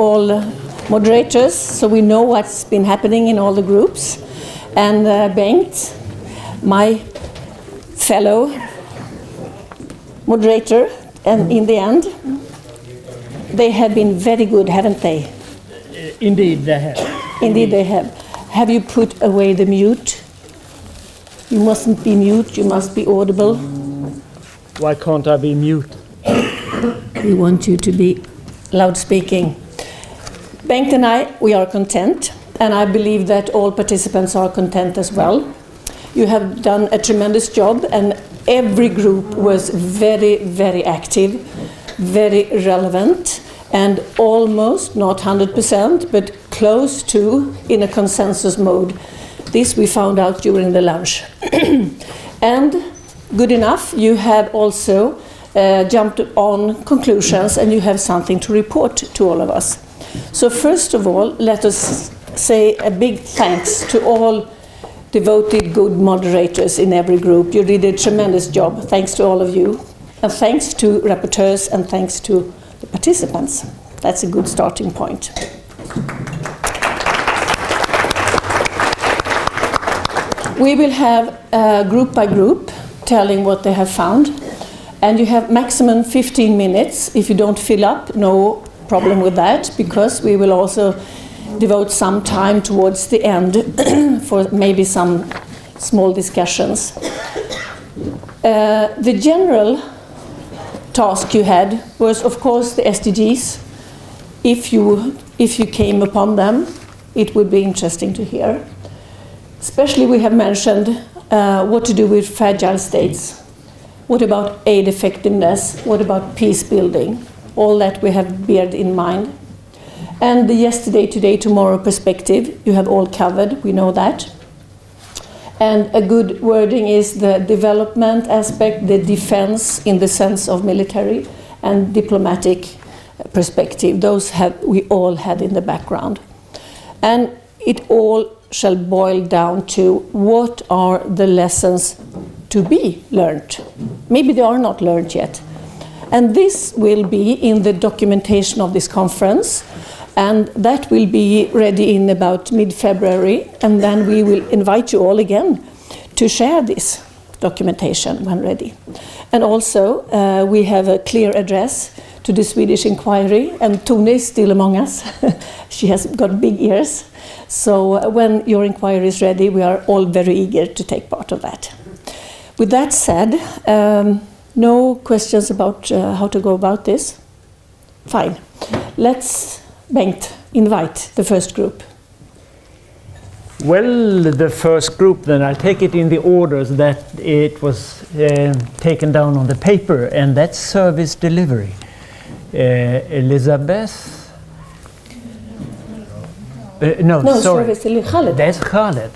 all moderators, so we know what's been happening in all the groups. And Bengt, my fellow moderator, and in the end, they have been very good, haven't they? Indeed, they have. Indeed, they have. Have you put away the mute? You mustn't be mute, you must be audible. Why can't I be mute? We want you to be loud speaking. Bengt and I, we are content, and I believe that all participants are content as well. You have done a tremendous job, and every group was very, very active, very relevant, and almost, not 100%, but close to in a consensus mode. This we found out during the lunch. And good enough, you have also jumped on conclusions, and you have something to report to all of us. So first of all, let us say a big thanks to all devoted good moderators in every group. You did a tremendous job. Thanks to all of you. And thanks to rapporteurs, and thanks to the participants. That's a good starting point. We will have group by group telling what they have found. And you have maximum 15 minutes. If you don't fill up, no problem with that, because we will also devote some time towards the end for maybe some small discussions. The general task you had was, of course, the SDGs. If you came upon them, it would be interesting to hear. Especially we have mentioned what to do with fragile states. What about aid effectiveness? What about peace building? All that we have beared in mind. And the yesterday, today, tomorrow perspective, you have all covered, we know that. And a good wording is the development aspect, the defense in the sense of military, and diplomatic perspective. Those we all had in the background. And it all shall boil down to what are the lessons to be learned. Maybe they are not learned yet. And this will be in the documentation of this conference, and that will be ready in about mid-February, and then we will invite you all again to share this documentation when ready. And also, we have a clear address to the Swedish inquiry, and Tone is still among us. She has got big ears. So when your inquiry is ready, we are all very eager to take part of that. With that said, no questions about how to go about this? Fine. Let's, Bengt, invite the first group. Well, the first group, then I'll take it in the orders that it was taken down on the paper, and that's service delivery. Elizabeth? No, sorry. Service delivery. Khaled. That's Khaled.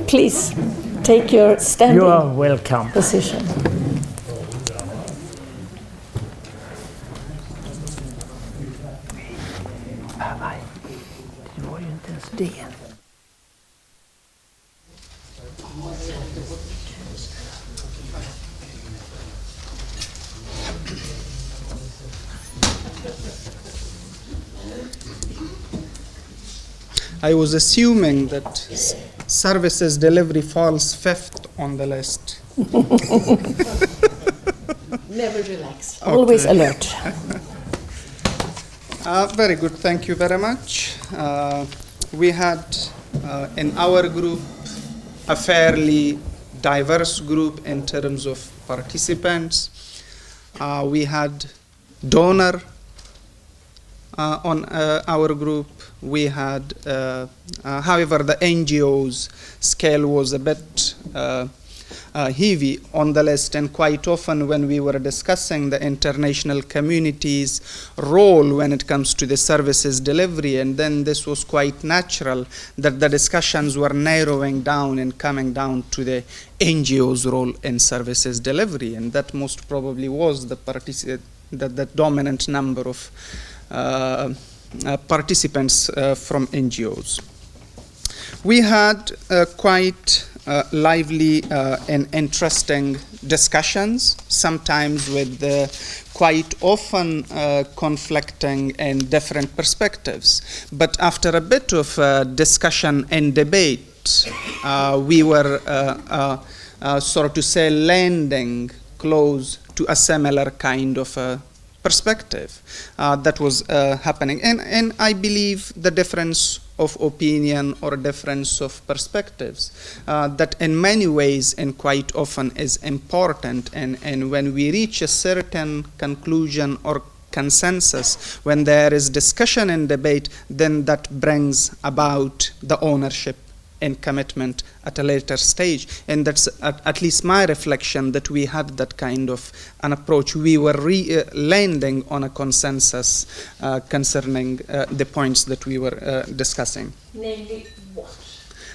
Please, take your standing You are welcome. position. Det var ju inte ens det. I was assuming that services delivery falls fifth on the list. Never relax. Okay. Always alert. Very good, thank you very much. We had in our group a fairly diverse group in terms of participants. We had donor on our group. We had, however, the NGOs scale was a bit heavy on the list, and quite often when we were discussing the international community's role when it comes to the services delivery, and then this was quite natural that the discussions were narrowing down and coming down to the NGO's role in services delivery, and that most probably was the dominant number of participants from NGOs. We had quite lively and interesting discussions, sometimes with quite often conflicting and different perspectives. But after a bit of discussion and debate, we were, so to say, landing close to a similar kind of perspective that was happening. And I believe the difference of opinion or difference of perspectives that in many ways and quite often is important, and when we reach a certain conclusion or consensus, when there is discussion and debate, then that brings about the ownership and commitment at a later stage. And that's at least my reflection, that we had that kind of an approach. We were landing on a consensus concerning the points that we were discussing. Namely what?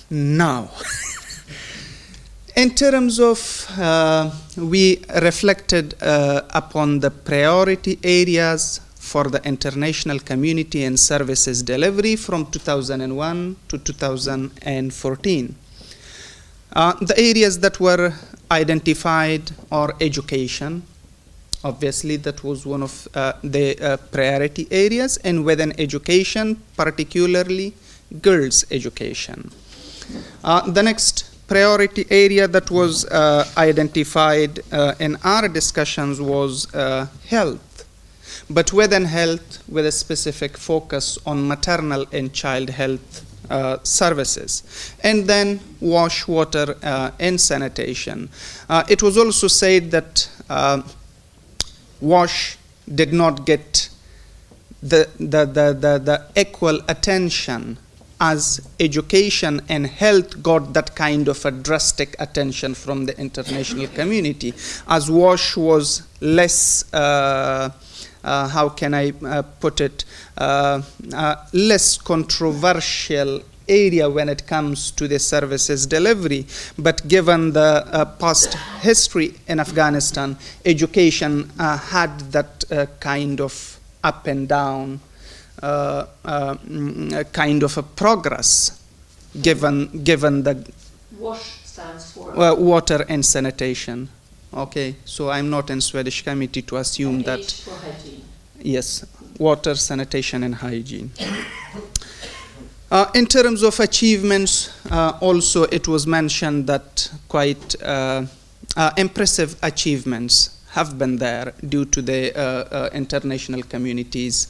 Now, in terms of, we reflected upon the priority areas for the international community and services delivery from 2001 to 2014. The areas that were identified are education. Obviously, that was one of the priority areas, and within education, particularly girls' education. The next priority area that was identified in our discussions was health. But within health, with a specific focus on maternal and child health services. And then wash, water, and sanitation. It was also said that wash did not get the equal attention as education and health got that kind of a drastic attention from the international community, as wash was less how can I put it, less controversial area when it comes to the services delivery. But given the past history in Afghanistan, education had that kind of up and down kind of a progress, given the WASH stands for water and sanitation. Okay, so I'm not in Swedish committee to assume that. H for hygiene. Yes, water, sanitation, and hygiene. In terms of achievements, also it was mentioned that quite impressive achievements have been there due to the international community's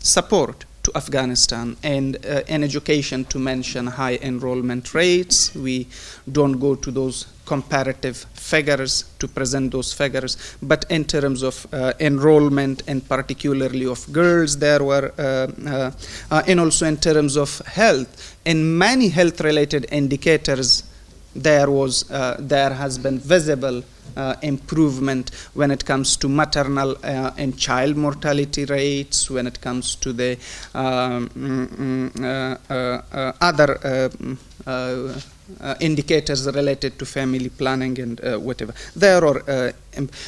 support to Afghanistan, and in education, to mention high enrollment rates. We don't go to those comparative figures to present those figures, but in terms of enrollment, and particularly of girls, there were, and also in terms of health, in many health-related indicators, there has been visible improvement when it comes to maternal and child mortality rates, when it comes to the other indicators related to family planning and whatever.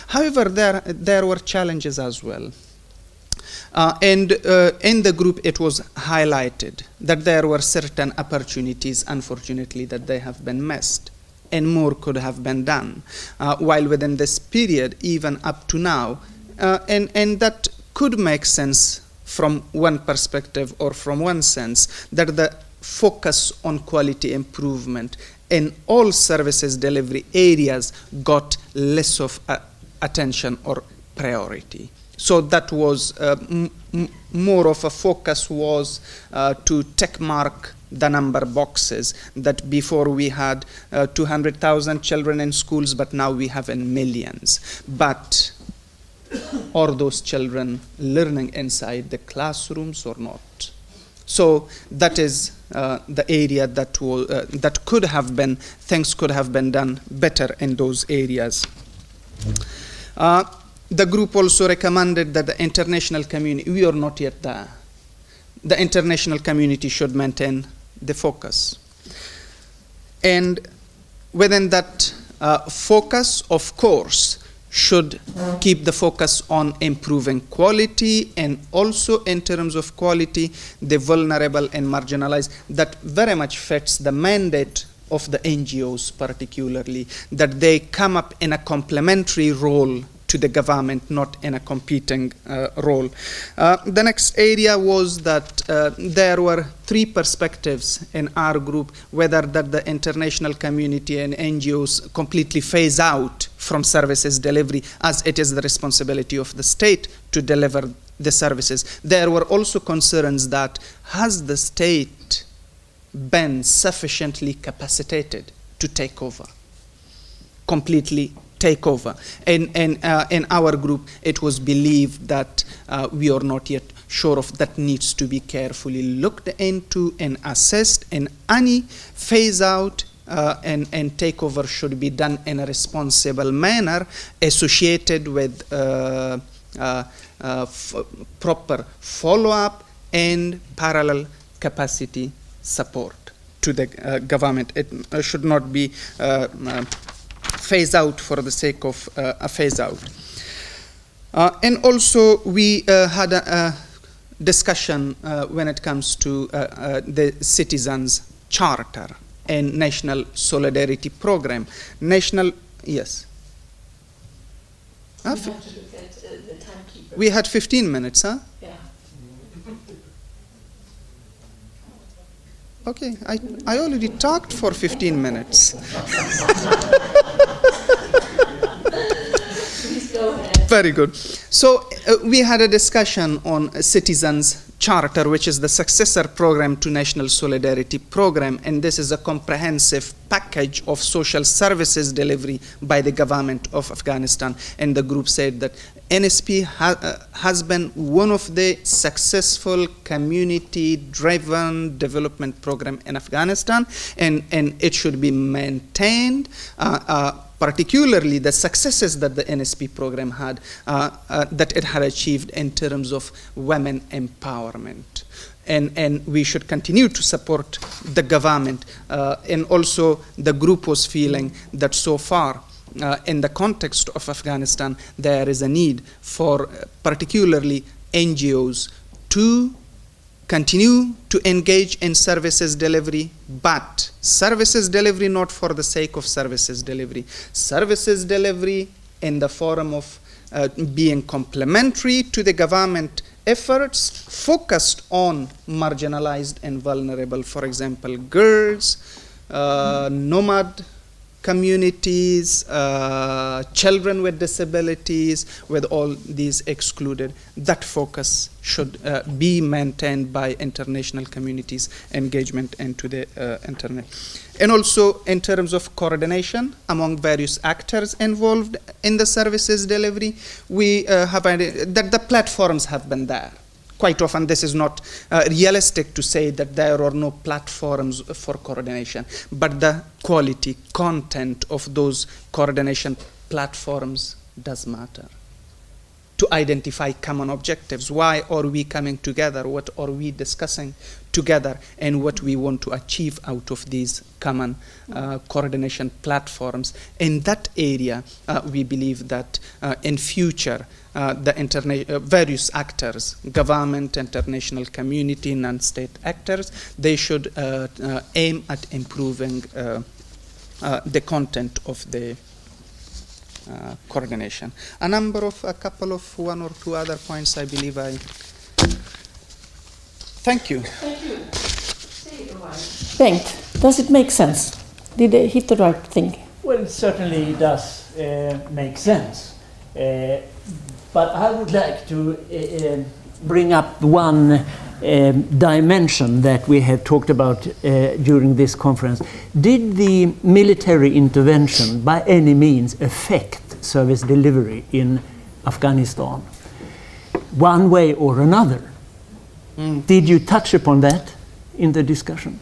However, there were challenges as well. And in the group, it was highlighted that there were certain opportunities, unfortunately, that they have been missed, and more could have been done while within this period, even up to now. And that could make sense from one perspective or from one sense, that the focus on quality improvement in all services delivery areas got less of attention or priority. So that was more of a focus was to tick mark the number boxes, that before we had 200,000 children in schools, but now we have in millions. But are those children learning inside the classrooms or not? So that is the area that will, that could have been, things could have been done better in those areas. The group also recommended that the international community, we are not yet there. The international community should maintain the focus. And within that focus, of course, should keep the focus on improving quality, and also in terms of quality, the vulnerable and marginalized. That very much fits the mandate of the NGOs particularly, that they come up in a complementary role to the government, not in a competing role. The next area was that there were three perspectives in our group, whether that the international community and NGOs completely phase out from services delivery, as it is the responsibility of the state to deliver the services. There were also concerns that has the state been sufficiently capacitated to take over, completely take over. In our group, it was believed that we are not yet sure of that, needs to be carefully looked into and assessed, and any phase out and takeover should be done in a responsible manner associated with proper follow-up and parallel capacity support to the government. It should not be phase out for the sake of a phase out. And also we had a discussion when it comes to the Citizens Charter and National Solidarity Program. Yes? We had 15 minutes, huh? Yeah. Okay, I already talked for 15 minutes. Please go ahead. Very good. So we had a discussion on Citizens Charter, which is the successor program to National Solidarity Program, and this is a comprehensive package of social services delivery by the government of Afghanistan. And the group said that NSP has been one of the successful community-driven development program in Afghanistan, and it should be maintained. Particularly the successes that the NSP program had, that it had achieved in terms of women empowerment. And we should continue to support the government. And also the group was feeling that so far, in the context of Afghanistan, there is a need for particularly NGOs to continue to engage in services delivery, but services delivery not for the sake of services delivery. Services delivery in the form of being complementary to the government efforts, focused on marginalized and vulnerable, for example, girls, nomad communities, children with disabilities, with all these excluded. That focus should be maintained by international communities' engagement into the internet. And also in terms of coordination among various actors involved in the services delivery, we have that the platforms have been there. Quite often this is not realistic to say that there are no platforms for coordination, but the quality, content of those coordination platforms does matter. To identify common objectives. Why are we coming together? What are we discussing together? And what we want to achieve out of these common coordination platforms. In that area, we believe that in future, the various actors, government, international community, non-state actors, they should aim at improving the content of the coordination. A couple of one or two other points, I believe Thank you. Thank you. Bengt, does it make sense? Did they hit the right thing? Well, it certainly does make sense. But I would like to bring up one dimension that we have talked about during this conference. Did the military intervention by any means affect service delivery in Afghanistan, one way or another? Did you touch upon that in the discussion?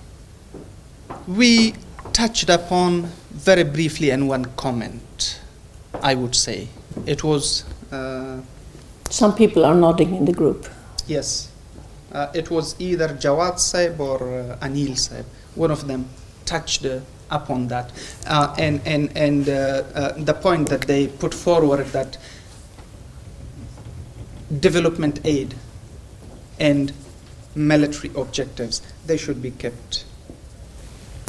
We touched upon very briefly in one comment, I would say. It was... Some people are nodding in the group. Yes. It was either Jawad Saib or Anil Saib. One of them touched upon that. The point that they put forward, that development aid and military objectives, they should be kept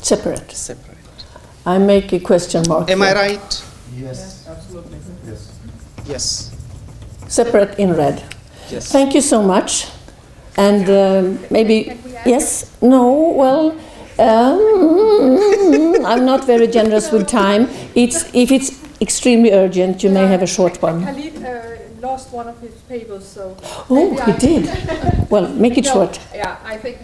Separate. separate. I make a question mark. Am I here. right? Yes, absolutely. Yes. Yes. Separate in red. Yes. Thank you so much. And maybe, Can we add? yes, no, well, I'm not very generous with time. If it's extremely urgent, you may have a short one. Khalid lost one of his papers, so. Oh, maybe he did. Well, make it No, short. Yeah, I think.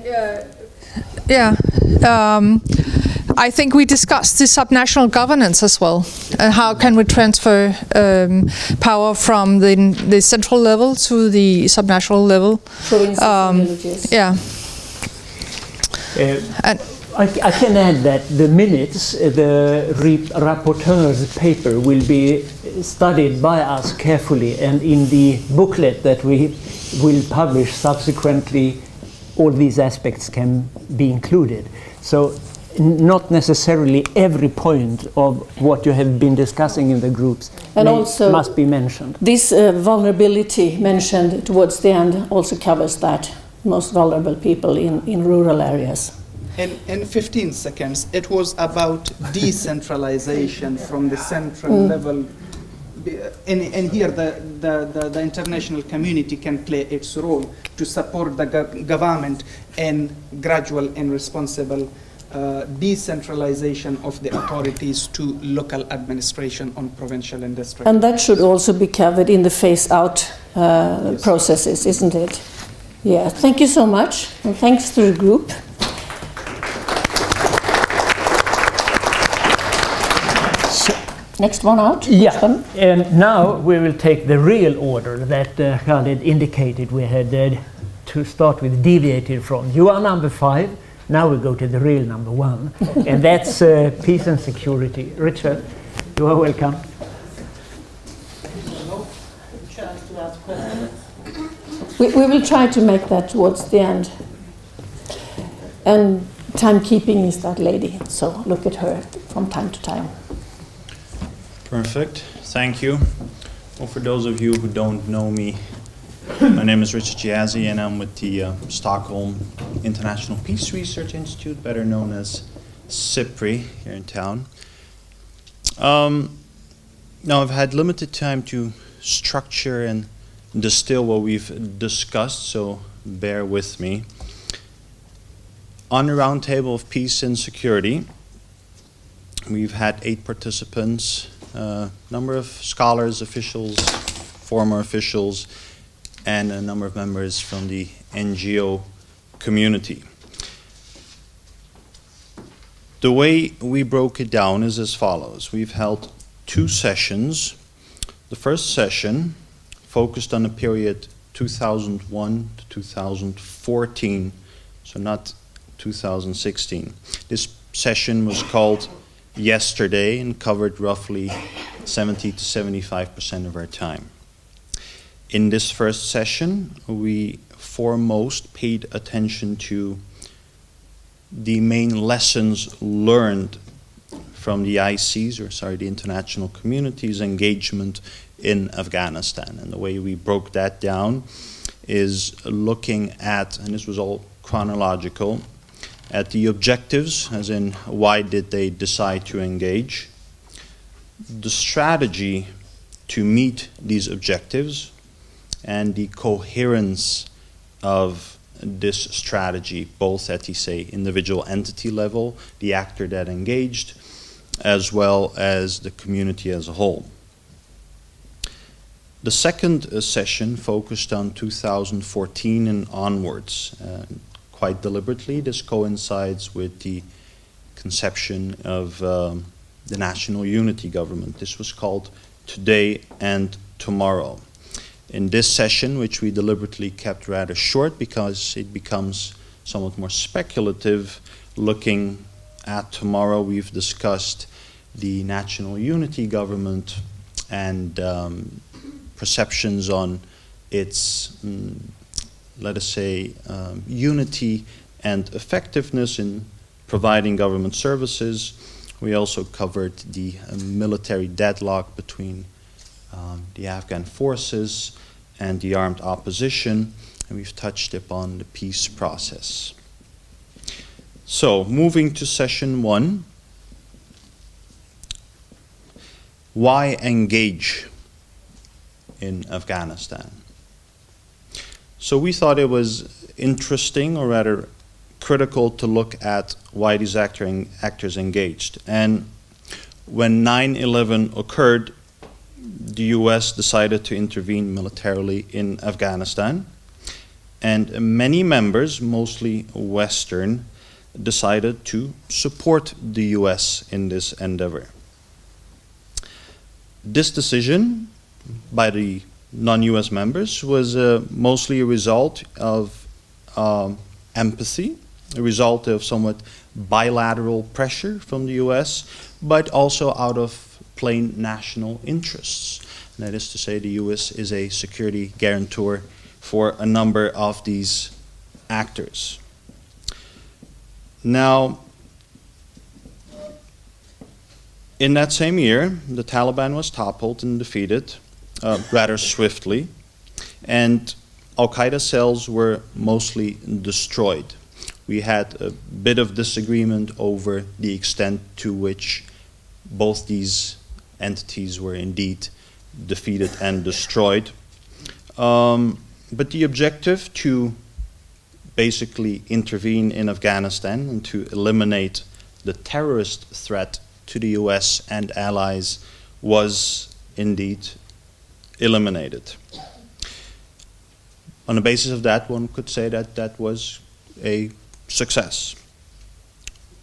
I think we discussed the subnational governance as well, and how can we transfer power from the central level to the subnational level. Provinces and villages. Yeah. And I can add that the minutes, the rapporteur's paper will be studied by us carefully, and in the booklet that we will publish subsequently, all these aspects can be included. So not necessarily every point of what you have been discussing in the groups And also must be mentioned. This vulnerability mentioned towards the end also covers that, most vulnerable people in rural areas. In 15 seconds, it was about decentralization from the central level. And here the international community can play its role to support the government in gradual and responsible decentralization of the authorities to local administration on provincial and district. And that should also be covered in the phase-out processes, isn't it? Yeah, thank you so much, and thanks to the group. Next one out. Yeah, and now we will take the real order that Khalid indicated we had to start with, deviated from. You are number 5, now we go to the real number 1, and that's peace and security. Richard, you are welcome. We will try to make that towards the end. And timekeeping is that lady, so look at her from time to time. Perfect. Thank you. Well, for those of you who don't know me, my name is Richard Giazzi, and I'm with the Stockholm International Peace Research Institute, better known as SIPRI, here in town. Now, I've had limited time to structure and distill what we've discussed, so bear with me. On the Roundtable of Peace and Security, we've had 8 participants, number of scholars, officials, former officials, and a number of members from the NGO community. The way we broke it down is as follows. We've held 2 sessions. The first session focused on the period 2001 to 2014, so not 2016. This session was called Yesterday and covered roughly 70 to 75% of our time. In this first session, we foremost paid attention to the main lessons learned from the the international community's engagement in Afghanistan. And the way we broke that down is looking at, and this was all chronological, at the objectives, as in why did they decide to engage, the strategy to meet these objectives, and the coherence of this strategy, both at the, say, individual entity level, the actor that engaged, as well as the community as a whole. The second session focused on 2014 and onwards. Quite deliberately, this coincides with the conception of the national unity government. This was called Today and Tomorrow. In this session, which we deliberately kept rather short because it becomes somewhat more speculative, looking at tomorrow, we've discussed the national unity government and perceptions on its let us say, unity and effectiveness in providing government services. We also covered the military deadlock between the Afghan forces and the armed opposition, and we've touched upon the peace process. So, moving to session 1, why engage in Afghanistan? So we thought it was interesting, or rather critical, to look at why these actors engaged. And when 9/11 occurred, the US decided to intervene militarily in Afghanistan, and many members, mostly Western, decided to support the US in this endeavor. This decision by the non-US members was mostly a result of empathy, a result of somewhat bilateral pressure from the US, but also out of plain national interests. And that is to say, the US is a security guarantor for a number of these actors. Now, in that same year, the Taliban was toppled and defeated rather swiftly, and Al-Qaeda cells were mostly destroyed. We had a bit of disagreement over the extent to which both these entities were indeed defeated and destroyed. But the objective to basically intervene in Afghanistan and to eliminate the terrorist threat to the US and allies was indeed eliminated. On the basis of that, one could say that that was a success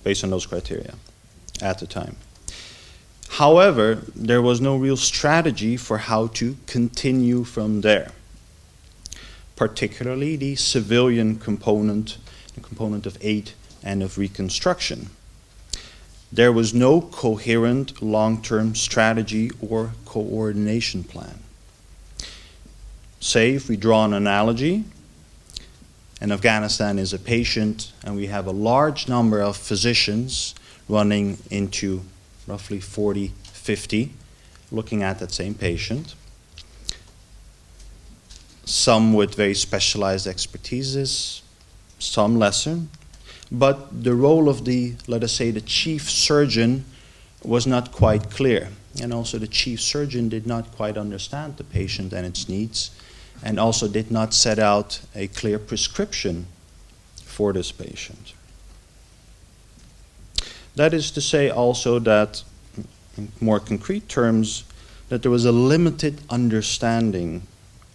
based on those criteria at the time. However, there was no real strategy for how to continue from there, particularly the civilian component, the component of aid and of reconstruction. There was no coherent long-term strategy or coordination plan. Say, if we draw an analogy, and Afghanistan is a patient, and we have a large number of physicians running into roughly 40, 50, looking at that same patient. Some with very specialized expertises, some lesser, but the role of the, let us say, the chief surgeon was not quite clear. And also the chief surgeon did not quite understand the patient and its needs, and also did not set out a clear prescription for this patient. That is to say also that, in more concrete terms, that there was a limited understanding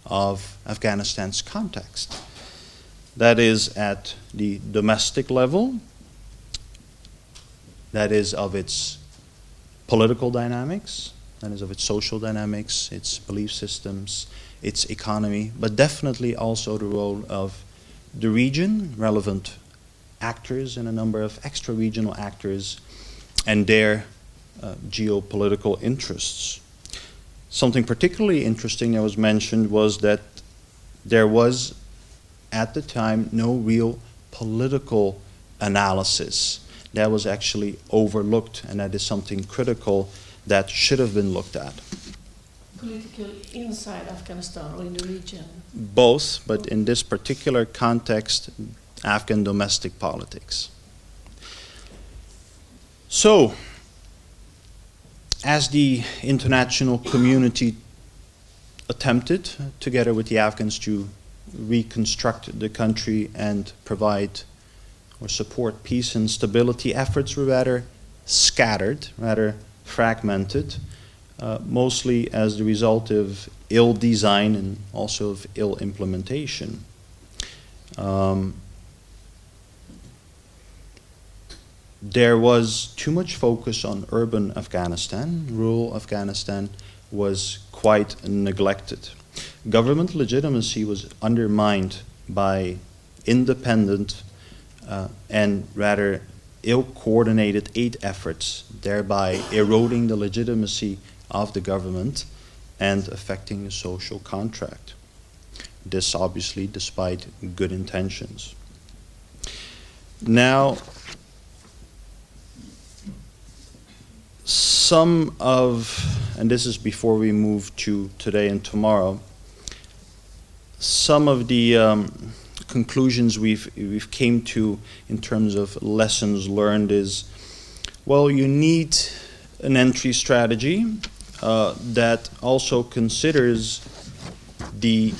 of Afghanistan's context. That is at the domestic level, that is of its political dynamics, that is of its social dynamics, its belief systems, its economy, but definitely also the role of the region, relevant actors and a number of extra-regional actors and their geopolitical interests. Something particularly interesting that was mentioned was that there was, at the time, no real political analysis. That was actually overlooked, and that is something critical that should have been looked at. Political inside Afghanistan or in the region? Both, but in this particular context, Afghan domestic politics. So, as the international community attempted, together with the Afghans, to reconstruct the country and provide or support peace and stability, efforts were rather scattered, rather fragmented, mostly as the result of ill design and also of ill implementation. There was too much focus on urban Afghanistan. Rural Afghanistan was quite neglected. Government legitimacy was undermined by independent and rather ill-coordinated aid efforts, thereby eroding the legitimacy of the government and affecting the social contract. This obviously despite good intentions. Now, some of, and this is before we move to today and tomorrow, some of the conclusions we've came to in terms of lessons learned is, well, you need an entry strategy that also considers the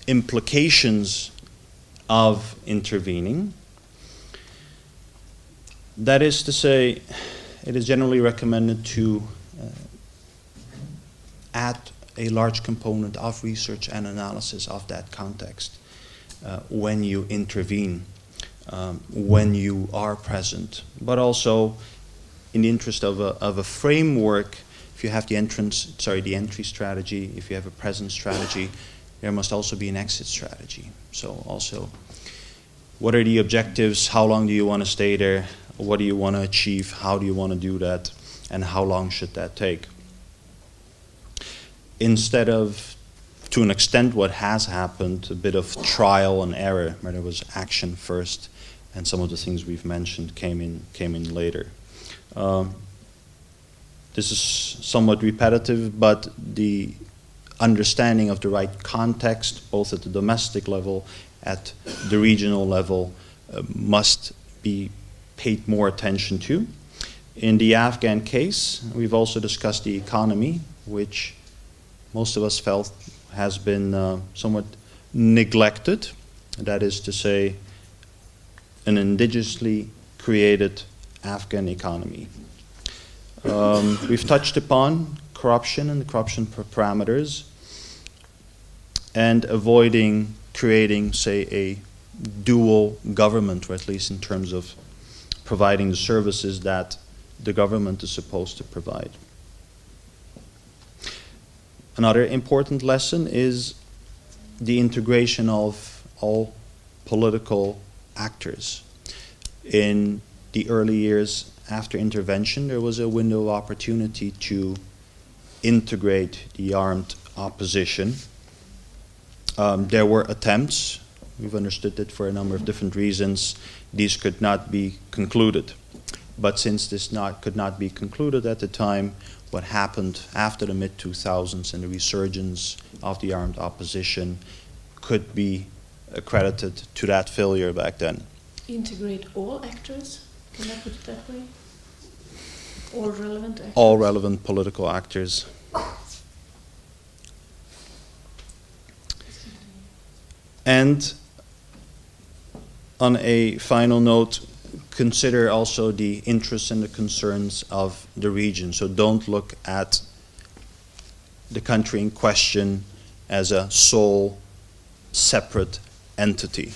implications of intervening. That is to say, it is generally recommended to add a large component of research and analysis of that context when you intervene, when you are present, but also in the interest of a framework. If you have the entry strategy, if you have a presence strategy, there must also be an exit strategy. So also, what are the objectives? How long do you want to stay there? What do you want to achieve? How do you want to do that? And how long should that take? Instead of, to an extent, what has happened, a bit of trial and error, where there was action first, and some of the things we've mentioned came in later. This is somewhat repetitive, but the understanding of the right context, both at the domestic level, at the regional level, must be paid more attention to. In the Afghan case, we've also discussed the economy, which most of us felt has been somewhat neglected. That is to say, an indigenously created Afghan economy. We've touched upon corruption and the corruption parameters, and avoiding creating, say, a dual government, or at least in terms of providing the services that the government is supposed to provide. Another important lesson is the integration of all political actors. In the early years after intervention, there was a window of opportunity to integrate the armed opposition. There were attempts. We've understood that for a number of different reasons, these could not be concluded. But since this could not be concluded at the time, what happened after the mid-2000s and the resurgence of the armed opposition could be accredited to that failure back then. Integrate all actors? Can I put it that way? All relevant actors? All relevant political actors. And on a final note, consider also the interests and the concerns of the region. So don't look at the country in question as a sole, separate entity.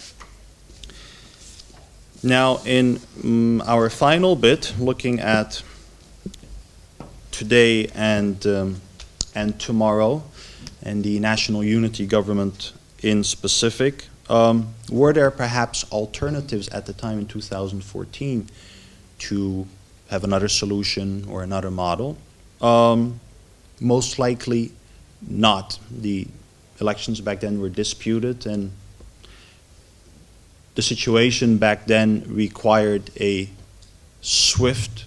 Now, in our final bit, looking at today and tomorrow, and the national unity government in specific, were there perhaps alternatives at the time in 2014 to have another solution or another model? Most likely not. The elections back then were disputed, and the situation back then required a swift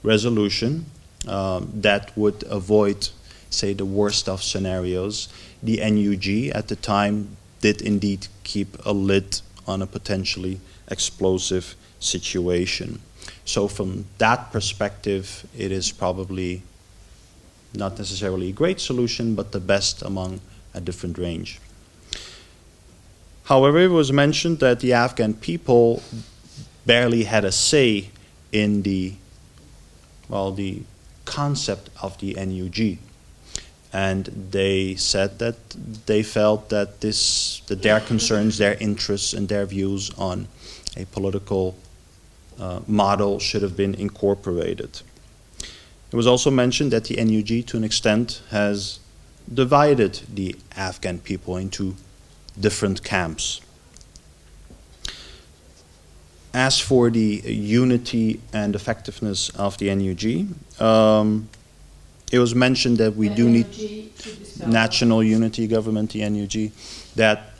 resolution that would avoid, say, the worst of scenarios. The NUG at the time did indeed keep a lid on a potentially explosive situation. So from that perspective, it is probably not necessarily a great solution, but the best among a different range. However, it was mentioned that the Afghan people barely had a say in the concept of the NUG. And they said that they felt that their concerns, their interests, and their views on a political model should have been incorporated. It was also mentioned that the NUG, to an extent, has divided the Afghan people into different camps. As for the unity and effectiveness of the NUG, it was mentioned that we do need national unity government, the NUG, that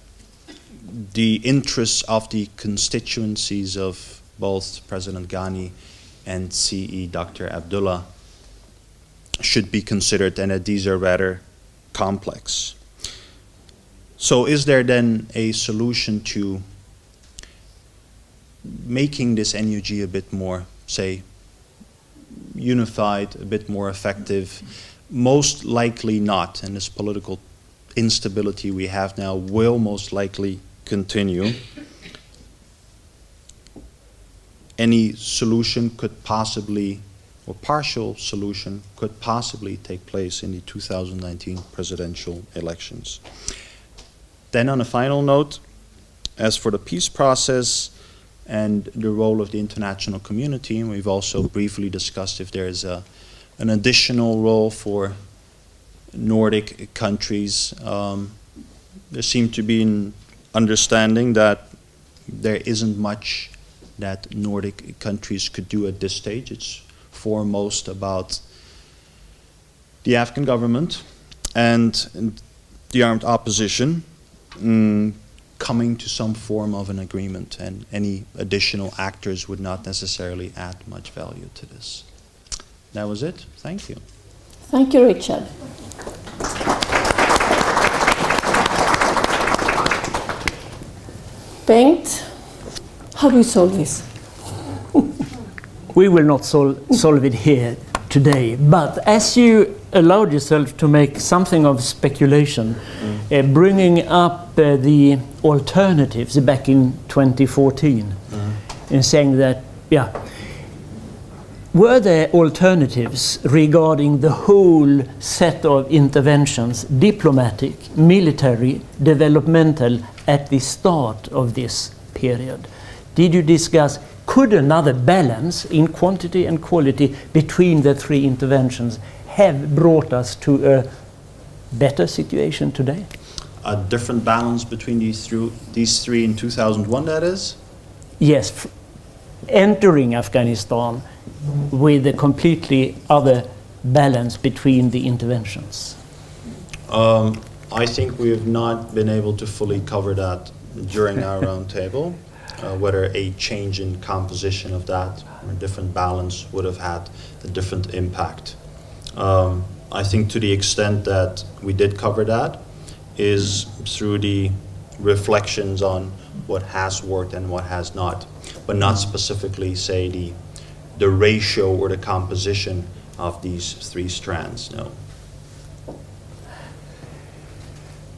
the interests of the constituencies of both President Ghani and CE Dr. Abdullah should be considered, and that these are rather complex. So is there then a solution to making this NUG a bit more, say, unified, a bit more effective? Most likely not, and this political instability we have now will most likely continue. Any solution could possibly, or partial solution could possibly take place in the 2019 presidential elections. Then on a final note, as for the peace process and the role of the international community, and we've also briefly discussed if there is an additional role for Nordic countries. There seemed to be an understanding that there isn't much that Nordic countries could do at this stage. It's foremost about the Afghan government and the armed opposition coming to some form of an agreement, and any additional actors would not necessarily add much value to this. That was it. Thank you. Thank you, Richard. Bengt, how do we solve this? We will not solve it here today, but as you allowed yourself to make something of speculation, bringing up the alternatives back in 2014, and saying that, were there alternatives regarding the whole set of interventions, diplomatic, military, developmental, at the start of this period? Did you discuss, could another balance in quantity and quality between the three interventions have brought us to a better situation today? A different balance between these three in 2001, that is? Yes, entering Afghanistan with a completely other balance between the interventions. I think we have not been able to fully cover that during our roundtable, whether a change in composition of that or a different balance would have had a different impact. I think to the extent that we did cover that is through the reflections on what has worked and what has not, but not specifically say the ratio or the composition of these three strands, no.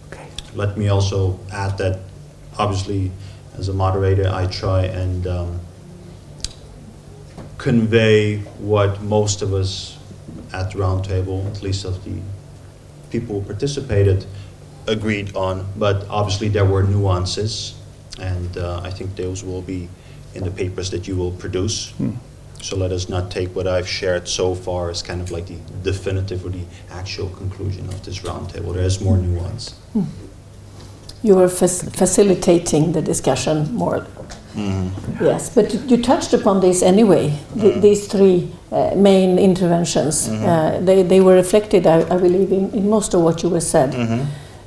Okay. Let me also add that obviously as a moderator I try and convey what most of us at the roundtable, at least of the people who participated, agreed on, but obviously there were nuances, and I think those will be in the papers that you will produce. So let us not take what I've shared so far as kind of like the definitive or the actual conclusion of this roundtable. There is more nuance. You were facilitating the discussion more. Yes, but you touched upon this anyway, these three main interventions. They were reflected, I believe, in most of what you were said.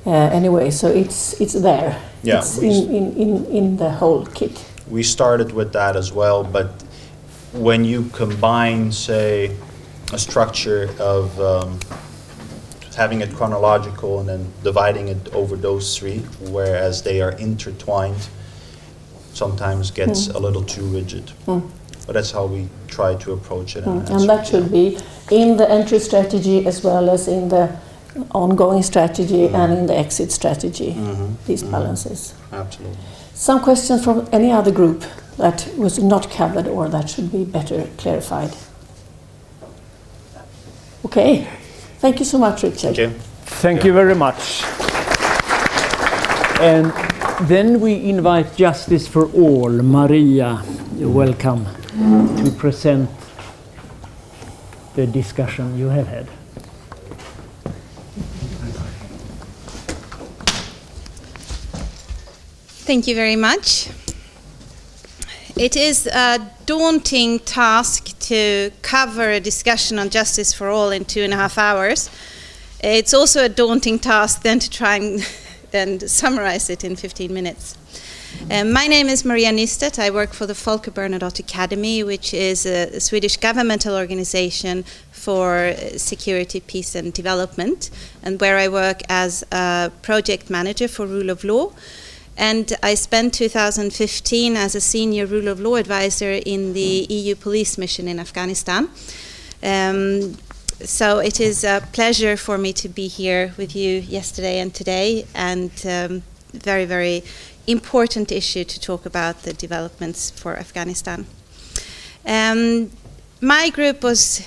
Anyway, so it's there. Yeah, it's in the whole kit. We started with that as well, but when you combine, say, a structure of having it chronological and then dividing it over those three, whereas they are intertwined, sometimes gets a little too rigid. But that's how we try to approach it. And that should be in the entry strategy as well as in the ongoing strategy and in the exit strategy, these balances. Absolutely. Some questions from any other group that was not covered or that should be better clarified? Okay. Thank you so much, Richard. Thank you. Thank you very much. And then we invite Justice for All, Maria, you're welcome, to present the discussion you have had. Thank you very much. It is a daunting task to cover a discussion on justice for all in 2.5 hours. It's also a daunting task then to try and summarize it in 15 minutes. My name is Maria Nystedt. I work for the Folke Bernadotte Academy, which is a Swedish governmental organization for security, peace and development, and where I work as a project manager for rule of law. And I spent 2015 as a senior rule of law advisor in the EU police mission in Afghanistan. So it is a pleasure for me to be here with you yesterday and today, and very, very important issue to talk about the developments for Afghanistan. My group was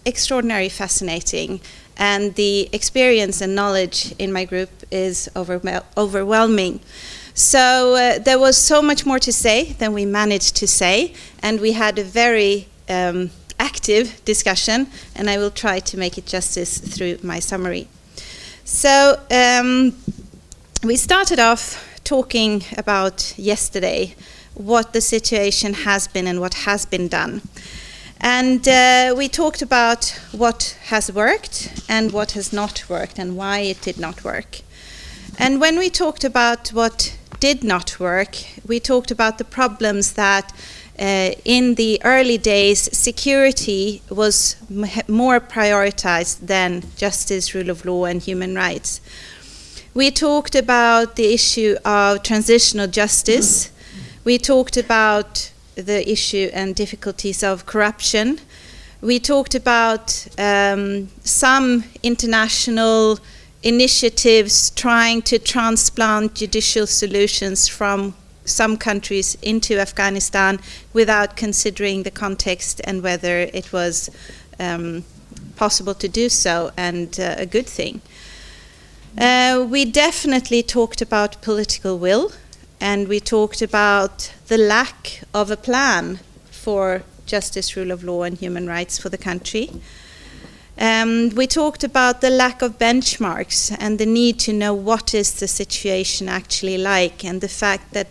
extraordinarily fascinating, and the experience and knowledge in my group is overwhelming. So there was so much more to say than we managed to say, and we had a very active discussion, and I will try to make it justice through my summary. So we started off talking about yesterday, what the situation has been and what has been done. And we talked about what has worked and what has not worked and why it did not work. And when we talked about what did not work, we talked about the problems that in the early days, security was more prioritized than justice, rule of law, and human rights. We talked about the issue of transitional justice. We talked about the issue and difficulties of corruption. We talked about some international initiatives trying to transplant judicial solutions from some countries into Afghanistan without considering the context and whether it was possible to do so, and a good thing. We definitely talked about political will, and we talked about the lack of a plan for justice, rule of law, and human rights for the country. We talked about the lack of benchmarks and the need to know what is the situation actually like, and the fact that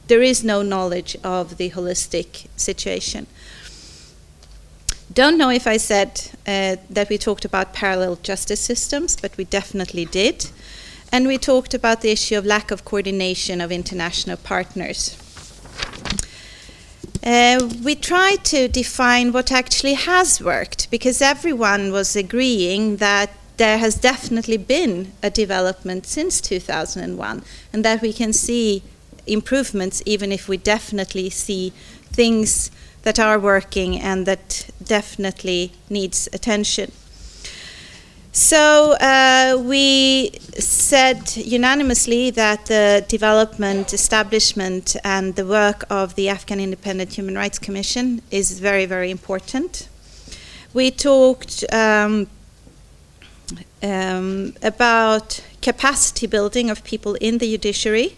there is no knowledge of the holistic situation. Don't know if I said that we talked about parallel justice systems, but we definitely did. And we talked about the issue of lack of coordination of international partners. We tried to define what actually has worked, because everyone was agreeing that there has definitely been a development since 2001, and that we can see improvements, even if we definitely see things that are working and that definitely needs attention. So we said unanimously that the development, establishment, and the work of the Afghan Independent Human Rights Commission is very, very important. We talked about capacity building of people in the judiciary,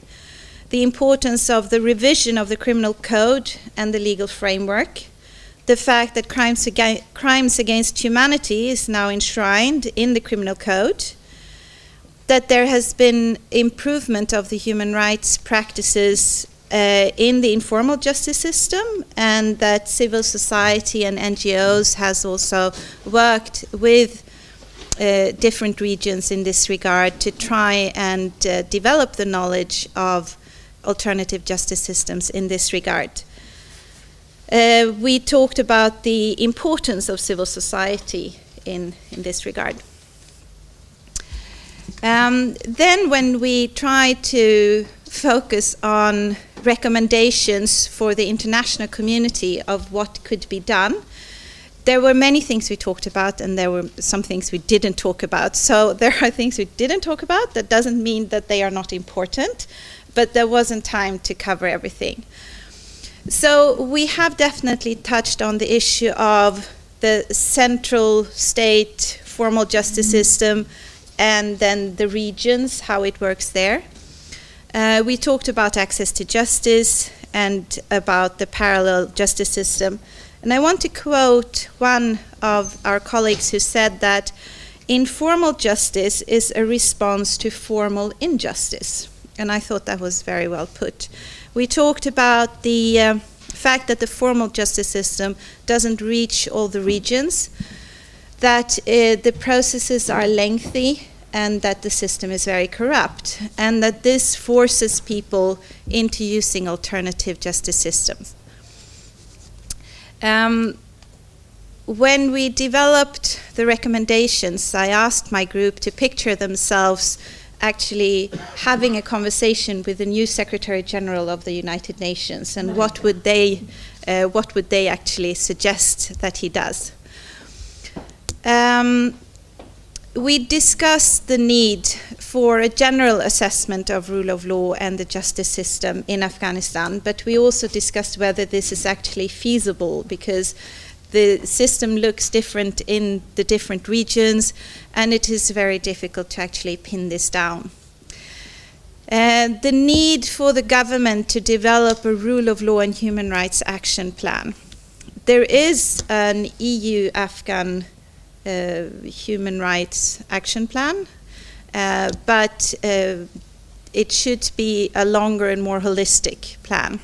the importance of the revision of the criminal code and the legal framework, the fact that crimes against humanity is now enshrined in the criminal code, that there has been improvement of the human rights practices in the informal justice system, and that civil society and NGOs has also worked with different regions in this regard to try and develop the knowledge of alternative justice systems in this regard. We talked about the importance of civil society in this regard. Then when we tried to focus on recommendations for the international community of what could be done, there were many things we talked about, and there were some things we didn't talk about. So there are things we didn't talk about. That doesn't mean that they are not important, but there wasn't time to cover everything. So we have definitely touched on the issue of the central state formal justice system, and then the regions, how it works there. We talked about access to justice and about the parallel justice system. And I want to quote one of our colleagues who said that informal justice is a response to formal injustice. And I thought that was very well put. We talked about the fact that the formal justice system doesn't reach all the regions, that the processes are lengthy, and that the system is very corrupt, and that this forces people into using alternative justice systems. When we developed the recommendations, I asked my group to picture themselves actually having a conversation with the new Secretary General of the United Nations, and what would they actually suggest that he does. We discussed the need for a general assessment of rule of law and the justice system in Afghanistan, but we also discussed whether this is actually feasible, because the system looks different in the different regions, and it is very difficult to actually pin this down. The need for the government to develop a rule of law and human rights action plan. There is an EU-Afghan human rights action plan, but it should be a longer and more holistic plan.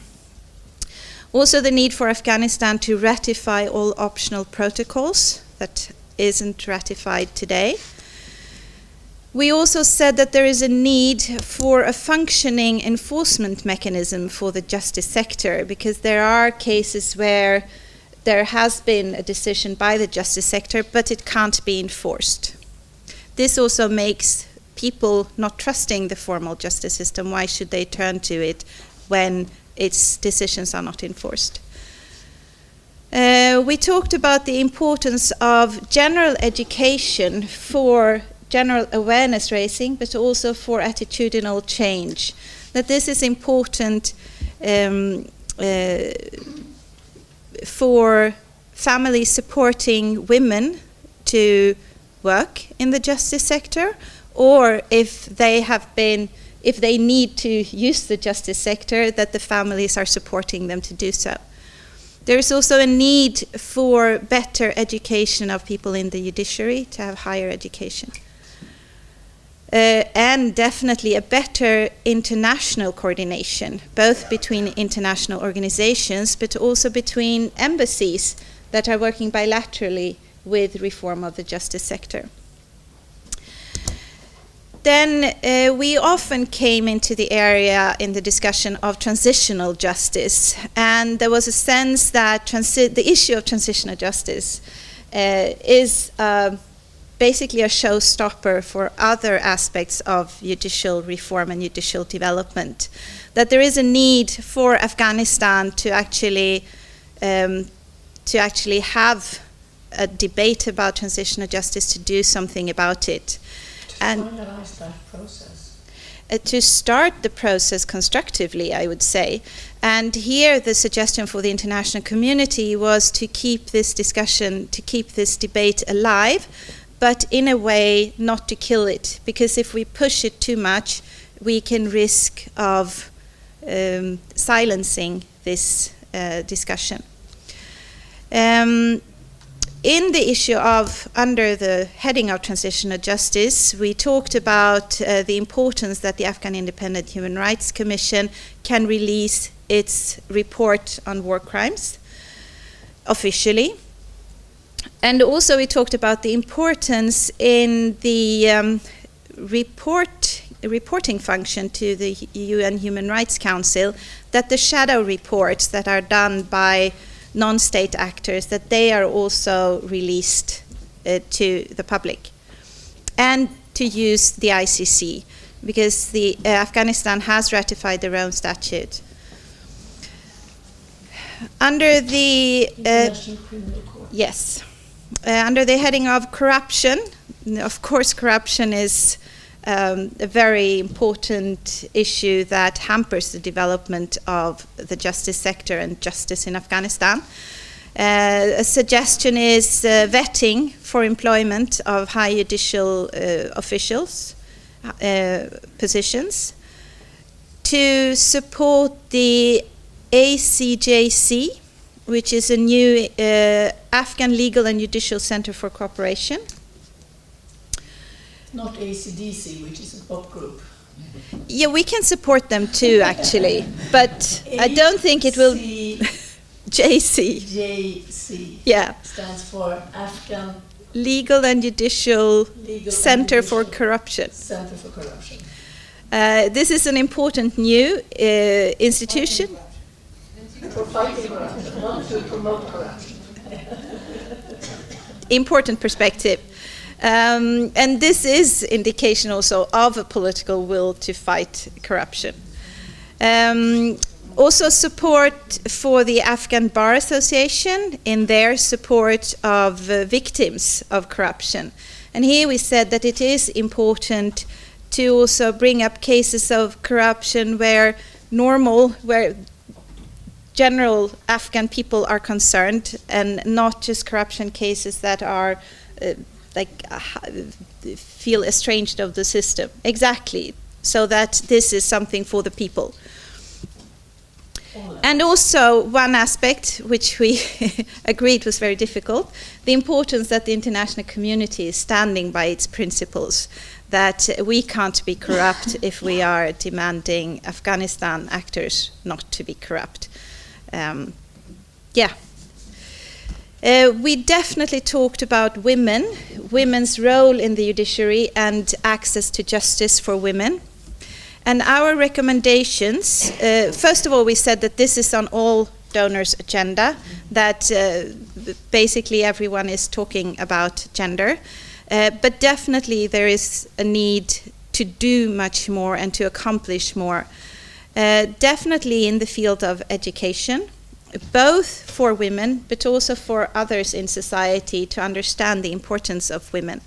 Also, the need for Afghanistan to ratify all optional protocols that isn't ratified today. We also said that there is a need for a functioning enforcement mechanism for the justice sector, because there are cases where there has been a decision by the justice sector, but it can't be enforced. This also makes people not trusting the formal justice system. Why should they turn to it when its decisions are not enforced? We talked about the importance of general education for general awareness raising, but also for attitudinal change. That this is important for families supporting women to work in the justice sector, or if they need to use the justice sector, that the families are supporting them to do so. There is also a need for better education of people in the judiciary, to have higher education. And definitely a better international coordination, both between international organizations, but also between embassies that are working bilaterally with reform of the justice sector. Then we often came into the area in the discussion of transitional justice, and there was a sense that the issue of transitional justice is basically a showstopper for other aspects of judicial reform and judicial development. That there is a need for Afghanistan to actually have a debate about transitional justice, to do something about it. And to start the process constructively, I would say. And here the suggestion for the international community was to keep this discussion, to keep this debate alive, but in a way not to kill it, because if we push it too much, we can risk of silencing this discussion. In the issue of, under the heading of transitional justice, we talked about the importance that the Afghan Independent Human Rights Commission can release its report on war crimes officially. And also we talked about the importance in the reporting function to the UN Human Rights Council, that the shadow reports that are done by non-state actors, that they are also released to the public, and to use the ICC, because the Afghanistan has ratified their own statute. Under the under the heading of corruption, of course, corruption is a very important issue that hampers the development of the justice sector and justice in Afghanistan. A suggestion is vetting for employment of high judicial officials positions, to support the ACJC, which is a new Afghan Legal and Judicial Center for Cooperation. Not ACDC, which is a pop group. Yeah, we can support them too, actually, but I don't think it will. JC. JC. Yeah. Stands for Afghan Legal and Judicial Center for Corruption. Center for Corruption. This is an important new institution. For fighting corruption, not to promote corruption. Important perspective. And this is indication also of a political will to fight corruption. Also support for the Afghan Bar Association in their support of victims of corruption. And here we said that it is important to also bring up cases of corruption where general Afghan people are concerned, and not just corruption cases that are feel estranged of the system. Exactly, so that this is something for the people. And also one aspect which we agreed was very difficult, the importance that the international community is standing by its principles, that we can't be corrupt if we are demanding Afghanistan actors not to be corrupt. We definitely talked about women's role in the judiciary and access to justice for women. And our recommendations, first of all, we said that this is on all donors' agenda, that basically everyone is talking about gender. But definitely there is a need to do much more and to accomplish more. Definitely in the field of education, both for women, but also for others in society to understand the importance of women.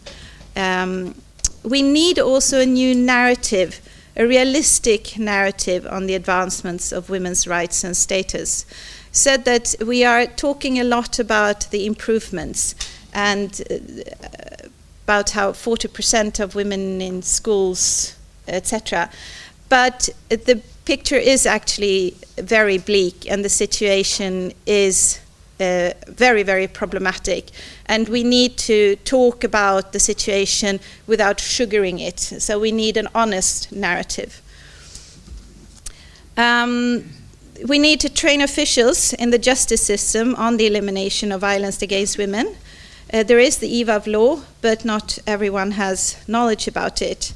We need also a new narrative, a realistic narrative on the advancements of women's rights and status. Said that we are talking a lot about the improvements and about how 40% of women in schools, etc. But the picture is actually very bleak, and the situation is very, very problematic. And we need to talk about the situation without sugaring it. So we need an honest narrative. We need to train officials in the justice system on the elimination of violence against women. There is the EVAV law, but not everyone has knowledge about it.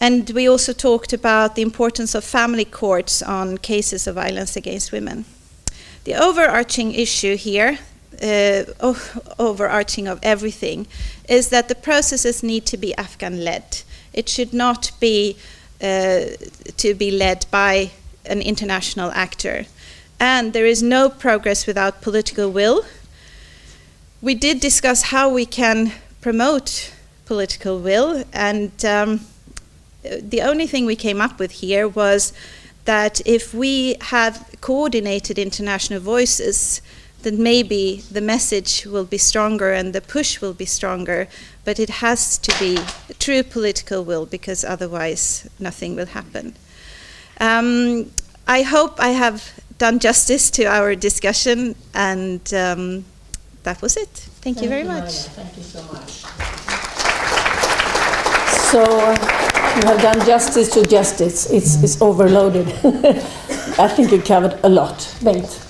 And we also talked about the importance of family courts on cases of violence against women. The overarching issue here, overarching of everything, is that the processes need to be Afghan-led. It should not be to be led by an international actor. And there is no progress without political will. We did discuss how we can promote political will, and the only thing we came up with here was that if we have coordinated international voices, then maybe the message will be stronger and the push will be stronger, but it has to be true political will, because otherwise nothing will happen. I hope I have done justice to our discussion, and that was it. Thank you very much. Thank you so much. So you have done justice to justice. It's overloaded. I think you covered a lot. Bengt.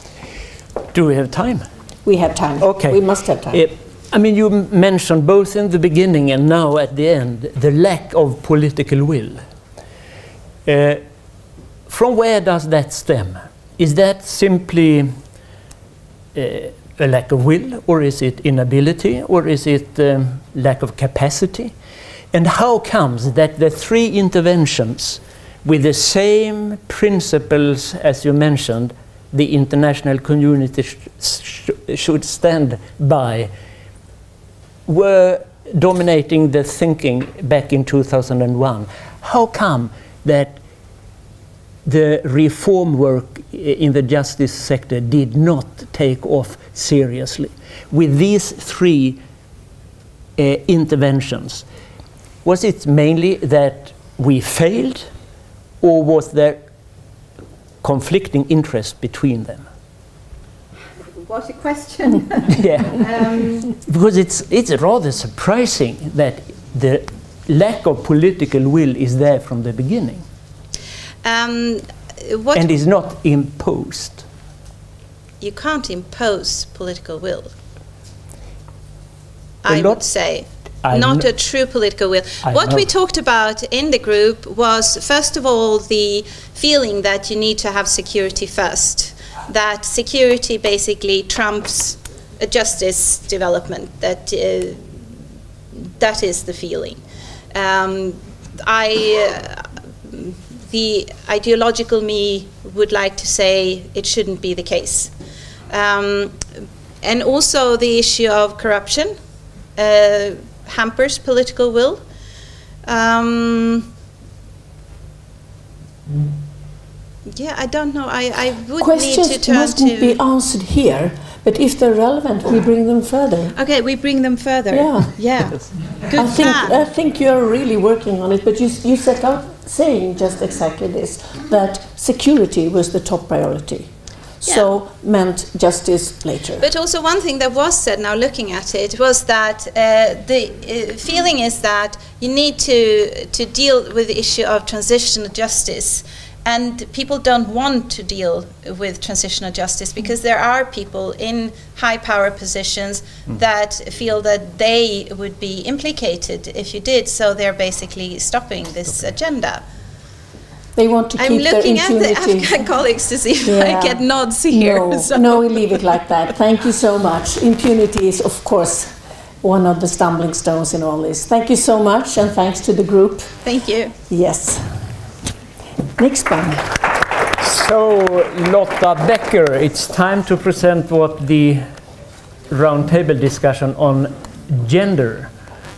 Do we have time? We have time. Okay. We must have time. I mean, you mentioned both in the beginning and now at the end the lack of political will. From where does that stem? Is that simply a lack of will, or is it inability, or is it lack of capacity? And how comes that the three interventions with the same principles as you mentioned, the international community should stand by, were dominating the thinking back in 2001? How come that the reform work in the justice sector did not take off seriously? With these three interventions, was it mainly that we failed, or was there conflicting interests between them? What a question. Yeah, because it's rather surprising that the lack of political will is there from the beginning. And is not imposed. You can't impose political will. I would say. Not a true political will. What we talked about in the group was, first of all, the feeling that you need to have security first. That security basically trumps a justice development. That is the feeling. The ideological me would like to say it shouldn't be the case. And also the issue of corruption hampers political will. Yeah, I don't know. I would need to Questions turn mustn't be to... answered here, but if they're relevant, we bring them further. Okay, we bring them further. Yeah. Yeah. Good plan. I think you're really working on it, but you set out saying just exactly this, that security was the top priority. Yeah. So meant justice later. But also one thing that was said now looking at it was that the feeling is that you need to deal with the issue of transitional justice. And people don't want to deal with transitional justice because there are people in high power positions that feel that they would be implicated if you did. So they're basically stopping this agenda. They want to keep their impunity. I'm looking at the Afghan colleagues to see if I get nods here. No, we leave it like that. Thank you so much. Impunity is, of course, one of the stumbling stones in all this. Thank you so much, and thanks to the group. Thank you. Yes. Next one. So, Lotta Becker, it's time to present what the roundtable discussion on gender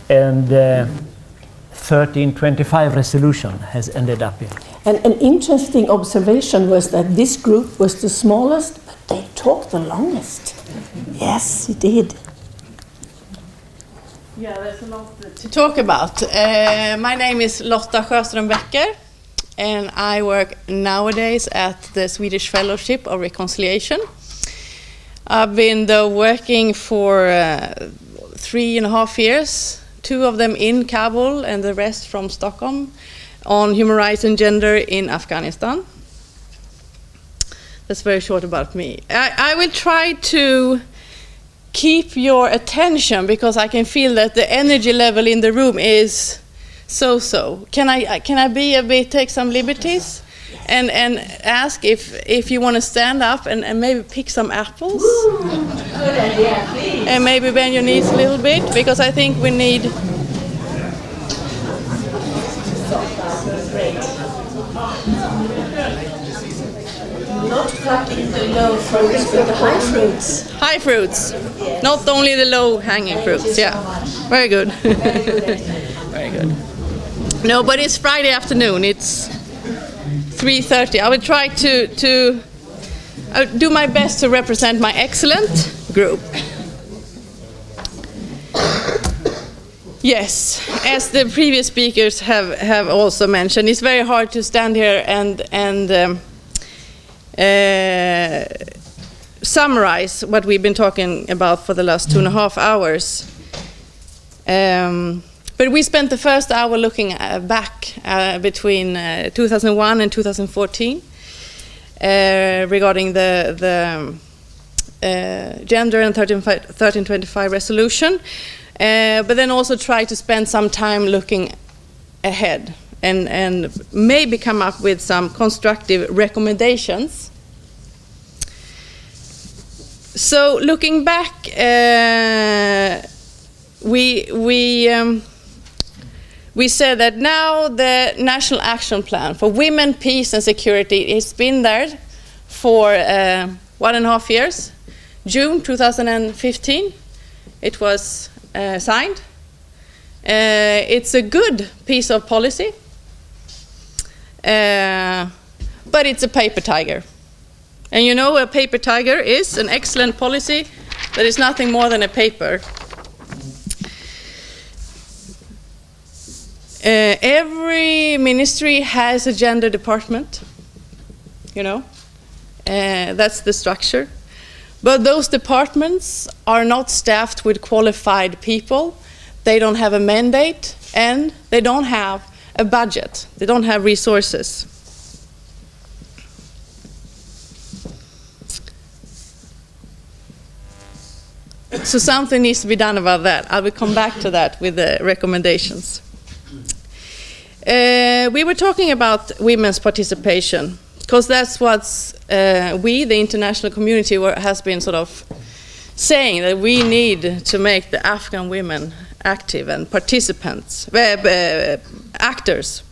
and 1325 resolution has ended up in. And an interesting observation was that this group was the smallest, but they talked the longest. Yes, it did. Yeah, there's a lot to talk about. My name is Lotta Sjöström Becker, and I work nowadays at the Swedish Fellowship of Reconciliation. I've been working for 3.5 years, 2 of them in Kabul and the rest from Stockholm, on human rights and gender in Afghanistan. That's very short about me. I will try to keep your attention because I can feel that the energy level in the room is so. Can I be a bit, take some liberties and ask if you want to stand up and maybe pick some apples? Good idea, please. And maybe bend your knees a little bit because I think we need... Not plucking the low fruits, but the high fruits. High fruits, yes. Not only the low-hanging fruits. Yeah, very good. Very good. No, but it's Friday afternoon. It's 3:30. I will try to do my best to represent my excellent group. Yes, as the previous speakers have also mentioned, it's very hard to stand here and summarize what we've been talking about for the last 2.5 hours. But we spent the first hour looking back between 2001 and 2014 regarding the gender and 1325 resolution, but then also try to spend some time looking ahead and maybe come up with some constructive recommendations. So looking back, we said that now the National Action Plan for Women, Peace and Security has been there for 1.5 years. June 2015, it was signed. It's a good piece of policy, but it's a paper tiger. And you know, a paper tiger is an excellent policy that is nothing more than a paper. Every ministry has a gender department, you know, that's the structure. But those departments are not staffed with qualified people. They don't have a mandate and they don't have a budget. They don't have resources. So something needs to be done about that. I will come back to that with the recommendations. We were talking about women's participation, because that's what we, the international community, has been sort of saying, that we need to make the Afghan women active and participants, actors.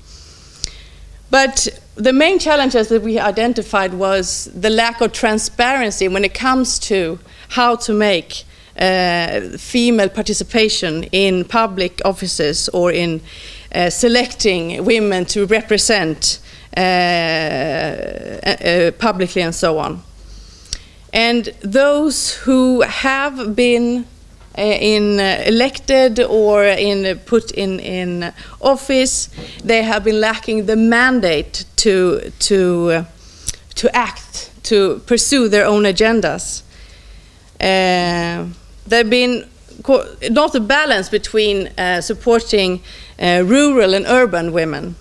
But the main challenges that we identified was the lack of transparency when it comes to how to make female participation in public offices or in selecting women to represent publicly and so on. And those who have been elected or put in office, they have been lacking the mandate to act, to pursue their own agendas. There's been not a balance between supporting rural and urban women.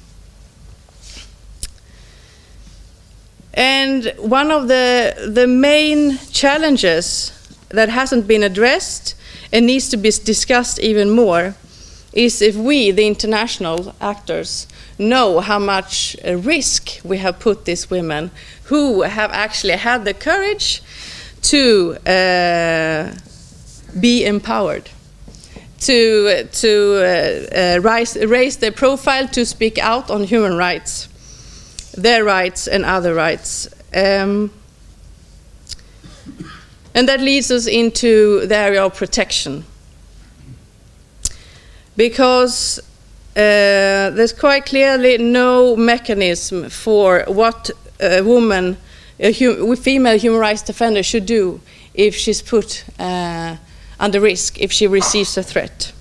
And one of the main challenges that hasn't been addressed and needs to be discussed even more is if we, the international actors, know how much risk we have put these women who have actually had the courage to be empowered, to raise their profile, to speak out on human rights, their rights and other rights. And that leads us into the area of protection. Because there's quite clearly no mechanism for what a woman, a female human rights defender should do if she's put under risk, if she receives a threat.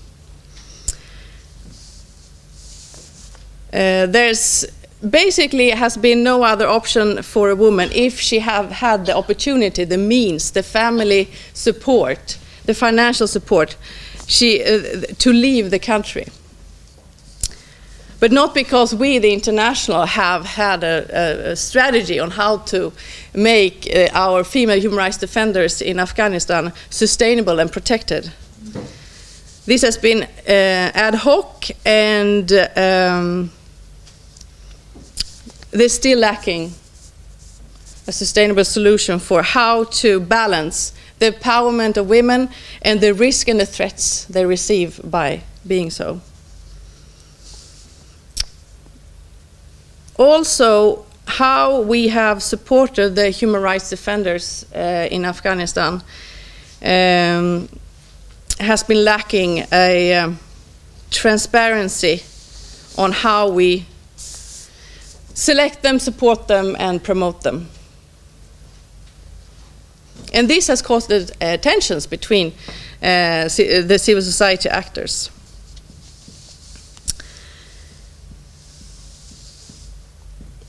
There's basically has been no other option for a woman if she have had the opportunity, the means, the family support, the financial support, to leave the country. But not because we, the international, have had a strategy on how to make our female human rights defenders in Afghanistan sustainable and protected. This has been ad hoc, and they're still lacking a sustainable solution for how to balance the empowerment of women and the risk and the threats they receive by being so. Also, how we have supported the human rights defenders in Afghanistan has been lacking a transparency on how we select them, support them, and promote them. And this has caused tensions between the civil society actors.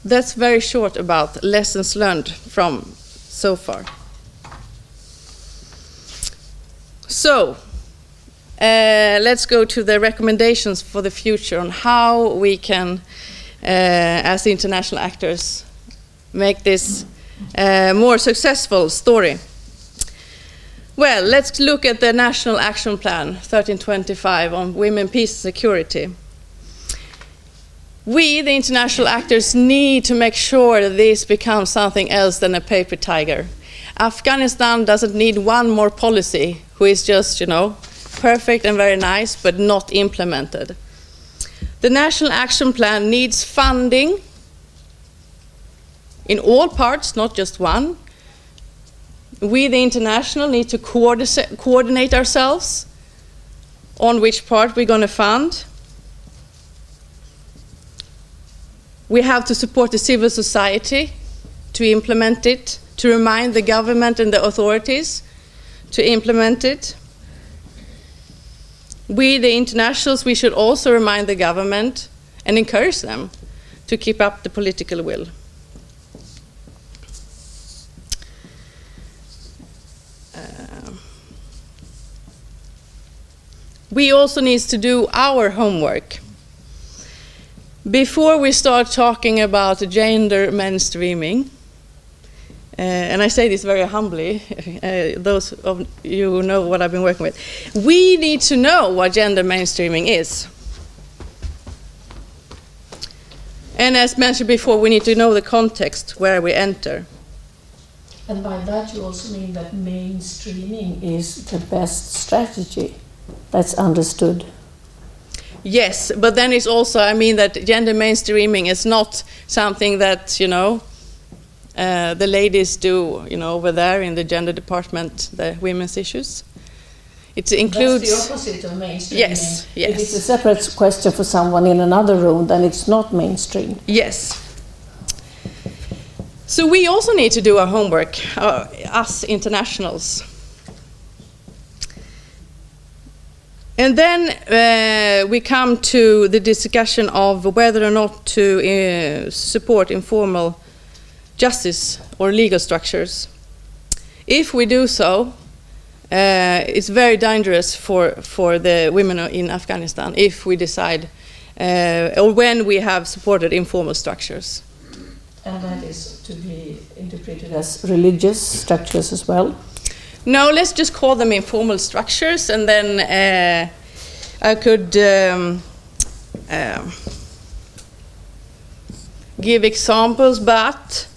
That's very short about lessons learned from so far. So, let's go to the recommendations for the future on how we can, as international actors, make this more successful story. Well, let's look at the National Action Plan 1325 on women, peace and security. We, the international actors, need to make sure that this becomes something else than a paper tiger. Afghanistan doesn't need one more policy who is just, perfect and very nice, but not implemented. The National Action Plan needs funding in all parts, not just one. We, the international, need to coordinate ourselves on which part we're going to fund. We have to support the civil society to implement it, to remind the government and the authorities to implement it. We, the internationals, we should also remind the government and encourage them to keep up the political will. We also need to do our homework. Before we start talking about gender mainstreaming, and I say this very humbly, those of you who know what I've been working with, we need to know what gender mainstreaming is. And as mentioned before, we need to know the context where we enter. And by that you also mean that mainstreaming is the best strategy. That's understood. Yes, but then it's also, I mean that gender mainstreaming is not something that, the ladies do, over there in the gender department, the women's issues. It includes... That's the opposite of mainstreaming. Yes, yes. If it's a separate question for someone in another room, then it's not mainstream. Yes. So we also need to do our homework, us internationals. And then we come to the discussion of whether or not to support informal justice or legal structures. If we do so, it's very dangerous for the women in Afghanistan if we decide, or when we have supported informal structures. And that is to be interpreted as religious structures as well? No, let's just call them informal structures, and then I could give examples, but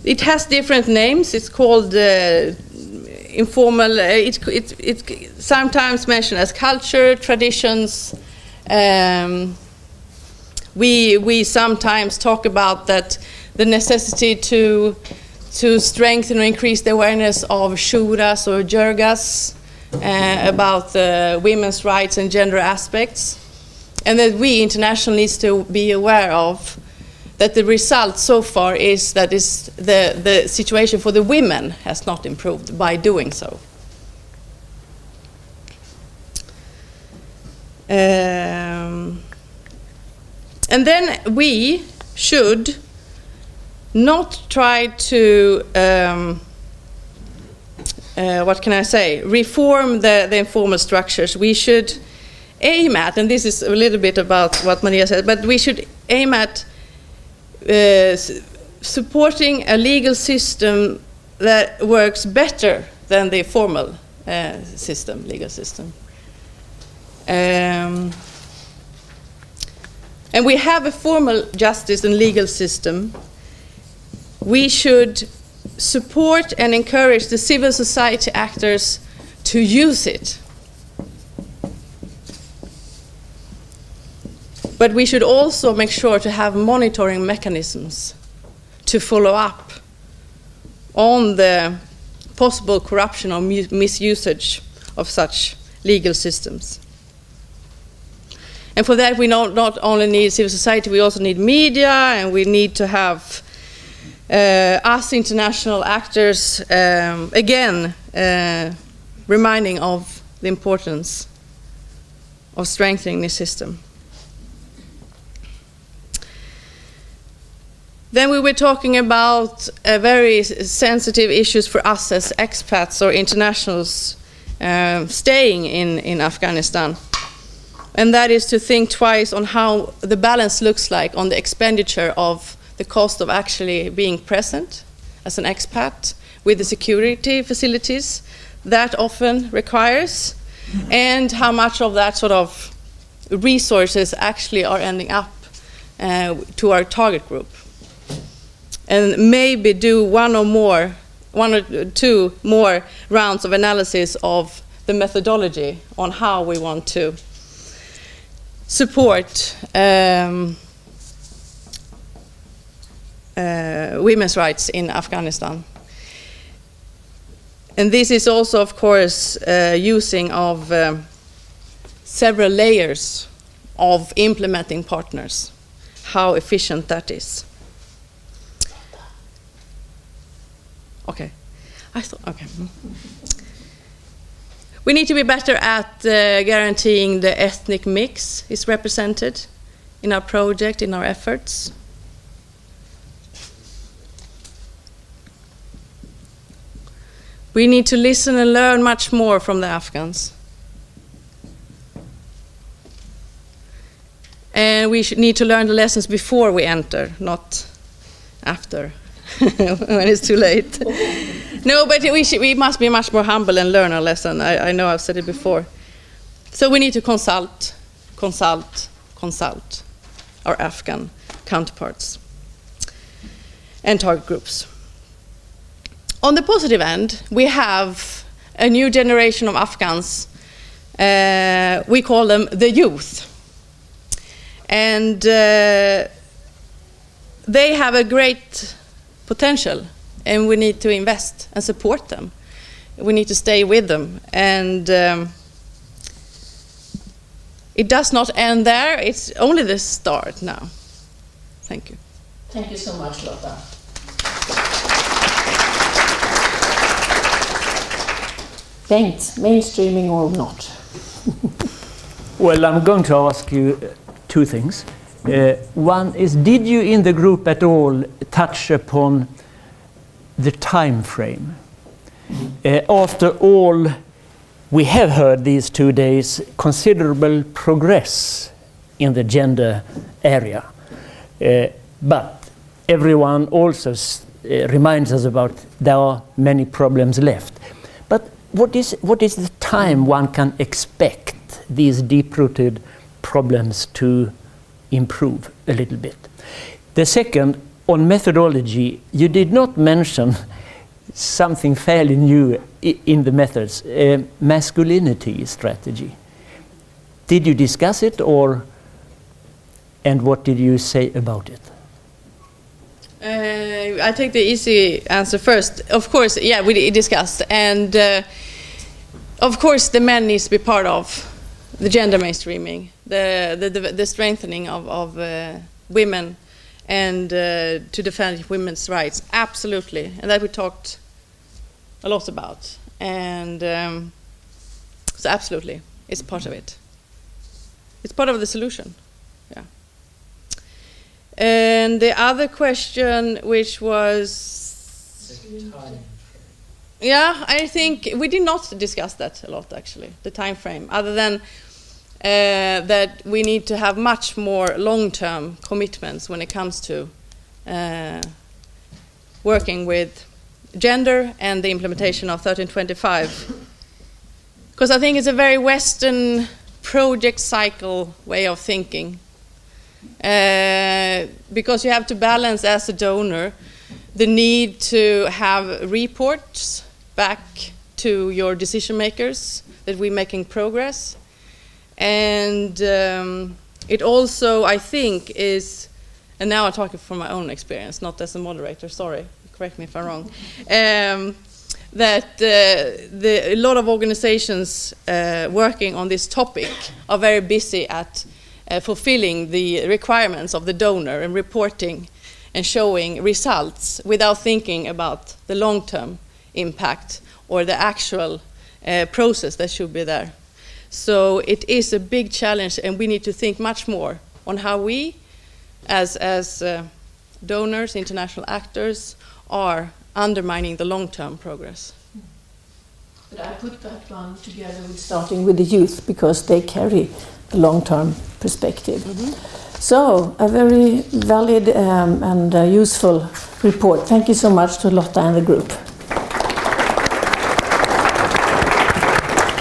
it has different names. It's called informal, it's sometimes mentioned as culture, traditions. We sometimes talk about that the necessity to strengthen or increase the awareness of shuras or jirgas about women's rights and gender aspects, and that we internationally need to be aware of that the result so far is that the situation for the women has not improved by doing so. And then we should not try to, what can I say, reform the informal structures. We should aim at, and this is a little bit about what Maria said, but we should aim at supporting a legal system that works better than the formal legal system. And we have a formal justice and legal system. We should support and encourage the civil society actors to use it. But we should also make sure to have monitoring mechanisms to follow up on the possible corruption or misusage of such legal systems. And for that we not only need civil society, we also need media, and we need to have us international actors, again, reminding of the importance of strengthening the system. Then we were talking about very sensitive issues for us as expats or internationals staying in Afghanistan. And that is to think twice on how the balance looks like on the expenditure of the cost of actually being present as an expat with the security facilities that often requires, and how much of that sort of resources actually are ending up to our target group. And maybe do one or two more rounds of analysis of the methodology on how we want to support women's rights in Afghanistan. And this is also, of course, using of several layers of implementing partners, how efficient that is. Okay. Okay. We need to be better at guaranteeing the ethnic mix is represented in our project, in our efforts. We need to listen and learn much more from the Afghans. And we need to learn the lessons before we enter, not after. when it's too late. No, but we must be much more humble and learn our lesson. I know I've said it before. So we need to consult our Afghan counterparts and target groups. On the positive end, we have a new generation of Afghans. We call them the youth. And they have a great potential, and we need to invest and support them. We need to stay with them. And it does not end there. It's only the start now. Thank you. Thank you so much, Lotta. Bengt, mainstreaming or not? Well, I'm going to ask you two things. One is, did you in the group at all touch upon the time frame? After all, we have heard these 2 days considerable progress in the gender area. But everyone also reminds us about there are many problems left. But what is the time one can expect these deep-rooted problems to improve a little bit? The second, on methodology, you did not mention something fairly new in the methods, masculinity strategy. Did you discuss it, and what did you say about it? I take the easy answer first. Of course, yeah, we discussed, and of course the men needs to be part of the gender mainstreaming, the strengthening of women, and to defend women's rights. Absolutely, and that we talked a lot about, and so absolutely, it's part of it. It's part of the solution. Yeah. And the other question, which was, yeah, I think we did not discuss that a lot, actually, the time frame, other than that we need to have much more long-term commitments when it comes to working with gender and the implementation of 1325. Because I think it's a very Western project cycle way of thinking. Because you have to balance, as a donor, the need to have reports back to your decision makers that we're making progress. And it also, I think, is, and now I'm talking from my own experience, not as a moderator, sorry, correct me if I'm wrong, that a lot of organizations working on this topic are very busy at fulfilling the requirements of the donor and reporting and showing results without thinking about the long-term impact or the actual process that should be there. So it is a big challenge, and we need to think much more on how we, as donors, international actors, are undermining the long-term progress. But I put that one together with starting with the youth, because they carry the long-term perspective. Mm-hmm. So, a very valid and useful report. Thank you so much to Lotta and the group.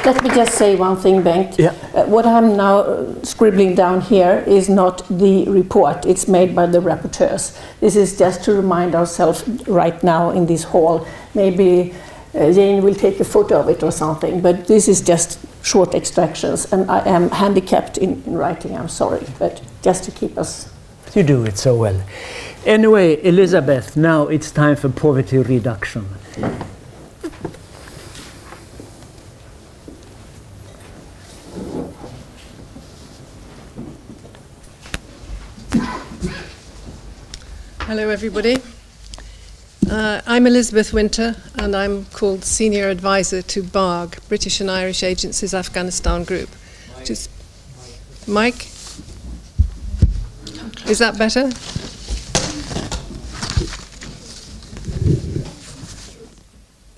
Let me just say one thing, Bengt. Yeah. What I'm now scribbling down here is not the report. It's made by the rapporteurs. This is just to remind ourselves right now in this hall. Maybe Jane will take a photo of it or something, but this is just short extractions, and I am handicapped in writing, I'm sorry, but just to keep us... You do it so well. Anyway, Elizabeth, now it's time for poverty reduction. Hello, everybody. I'm Elizabeth Winter, and I'm called Senior Advisor to BARG, British and Irish Agencies Afghanistan Group. Just Mike? Is that better?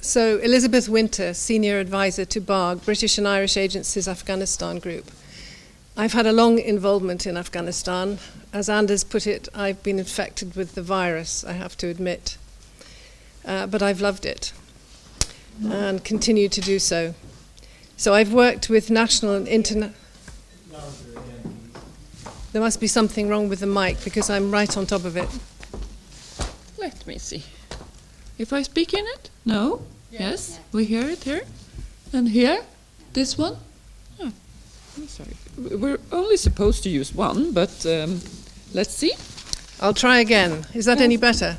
So, Elizabeth Winter, Senior Advisor to BARG, British and Irish Agencies Afghanistan Group. I've had a long involvement in Afghanistan. As Anders put it, I've been infected with the virus, I have to admit. but I've loved it and continue to do so. So I've worked with national and international... There must be something wrong with the mic because I'm right on top of it. Let me see. If I speak in it? No? Yes? We hear it here? And here? This one? Oh, I'm sorry. We're only supposed to use one, but let's see. I'll try again. Is that any better?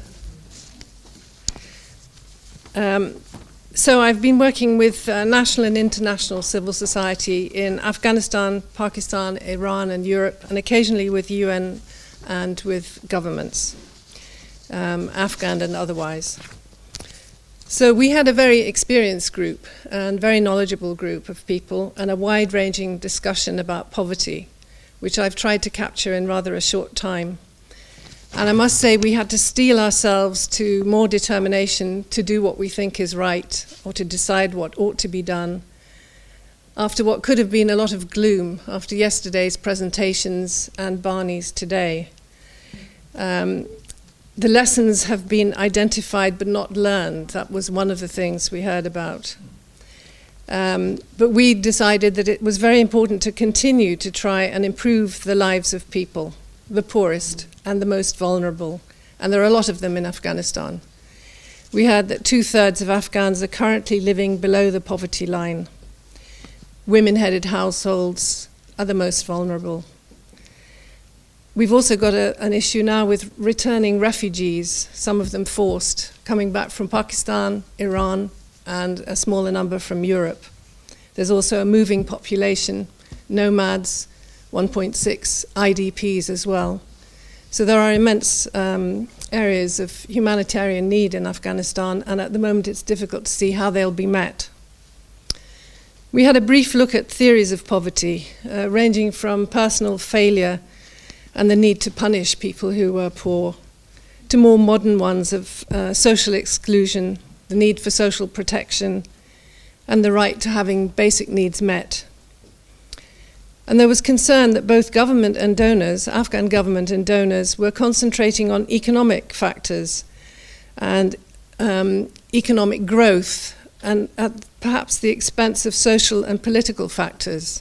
So I've been working with national and international civil society in Afghanistan, Pakistan, Iran and Europe, and occasionally with UN and with governments, Afghan and otherwise. So we had a very experienced group and very knowledgeable group of people and a wide-ranging discussion about poverty, which I've tried to capture in rather a short time. And I must say we had to steel ourselves to more determination to do what we think is right or to decide what ought to be done after what could have been a lot of gloom after yesterday's presentations and Barney's today. The lessons have been identified but not learned. That was one of the things we heard about. But we decided that it was very important to continue to try and improve the lives of people, the poorest and the most vulnerable, and there are a lot of them in Afghanistan. We heard that 2/3 of Afghans are currently living below the poverty line. Women-headed households are the most vulnerable. We've also got an issue now with returning refugees, some of them forced, coming back from Pakistan, Iran, and a smaller number from Europe. There's also a moving population, nomads, 1.6 IDPs as well. So there are immense areas of humanitarian need in Afghanistan, and at the moment it's difficult to see how they'll be met. We had a brief look at theories of poverty, ranging from personal failure and the need to punish people who were poor, to more modern ones of social exclusion, the need for social protection, and the right to having basic needs met. And there was concern that both government and donors, Afghan government and donors, were concentrating on economic factors and economic growth, and at perhaps the expense of social and political factors.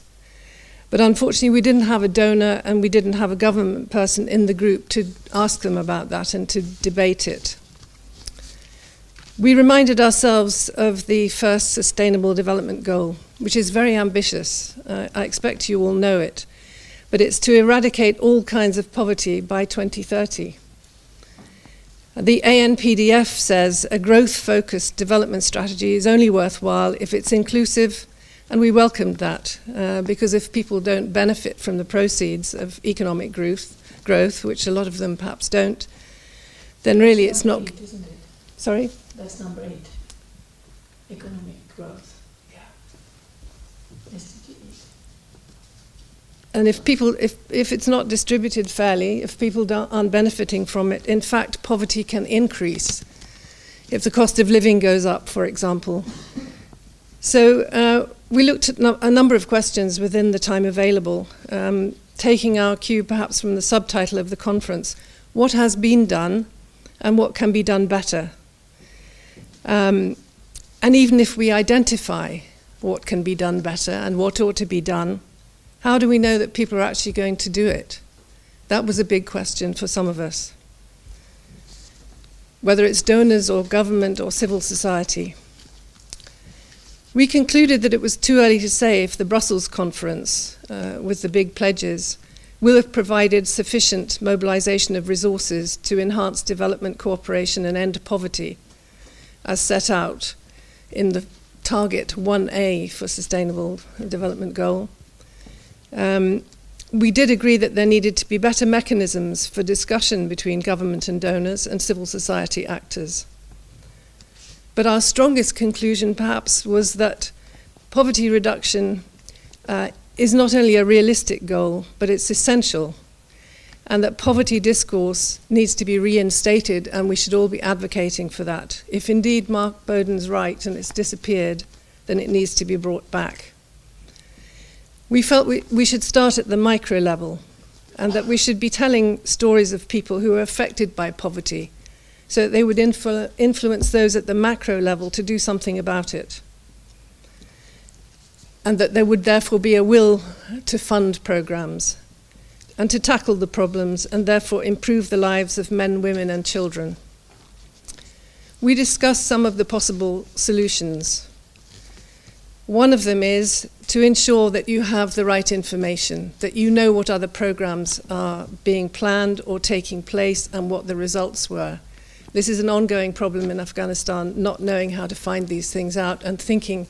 But unfortunately, we didn't have a donor and we didn't have a government person in the group to ask them about that and to debate it. We reminded ourselves of the first Sustainable Development Goal, which is very ambitious. I expect you all know it. But it's to eradicate all kinds of poverty by 2030. The ANPDF says a growth-focused development strategy is only worthwhile if it's inclusive, and we welcomed that, because if people don't benefit from the proceeds of economic growth, which a lot of them perhaps don't, then really it's not... 8, isn't it? Sorry? That's number 8, economic growth. Yeah. SDGs. And if it's not distributed fairly, if people aren't benefiting from it, in fact, poverty can increase if the cost of living goes up, for example. So we looked at a number of questions within the time available, taking our cue perhaps from the subtitle of the conference, what has been done and what can be done better? And even if we identify what can be done better and what ought to be done, how do we know that people are actually going to do it? That was a big question for some of us. Whether it's donors or government or civil society. We concluded that it was too early to say if the Brussels conference, with the big pledges, will have provided sufficient mobilization of resources to enhance development cooperation and end poverty, as set out in the target 1A for Sustainable Development Goal. We did agree that there needed to be better mechanisms for discussion between government and donors and civil society actors. But our strongest conclusion perhaps was that poverty reduction is not only a realistic goal, but it's essential, and that poverty discourse needs to be reinstated, and we should all be advocating for that. If indeed Mark Bowden's right and it's disappeared, then it needs to be brought back. We felt we should start at the micro level, and that we should be telling stories of people who are affected by poverty, so that they would influence those at the macro level to do something about it. And that there would therefore be a will to fund programs and to tackle the problems and therefore improve the lives of men, women and children. We discussed some of the possible solutions. One of them is to ensure that you have the right information, that you know what other programs are being planned or taking place and what the results were. This is an ongoing problem in Afghanistan, not knowing how to find these things out and thinking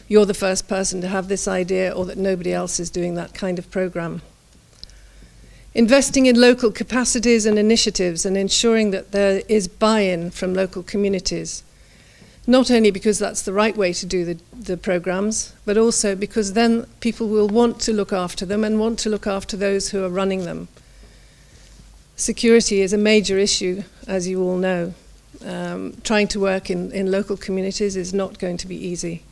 you're the first person to have this idea or that nobody else is doing that kind of program. Investing in local capacities and initiatives and ensuring that there is buy-in from local communities, not only because that's the right way to do the programs, but also because then people will want to look after them and want to look after those who are running them. Security is a major issue, as you all know. Trying to work in local communities is not going to be easy.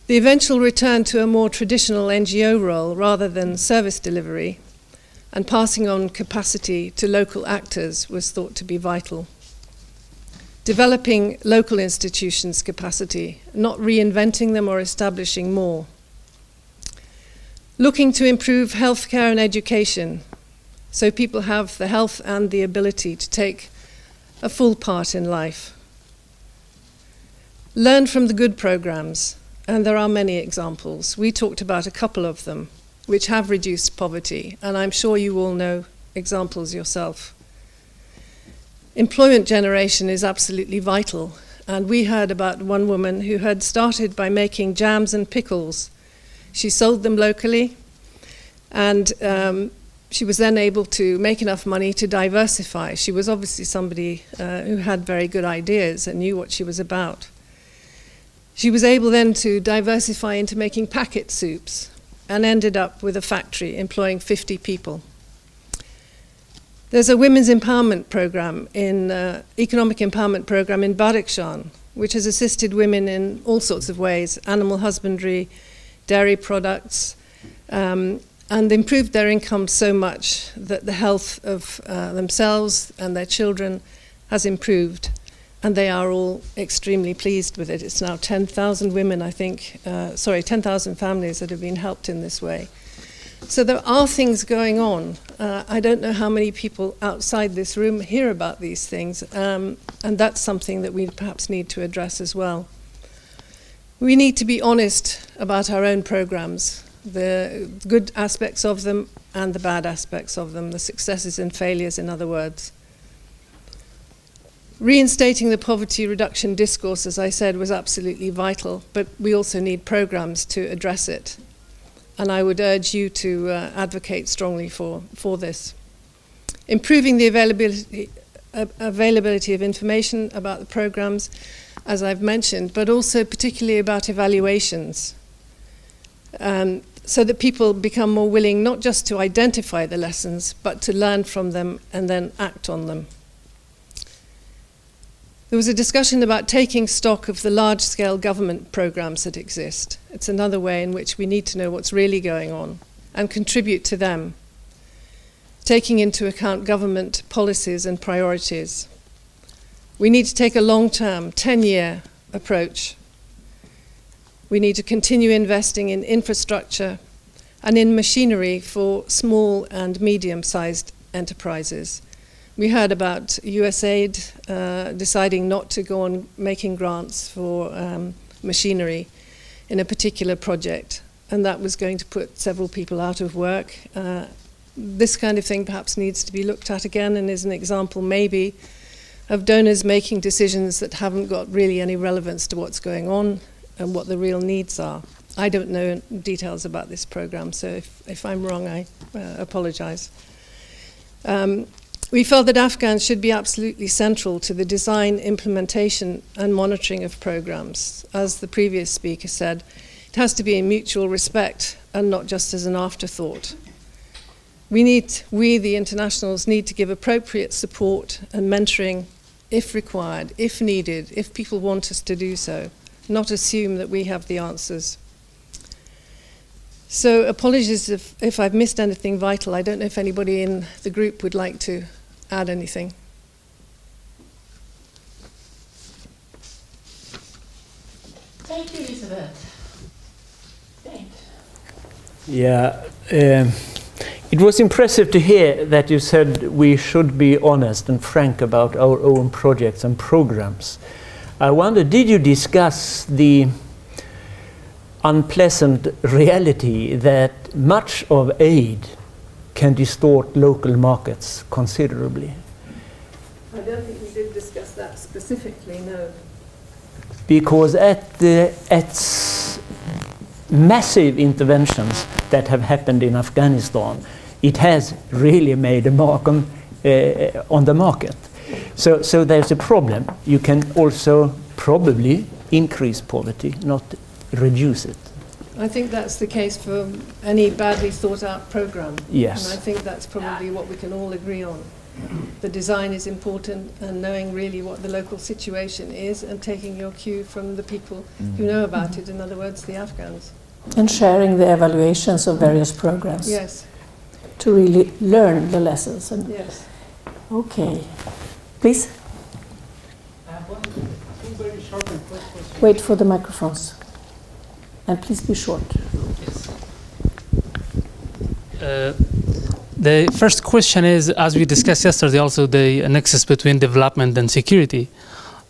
The eventual return to a more traditional NGO role rather than service delivery and passing on capacity to local actors was thought to be vital. Developing local institutions' capacity, not reinventing them or establishing more. Looking to improve healthcare and education so people have the health and the ability to take a full part in life. Learn from the good programs. And there are many examples. We talked about a couple of them, which have reduced poverty, and I'm sure you all know examples yourself. Employment generation is absolutely vital, and we heard about one woman who had started by making jams and pickles. She sold them locally, and she was then able to make enough money to diversify. She was obviously somebody who had very good ideas and knew what she was about. She was able then to diversify into making packet soups and ended up with a factory employing 50 people. There's a women's empowerment program economic empowerment program in Badakhshan, which has assisted women in all sorts of ways, animal husbandry, dairy products, and improved their income so much that the health of themselves and their children has improved. And they are all extremely pleased with it. It's now 10,000 women, 10,000 families that have been helped in this way. So there are things going on. I don't know how many people outside this room hear about these things, and that's something that we perhaps need to address as well. We need to be honest about our own programs, the good aspects of them and the bad aspects of them, the successes and failures, in other words. Reinstating the poverty reduction discourse, as I said, was absolutely vital, but we also need programs to address it. And I would urge you to advocate strongly for this. Improving the availability of information about the programs, as I've mentioned, but also particularly about evaluations, so that people become more willing not just to identify the lessons, but to learn from them and then act on them. There was a discussion about taking stock of the large-scale government programs that exist. It's another way in which we need to know what's really going on and contribute to them, taking into account government policies and priorities. We need to take a long-term, 10-year approach. We need to continue investing in infrastructure and in machinery for small and medium-sized enterprises. We heard about USAID deciding not to go on making grants for machinery in a particular project, and that was going to put several people out of work. This kind of thing perhaps needs to be looked at again and is an example maybe of donors making decisions that haven't got really any relevance to what's going on and what the real needs are. I don't know details about this program, so if I'm wrong, I apologize. We felt that Afghans should be absolutely central to the design, implementation, and monitoring of programs. As the previous speaker said, it has to be in mutual respect and not just as an afterthought. We, the internationals, need to give appropriate support and mentoring if required, if needed, if people want us to do so, not assume that we have the answers. So apologies if I've missed anything vital. I don't know if anybody in the group would like to add anything. Thank you, Elizabeth. Thanks. Yeah, it was impressive to hear that you said we should be honest and frank about our own projects and programs. I wonder, did you discuss the unpleasant reality that much of aid can distort local markets considerably? I don't think we did discuss that specifically, no. Because at massive interventions that have happened in Afghanistan, it has really made a mark on the market. So there's a problem. You can also probably increase poverty, not reduce it. I think that's the case for any badly thought out program. Yes. And I think that's probably what we can all agree on. The design is important, and knowing really what the local situation is and taking your cue from the people who know about it, in other words, the Afghans. And sharing the evaluations of various programs. Yes. To really learn the lessons. And Yes. okay. Please. I have two very short and quick questions. Wait for the microphones. And please be short. The first question is, as we discussed yesterday, also the nexus between development and security.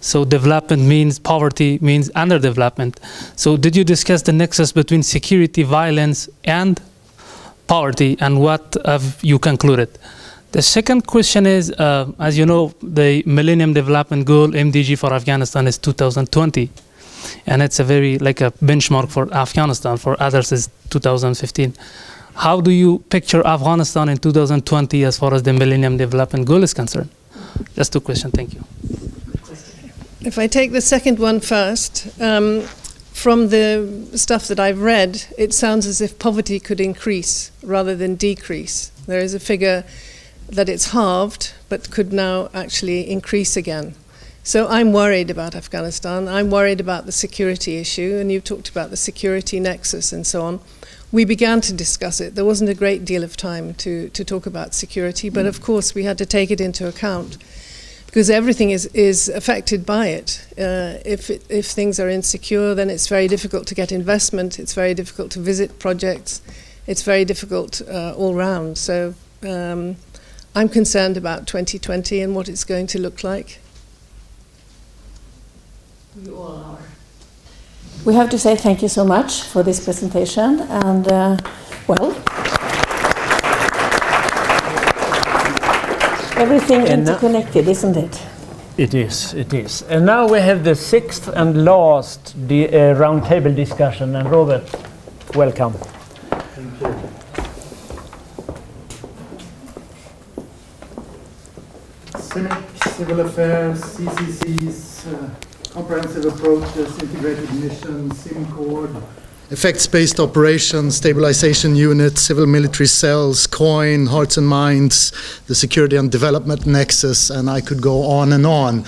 So development means poverty, means underdevelopment. So did you discuss the nexus between security, violence, and poverty, and what have you concluded? The second question is, as you know, the Millennium Development Goal, MDG, for Afghanistan is 2020. And it's a very, like a benchmark for Afghanistan. For others is 2015. How do you picture Afghanistan in 2020 as far as the Millennium Development Goal is concerned? Just two questions. Thank you. If I take the second one first, from the stuff that I've read, it sounds as if poverty could increase rather than decrease. There is a figure that it's halved, but could now actually increase again. So I'm worried about Afghanistan. I'm worried about the security issue, and you talked about the security nexus and so on. We began to discuss it. There wasn't a great deal of time to talk about security, but of course we had to take it into account because everything is affected by it. If things are insecure, then it's very difficult to get investment. It's very difficult to visit projects. It's very difficult all round. So I'm concerned about 2020 and what it's going to look like. You all are. We have to say thank you so much for this presentation, and well, everything interconnected, isn't it? It is, it is. And now we have the sixth and last roundtable discussion, and Robert, welcome. Thank you. CIMIC, Civil Affairs, CCCs, comprehensive approaches, integrated missions, SIMCORD, effects-based operations, stabilization units, civil military cells, COIN, hearts and minds, the security and development nexus, and I could go on and on.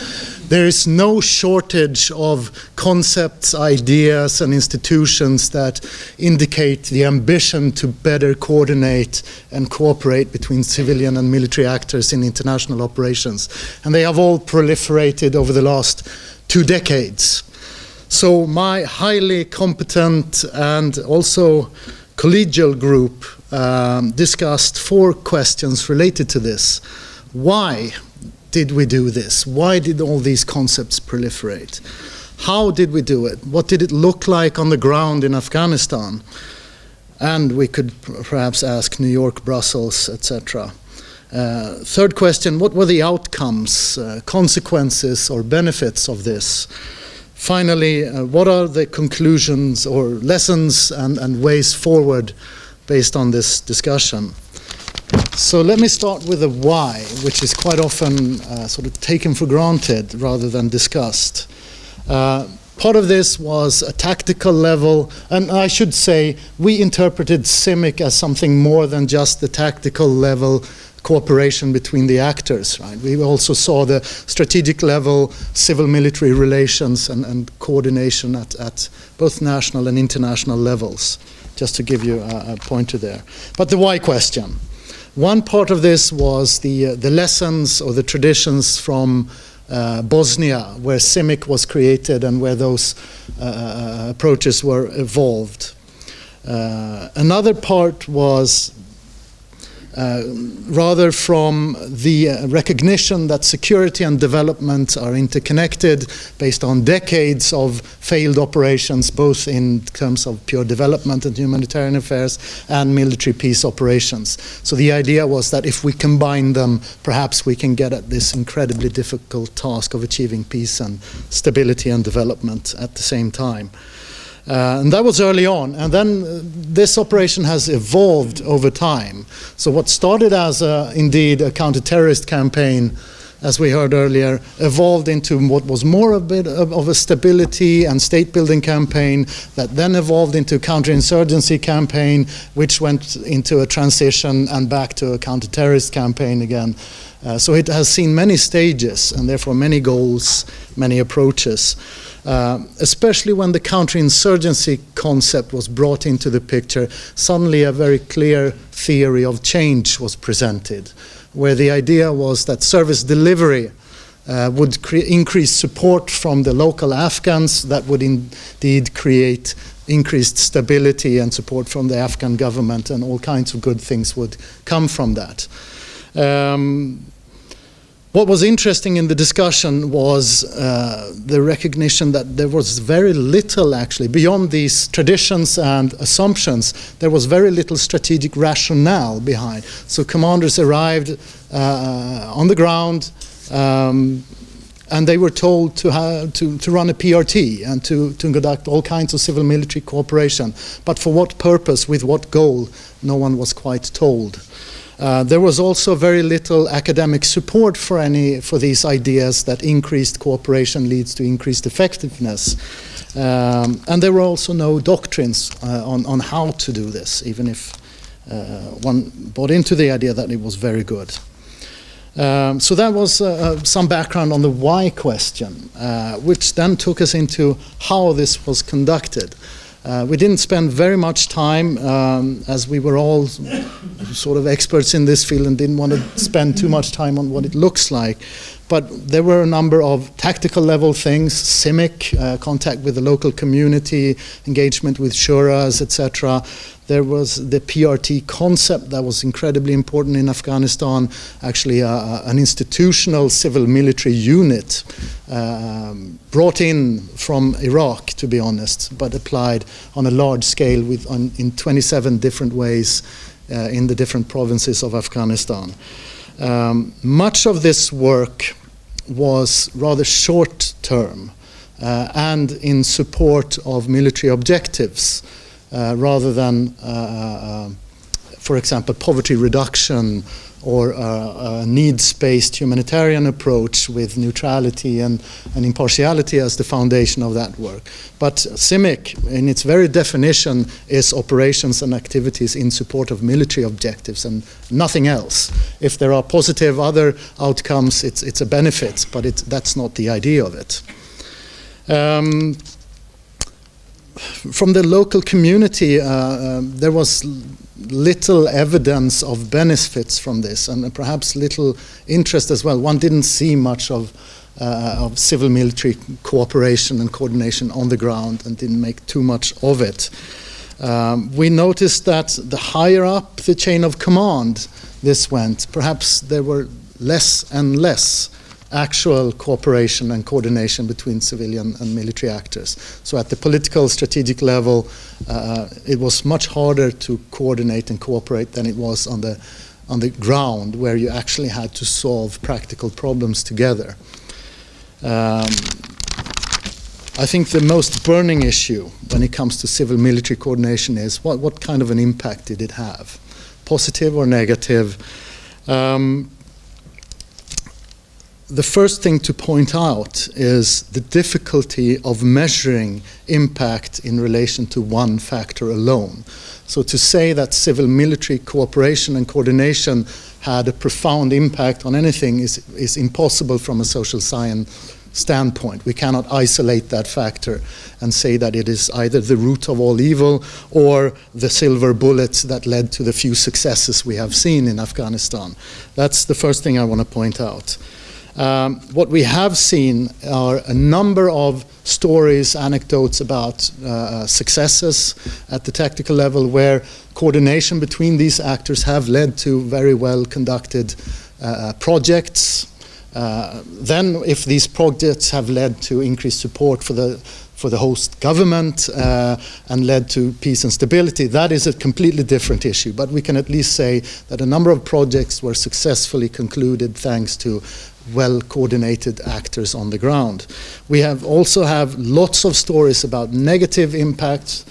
There is no shortage of concepts, ideas, and institutions that indicate the ambition to better coordinate and cooperate between civilian and military actors in international operations. And they have all proliferated over the last 2 decades. So my highly competent and also collegial group discussed 4 questions related to this. Why did we do this? Why did all these concepts proliferate? How did we do it? What did it look like on the ground in Afghanistan? And we could perhaps ask New York, Brussels, etc. Third question, what were the outcomes, consequences or benefits of this? Finally, what are the conclusions or lessons and ways forward based on this discussion? So let me start with the why, which is quite often sort of taken for granted rather than discussed. Part of this was a tactical level, and I should say we interpreted CIMIC as something more than just the tactical level cooperation between the actors, right? We also saw the strategic level, civil-military relations and coordination at both national and international levels, just to give you a pointer there. But the why question. One part of this was the lessons or the traditions from Bosnia, where CIMIC was created and where those approaches were evolved. Another part was rather from the recognition that security and development are interconnected based on decades of failed operations, both in terms of pure development and humanitarian affairs and military peace operations. So the idea was that if we combine them, perhaps we can get at this incredibly difficult task of achieving peace and stability and development at the same time. And that was early on, and then this operation has evolved over time. So what started as indeed a counter-terrorist campaign, as we heard earlier, evolved into what was more a bit of a stability and state-building campaign that then evolved into a counterinsurgency campaign, which went into a transition and back to a counter-terrorist campaign again. So it has seen many stages and therefore many goals, many approaches. Especially when the counterinsurgency concept was brought into the picture, suddenly a very clear theory of change was presented, where the idea was that service delivery would increase support from the local Afghans, that would indeed create increased stability and support from the Afghan government, and all kinds of good things would come from that. What was interesting in the discussion was the recognition that there was very little, actually, beyond these traditions and assumptions, there was very little strategic rationale behind. So commanders arrived on the ground and they were told to run a PRT and to conduct all kinds of civil-military cooperation. But for what purpose, with what goal, no one was quite told. There was also very little academic support for these ideas that increased cooperation leads to increased effectiveness. And there were also no doctrines on how to do this, even if one bought into the idea that it was very good. So that was some background on the why question, which then took us into how this was conducted. We didn't spend very much time, as we were all sort of experts in this field and didn't want to spend too much time on what it looks like. But there were a number of tactical level things, CIMIC, contact with the local community, engagement with shuras, etc. There was the PRT concept that was incredibly important in Afghanistan, actually an institutional civil-military unit brought in from Iraq, to be honest, but applied on a large scale in 27 different ways in the different provinces of Afghanistan. Much of this work was rather short-term and in support of military objectives rather than, for example, poverty reduction or a needs-based humanitarian approach with neutrality and impartiality as the foundation of that work. But CIMIC, in its very definition, is operations and activities in support of military objectives and nothing else. If there are positive other outcomes, it's a benefit, but that's not the idea of it. From the local community, there was little evidence of benefits from this, and perhaps little interest as well. One didn't see much of civil-military cooperation and coordination on the ground and didn't make too much of it. We noticed that the higher up the chain of command this went, perhaps there were less and less actual cooperation and coordination between civilian and military actors. So at the political strategic level, it was much harder to coordinate and cooperate than it was on the ground, where you actually had to solve practical problems together. I think the most burning issue when it comes to civil-military coordination is what kind of an impact did it have, positive or negative? The first thing to point out is the difficulty of measuring impact in relation to one factor alone. So to say that civil-military cooperation and coordination had a profound impact on anything is impossible from a social science standpoint. We cannot isolate that factor and say that it is either the root of all evil or the silver bullet that led to the few successes we have seen in Afghanistan. That's the first thing I want to point out. What we have seen are a number of stories, anecdotes about successes at the tactical level where coordination between these actors have led to very well conducted projects. Then if these projects have led to increased support for the host government and led to peace and stability, that is a completely different issue. But we can at least say that a number of projects were successfully concluded thanks to well-coordinated actors on the ground. We also have lots of stories about negative impacts.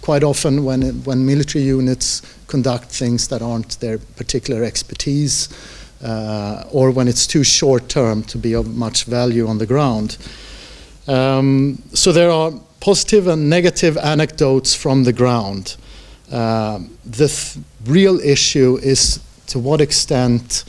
Quite often when military units conduct things that aren't their particular expertise, or when it's too short term to be of much value on the ground. So there are positive and negative anecdotes from the ground. The real issue is to what extent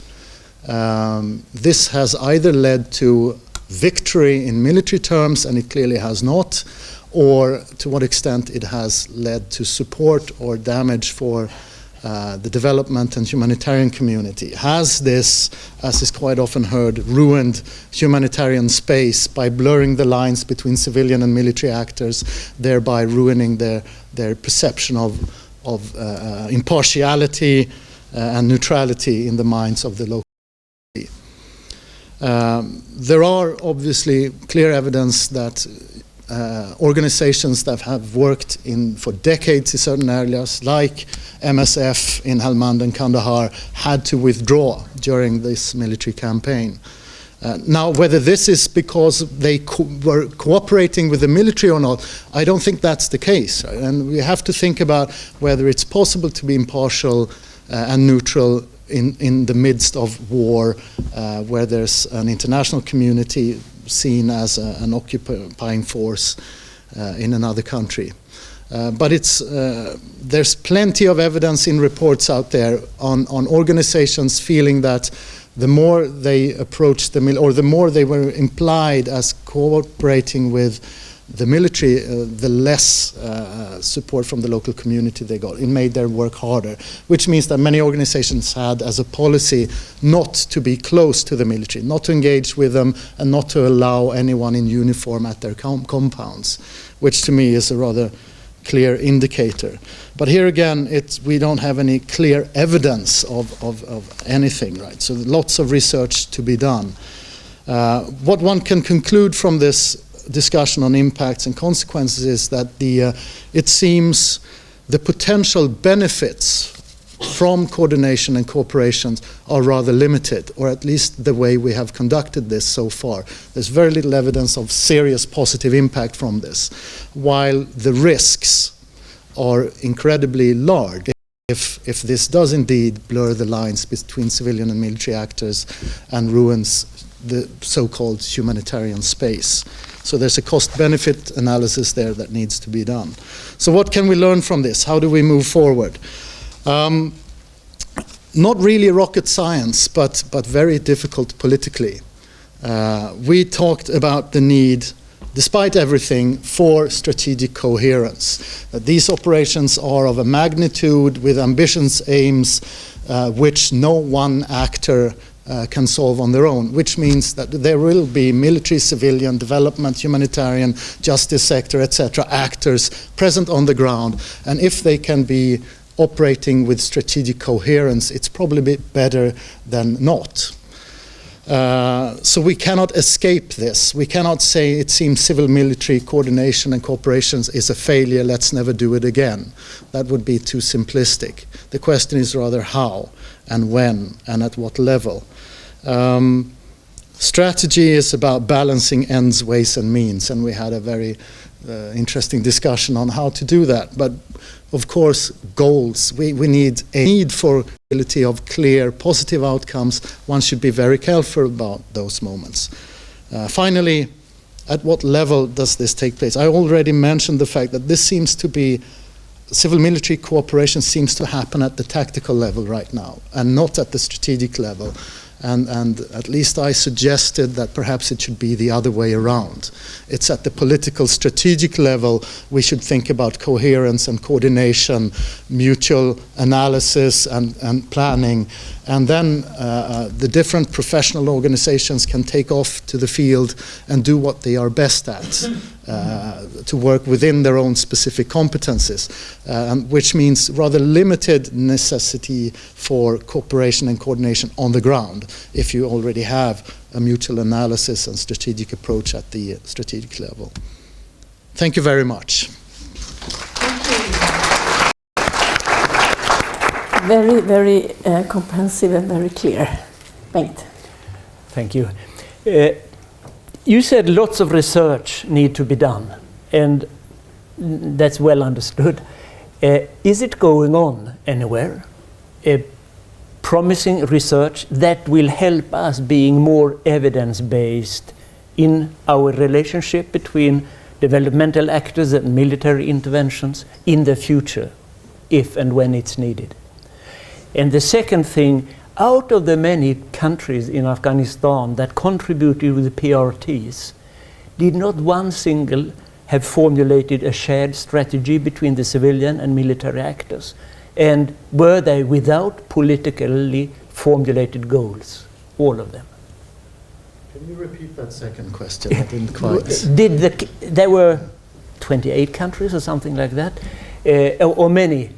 this has either led to victory in military terms, and it clearly has not, or to what extent it has led to support or damage for the development and humanitarian community. Has this, as is quite often heard, ruined humanitarian space by blurring the lines between civilian and military actors, thereby ruining their perception of impartiality and neutrality in the minds of the local community? There are obviously clear evidence that organizations that have worked for decades in certain areas, like MSF in Helmand and Kandahar, had to withdraw during this military campaign. Now, whether this is because they were cooperating with the military or not, I don't think that's the case. Right? And we have to think about whether it's possible to be impartial and neutral in the midst of war, where there's an international community seen as an occupying force in another country. But there's plenty of evidence in reports out there on organizations feeling that the more they approached or the more they were implied as cooperating with the military, the less support from the local community they got. It made their work harder, which means that many organizations had as a policy not to be close to the military, not to engage with them, and not to allow anyone in uniform at their compounds, which to me is a rather clear indicator. But here again, we don't have any clear evidence of anything, right? So lots of research to be done. What one can conclude from this discussion on impacts and consequences is that it seems the potential benefits from coordination and cooperation are rather limited, or at least the way we have conducted this so far. There's very little evidence of serious positive impact from this, while the risks are incredibly large if this does indeed blur the lines between civilian and military actors and ruins the so-called humanitarian space. So there's a cost-benefit analysis there that needs to be done. So what can we learn from this? How do we move forward? Not really rocket science, but very difficult politically. We talked about the need, despite everything, for strategic coherence. These operations are of a magnitude with ambitions, aims, which no one actor can solve on their own, which means that there will be military, civilian, development, humanitarian, justice sector, etc., actors present on the ground. And if they can be operating with strategic coherence, it's probably a bit better than not. So we cannot escape this. We cannot say it seems civil-military coordination and cooperation is a failure, let's never do it again. That would be too simplistic. The question is rather how and when and at what level. Strategy is about balancing ends, ways and means, and we had a very interesting discussion on how to do that. But of course, goals. We need a need for ability of clear positive outcomes. One should be very careful about those moments. Finally, at what level does this take place? I already mentioned the fact that this seems to be civil-military cooperation seems to happen at the tactical level right now and not at the strategic level. And at least I suggested that perhaps it should be the other way around. It's at the political strategic level we should think about coherence and coordination, mutual analysis and planning, and then the different professional organizations can take off to the field and do what they are best at, to work within their own specific competencies, which means rather limited necessity for cooperation and coordination on the ground if you already have a mutual analysis and strategic approach at the strategic level. Thank you very much. Very, very comprehensive and very clear. Bengt. Thank you. You said lots of research need to be done, and that's well understood. Is it going on anywhere? Promising research that will help us being more evidence-based in our relationship between developmental actors and military interventions in the future, if and when it's needed. And the second thing, out of the many countries in Afghanistan that contributed with the PRTs, did not one single have formulated a shared strategy between the civilian and military actors? And were they without politically formulated goals, all of them? Can you repeat that second question? I didn't quite. There were 28 countries or something like that, or many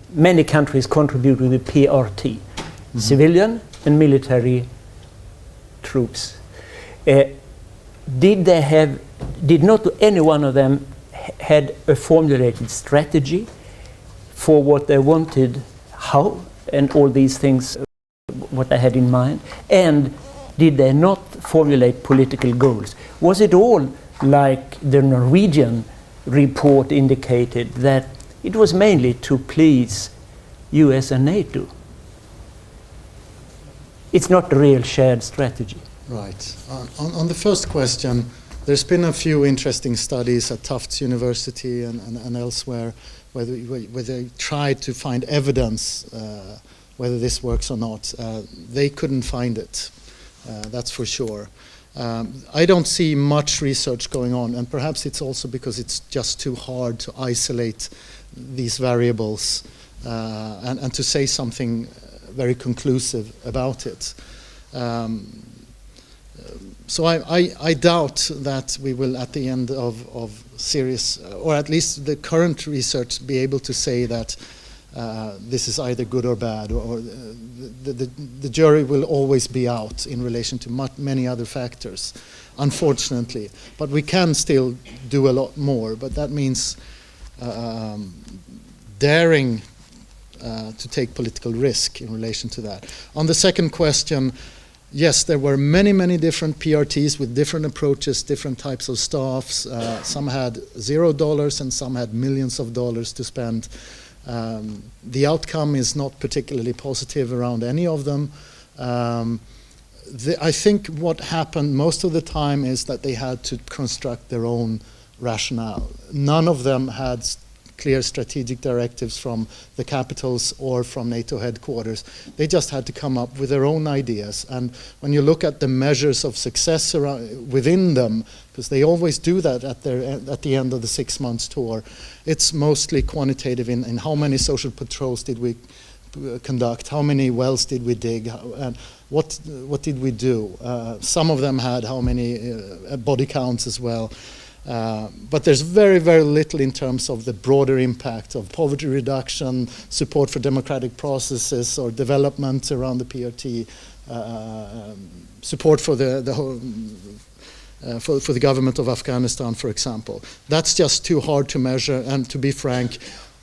countries contribute with the PRT, civilian and military troops. Did not any one of them had a formulated strategy for what they wanted, how, and all these things, what they had in mind? And did they not formulate political goals? Was it all like the Norwegian report indicated, that it was mainly to please US and NATO? It's not a real shared strategy. Right. On the first question, there's been a few interesting studies at Tufts University and elsewhere where they tried to find evidence whether this works or not. They couldn't find it, that's for sure. I don't see much research going on, and perhaps it's also because it's just too hard to isolate these variables and to say something very conclusive about it. So I doubt that we will, at the end of serious, or at least the current research, be able to say that this is either good or bad, or the jury will always be out in relation to many other factors, unfortunately. But we can still do a lot more, but that means daring to take political risk in relation to that. On the second question, yes, there were many different PRTs with different approaches, different types of staffs. Some had $0 and some had millions of dollars to spend. The outcome is not particularly positive around any of them. I think what happened most of the time is that they had to construct their own rationale. None of them had clear strategic directives from the capitals or from NATO headquarters. They just had to come up with their own ideas. And when you look at the measures of success within them, because they always do that at the end of the 6 months tour, it's mostly quantitative in how many social patrols did we conduct, how many wells did we dig, and what did we do. Some of them had how many body counts as well. But there's very little in terms of the broader impact of poverty reduction, support for democratic processes or development around the PRT, support for the whole, for the government of Afghanistan, for example. That's just too hard to measure, and to be frank,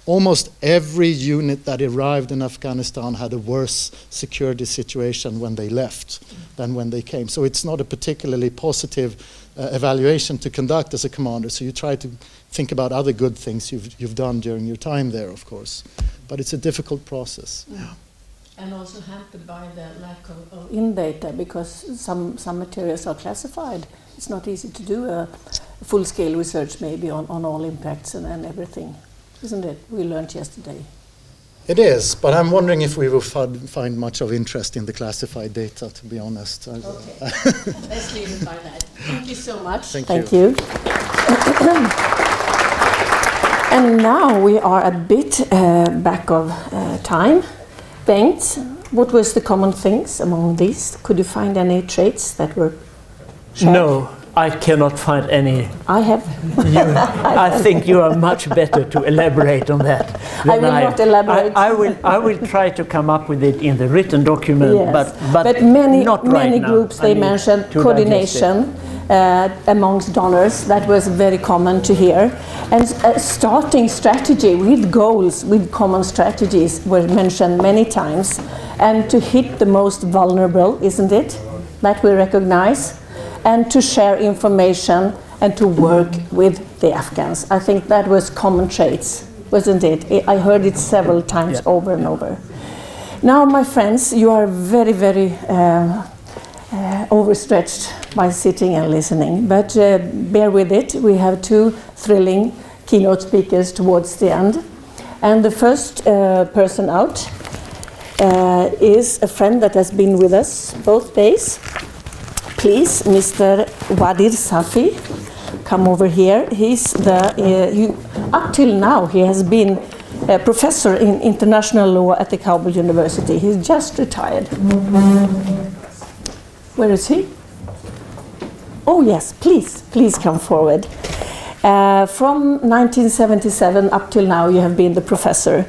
almost every unit that arrived in Afghanistan had a worse security situation when they left than when they came. So it's not a particularly positive evaluation to conduct as a commander. So you try to think about other good things you've done during your time there, of course. But it's a difficult process. Yeah. And also hampered by the lack of in-data, because some materials are classified. It's not easy to do a full-scale research maybe on all impacts and everything. Isn't it? We learned yesterday. It is, but I'm wondering if we will find much of interest in the classified data, to be honest. Okay. Let's leave it by that. Thank you so much. Thank you. And now we are a bit back of time. Bengt, what was the common things among these? Could you find any traits that were shared? No, I cannot find any. I have. I think you are much better to elaborate on that. I will not elaborate. I will try to come up with it in the written document, Yes. but many, not right many now. groups, they mentioned coordination amongst donors. That was very common to hear. And starting strategy with goals, with common strategies were mentioned many times. And to hit the most vulnerable, isn't it? That we recognize. And to share information and to work with the Afghans. I think that was common traits, wasn't it? I heard it several times over and over. Now, my friends, you are very, very overstretched by sitting and listening, but bear with it. We have two thrilling keynote speakers towards the end. And the first person out is a friend that has been with us both days. Please, Mr. Wadir Safi, come over here. He's up till now, he has been a professor in international law at the Kabul University. He's just retired. Where is he? Oh yes, please come forward. From 1977 up till now, you have been the professor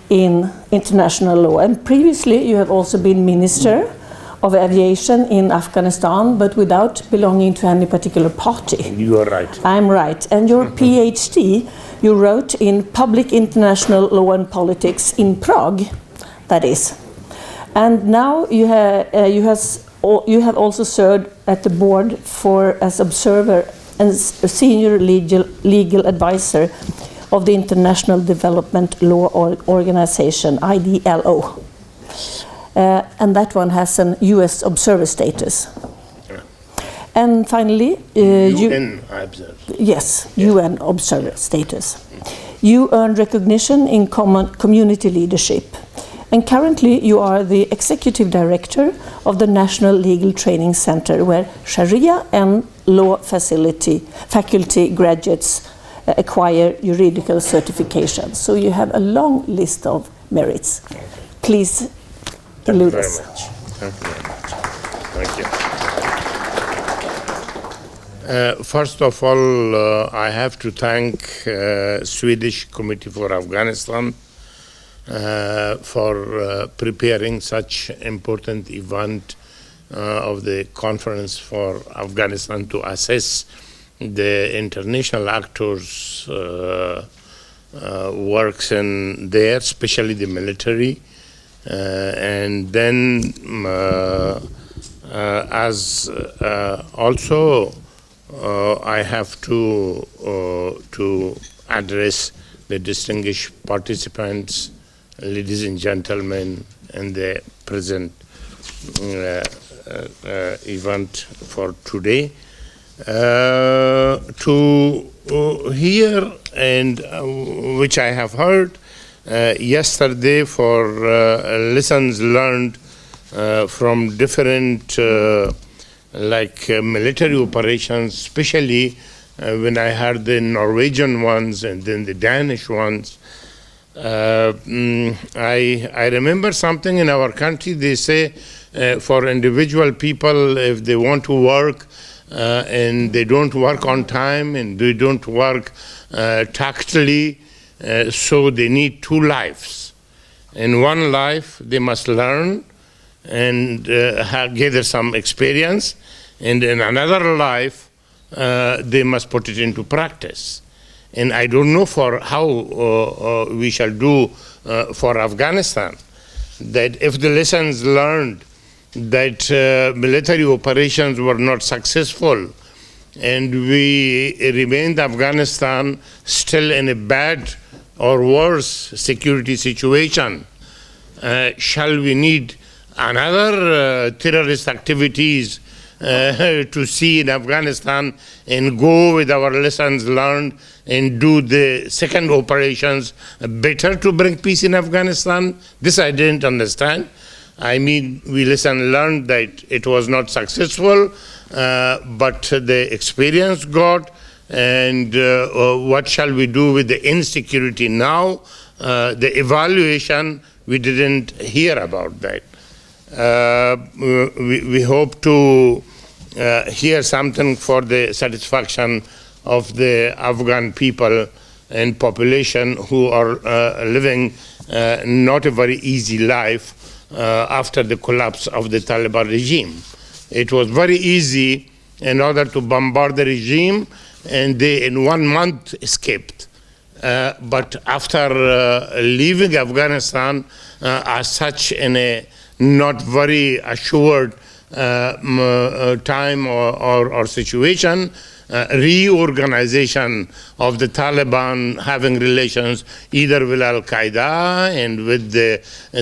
in international law, and previously you have also been minister of aviation in Afghanistan, but without belonging to any particular party. You are right. I'm right. And your PhD, you wrote in Public International Law and Politics in Prague, that is. And now you have also served at the board as observer and senior legal advisor of the International Development Law Organization, IDLO. And that one has an US observer status. Yeah. And finally, UN observer. Yes, UN observer status. You earned recognition in community leadership. And currently you are the executive director of the National Legal Training Center, where Sharia and law faculty graduates acquire juridical certifications. So you have a long list of merits. Please. Thank you very much. Thank you very much. Thank you. First of all, I have to thank Swedish Committee for Afghanistan for preparing such important event of the Conference for Afghanistan to assess the international actors' works in there, especially the military. And then also I have to address the distinguished participants, ladies and gentlemen, in the present event for today. To hear and which I have heard yesterday for lessons learned from different military operations, especially when I heard the Norwegian ones and then the Danish ones. I remember something in our country. They say for individual people, if they want to work and they don't work on time and they don't work tactfully, so they need two lives. In one life, they must learn and gather some experience, and in another life, they must put it into practice. And I don't know for how we shall do for Afghanistan, that if the lessons learned that military operations were not successful and we remained Afghanistan still in a bad or worse security situation, shall we need another terrorist activities to see in Afghanistan and go with our lessons learned and do the second operations better to bring peace in Afghanistan? This I didn't understand. I mean, we learned that it was not successful, but the experience got, and what shall we do with the insecurity now? The evaluation, we didn't hear about that. We hope to hear something for the satisfaction of the Afghan people and population who are living not a very easy life after the collapse of the Taliban regime. It was very easy in order to bombard the regime, and they in 1 month escaped. But after leaving Afghanistan as such in a not very assured time or situation, reorganization of the Taliban having relations either with Al-Qaeda and with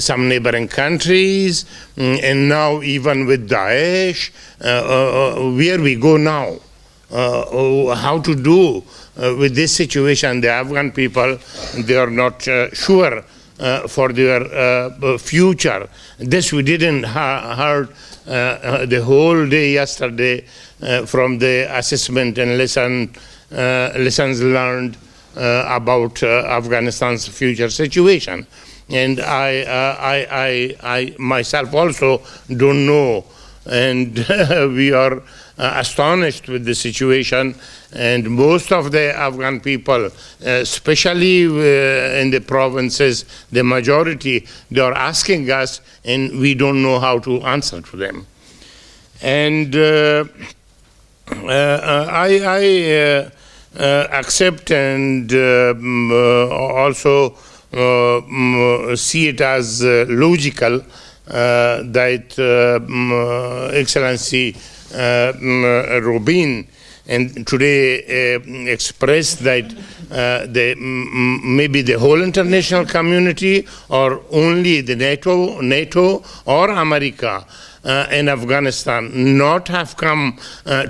some neighboring countries, and now even with Daesh. Where we go now? How to do with this situation? The Afghan people, they are not sure for their future. This we didn't heard the whole day yesterday from the assessment and lessons learned about Afghanistan's future situation. And I myself also don't know, and we are astonished with the situation. And most of the Afghan people, especially in the provinces, the majority, they are asking us, and we don't know how to answer to them. And I accept and also see it as logical that Excellency Robin and today expressed that maybe the whole international community or only the NATO or America in Afghanistan not have come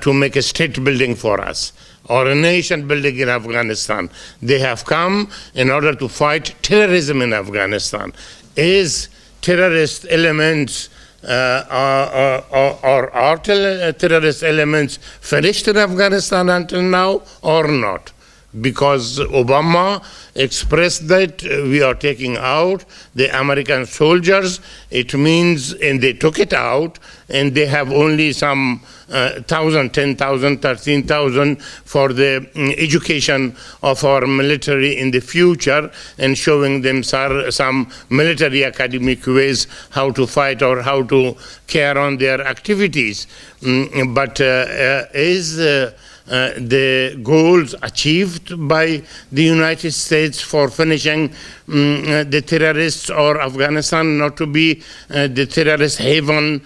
to make a state building for us or a nation building in Afghanistan. They have come in order to fight terrorism in Afghanistan. Is terrorist elements are terrorist elements finished in Afghanistan until now or not? Because Obama expressed that we are taking out the American soldiers. It means, and they took it out, and they have only some 1,000, 10,000, 13,000 for the education of our military in the future, and showing them some military academic ways how to fight or how to carry on their activities. But is the goals achieved by the United States for finishing the terrorists, or Afghanistan not to be the terrorist haven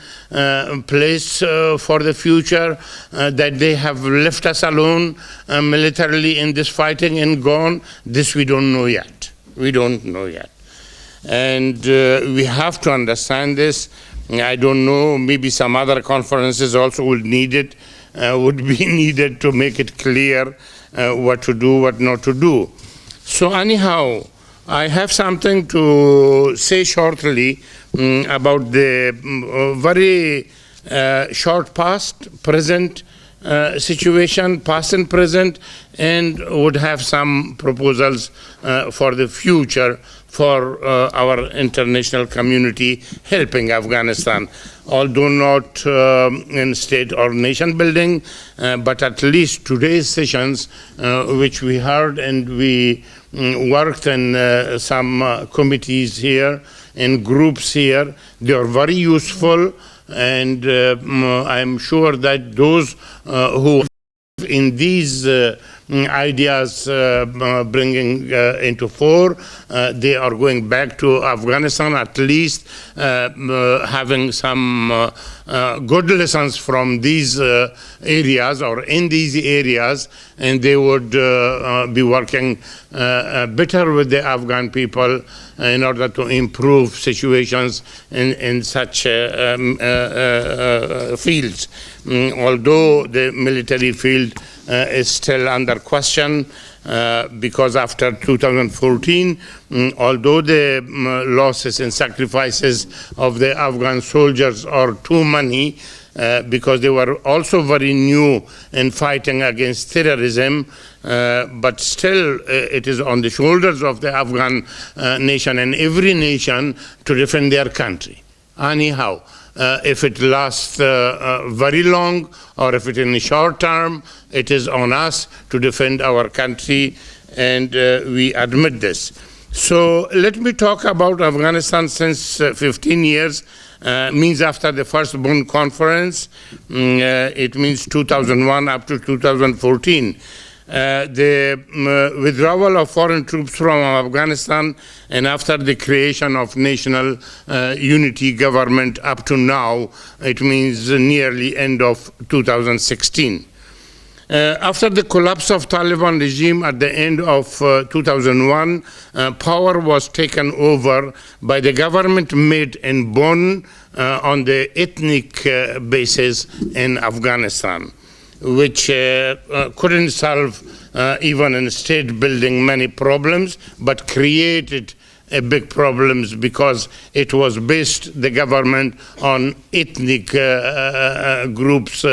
place for the future, that they have left us alone militarily in this fighting and gone? This we don't know yet. We don't know yet. And we have to understand this. I don't know, maybe some other conferences also would need it. Would be needed to make it clear what to do, what not to do. So anyhow, I have something to say shortly about the very short past, present situation, past and present, and would have some proposals for the future for our international community helping Afghanistan. Although not in state or nation building, but at least today's sessions, which we heard, and we worked in some committees here and groups here, they are very useful, and I'm sure that those who in these ideas bringing into fore. They are going back to Afghanistan, at least having some good lessons from these areas or in these areas, and they would be working better with the Afghan people in order to improve situations in such fields. Although the military field is still under question, because after 2014, although the losses and sacrifices of the Afghan soldiers are too many, because they were also very new in fighting against terrorism, but still it is on the shoulders of the Afghan nation and every nation to defend their country. Anyhow, if it lasts very long or if it in the short term, it is on us to defend our country, and we admit this. So let me talk about Afghanistan since 15 years. Means after the first Bonn conference, it means 2001 up to 2014. The withdrawal of foreign troops from Afghanistan and after the creation of national unity government up to now, it means nearly end of 2016. After the collapse of Taliban regime at the end of 2001, power was taken over by the government made in Bonn on the ethnic basis in Afghanistan, which couldn't solve even in state building many problems, but created big problems because it was based, the government, on ethnic groups'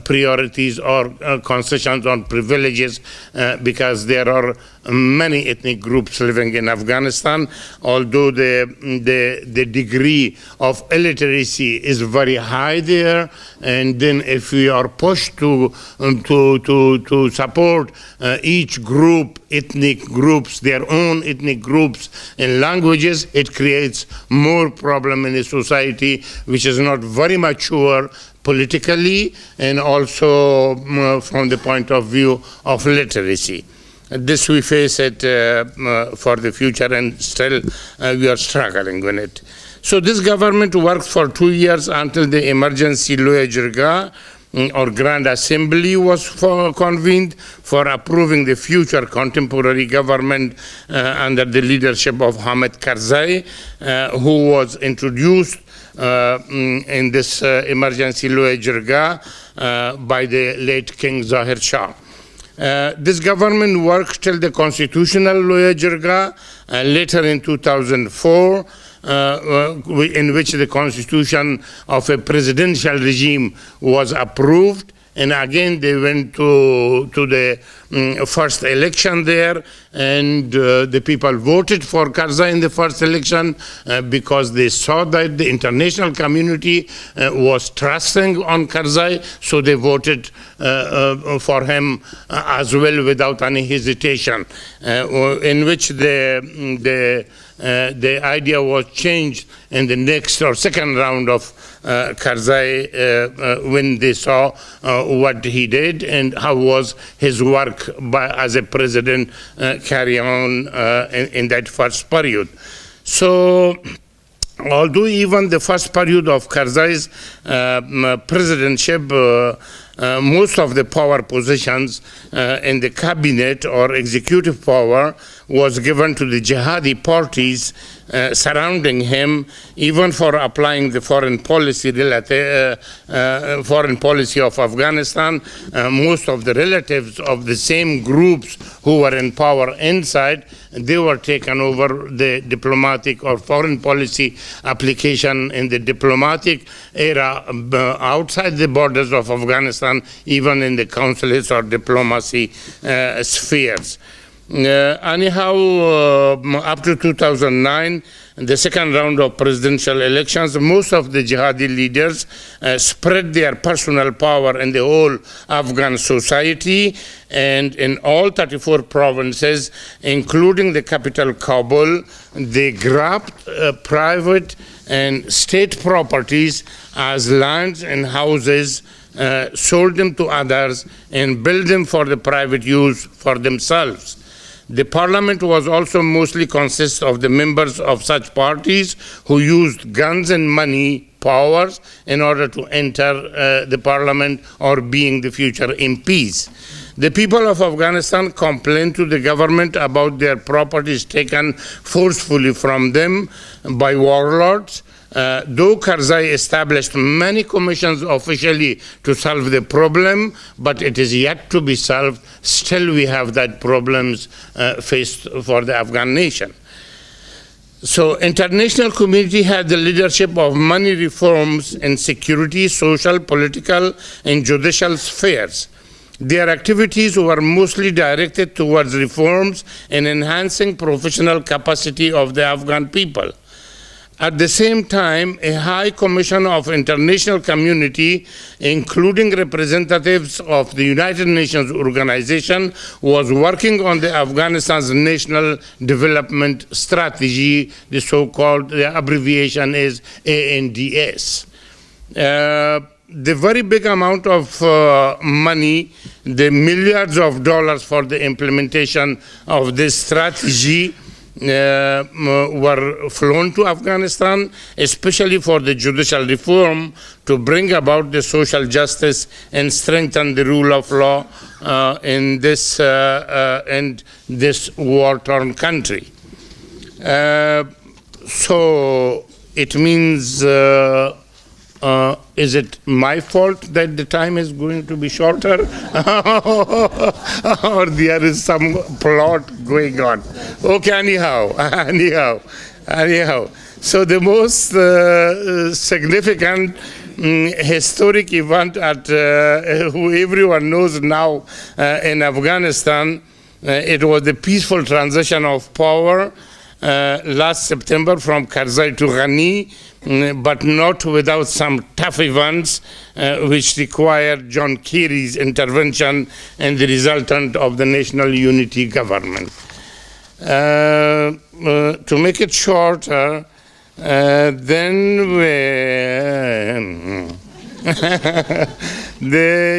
priorities or concessions on privileges, because there are many ethnic groups living in Afghanistan. Although the degree of illiteracy is very high there, and then if we are pushed to support each group, ethnic groups, their own ethnic groups in languages, it creates more problem in a society which is not very mature politically and also from the point of view of literacy. This we face it for the future, and still we are struggling with it. So this government worked for 2 years until the emergency Loya Jirga or Grand Assembly was convened for approving the future contemporary government under the leadership of Hamid Karzai, who was introduced in this emergency Loya Jirga by the late King Zahir Shah. This government worked till the constitutional Loya Jirga, later in 2004, in which the constitution of a presidential regime was approved. And again, they went to the first election there, and the people voted for Karzai in the first election because they saw that the international community was trusting on Karzai, so they voted for him as well without any hesitation, in which the idea was changed in the next or second round of Karzai when they saw what he did and how was his work as a president carry on in that first period. So although even the first period of Karzai's presidentship, most of the power positions in the cabinet or executive power was given to the jihadi parties surrounding him, even for applying the foreign policy of Afghanistan. Most of the relatives of the same groups who were in power inside, they were taken over the diplomatic or foreign policy application in the diplomatic era outside the borders of Afghanistan, even in the consulates or diplomacy spheres. Anyhow, up to 2009, the second round of presidential elections, most of the jihadi leaders spread their personal power in the whole Afghan society, and in all 34 provinces, including the capital Kabul, they grabbed private and state properties as lands and houses sold them to others, and built them for the private use for themselves. The parliament was also mostly consists of the members of such parties who used guns and money powers in order to enter the parliament or being the future MPs. The people of Afghanistan complained to the government about their properties taken forcefully from them by warlords. Though Karzai established many commissions officially to solve the problem, but it is yet to be solved. Still we have that problems faced for the Afghan nation. So international community had the leadership of many reforms in security, social, political, and judicial spheres. Their activities were mostly directed towards reforms and enhancing professional capacity of the Afghan people. At the same time, a High Commission of International Community, including representatives of the United Nations Organization, was working on the Afghanistan's National Development Strategy, the so-called, the abbreviation is ANDS. The very big amount of money, the milliards of dollars for the implementation of this strategy were flown to Afghanistan, especially for the judicial reform to bring about the social justice and strengthen the rule of law in this war-torn country. So it means, is it my fault that the time is going to be shorter? Or there is some plot going on? Okay, anyhow. So the most significant historic event who everyone knows now in Afghanistan, it was the peaceful transition of power last September from Karzai to Ghani, but not without some tough events which required John Kerry's intervention and the resultant of the national unity government. To make it shorter, the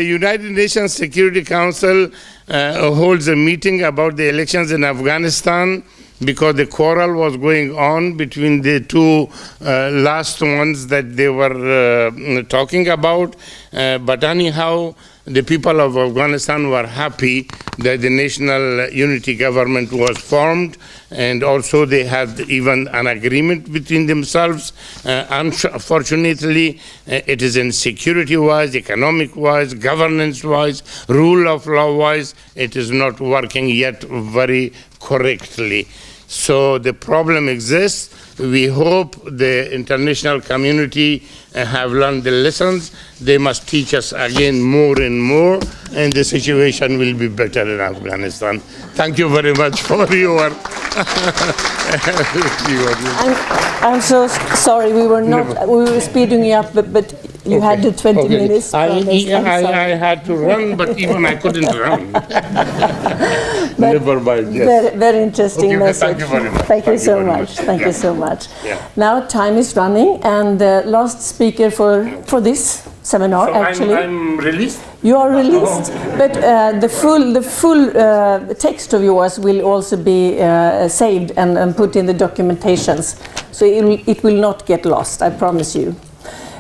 United Nations Security Council holds a meeting about the elections in Afghanistan because the quarrel was going on between the two last ones that they were talking about. But anyhow, the people of Afghanistan were happy that the national unity government was formed, and also they had even an agreement between themselves. Unfortunately, it is in security-wise, economic-wise, governance-wise, rule of law-wise, it is not working yet very correctly. So the problem exists. We hope the international community have learned the lessons. They must teach us again more and more, and the situation will be better in Afghanistan. Thank you very much for your... I'm so sorry, we were speeding you up, but you had the 20 minutes. I had to run, but even I couldn't run. Never mind, yes. Very interesting message. Thank you very much. Thank you so much. Thank you so much. Yeah. Now time is running, and the last speaker for this seminar, So actually. I'm released? You are released, but the full text of yours will also be saved and put in the documentations, so it will not get lost, I promise you.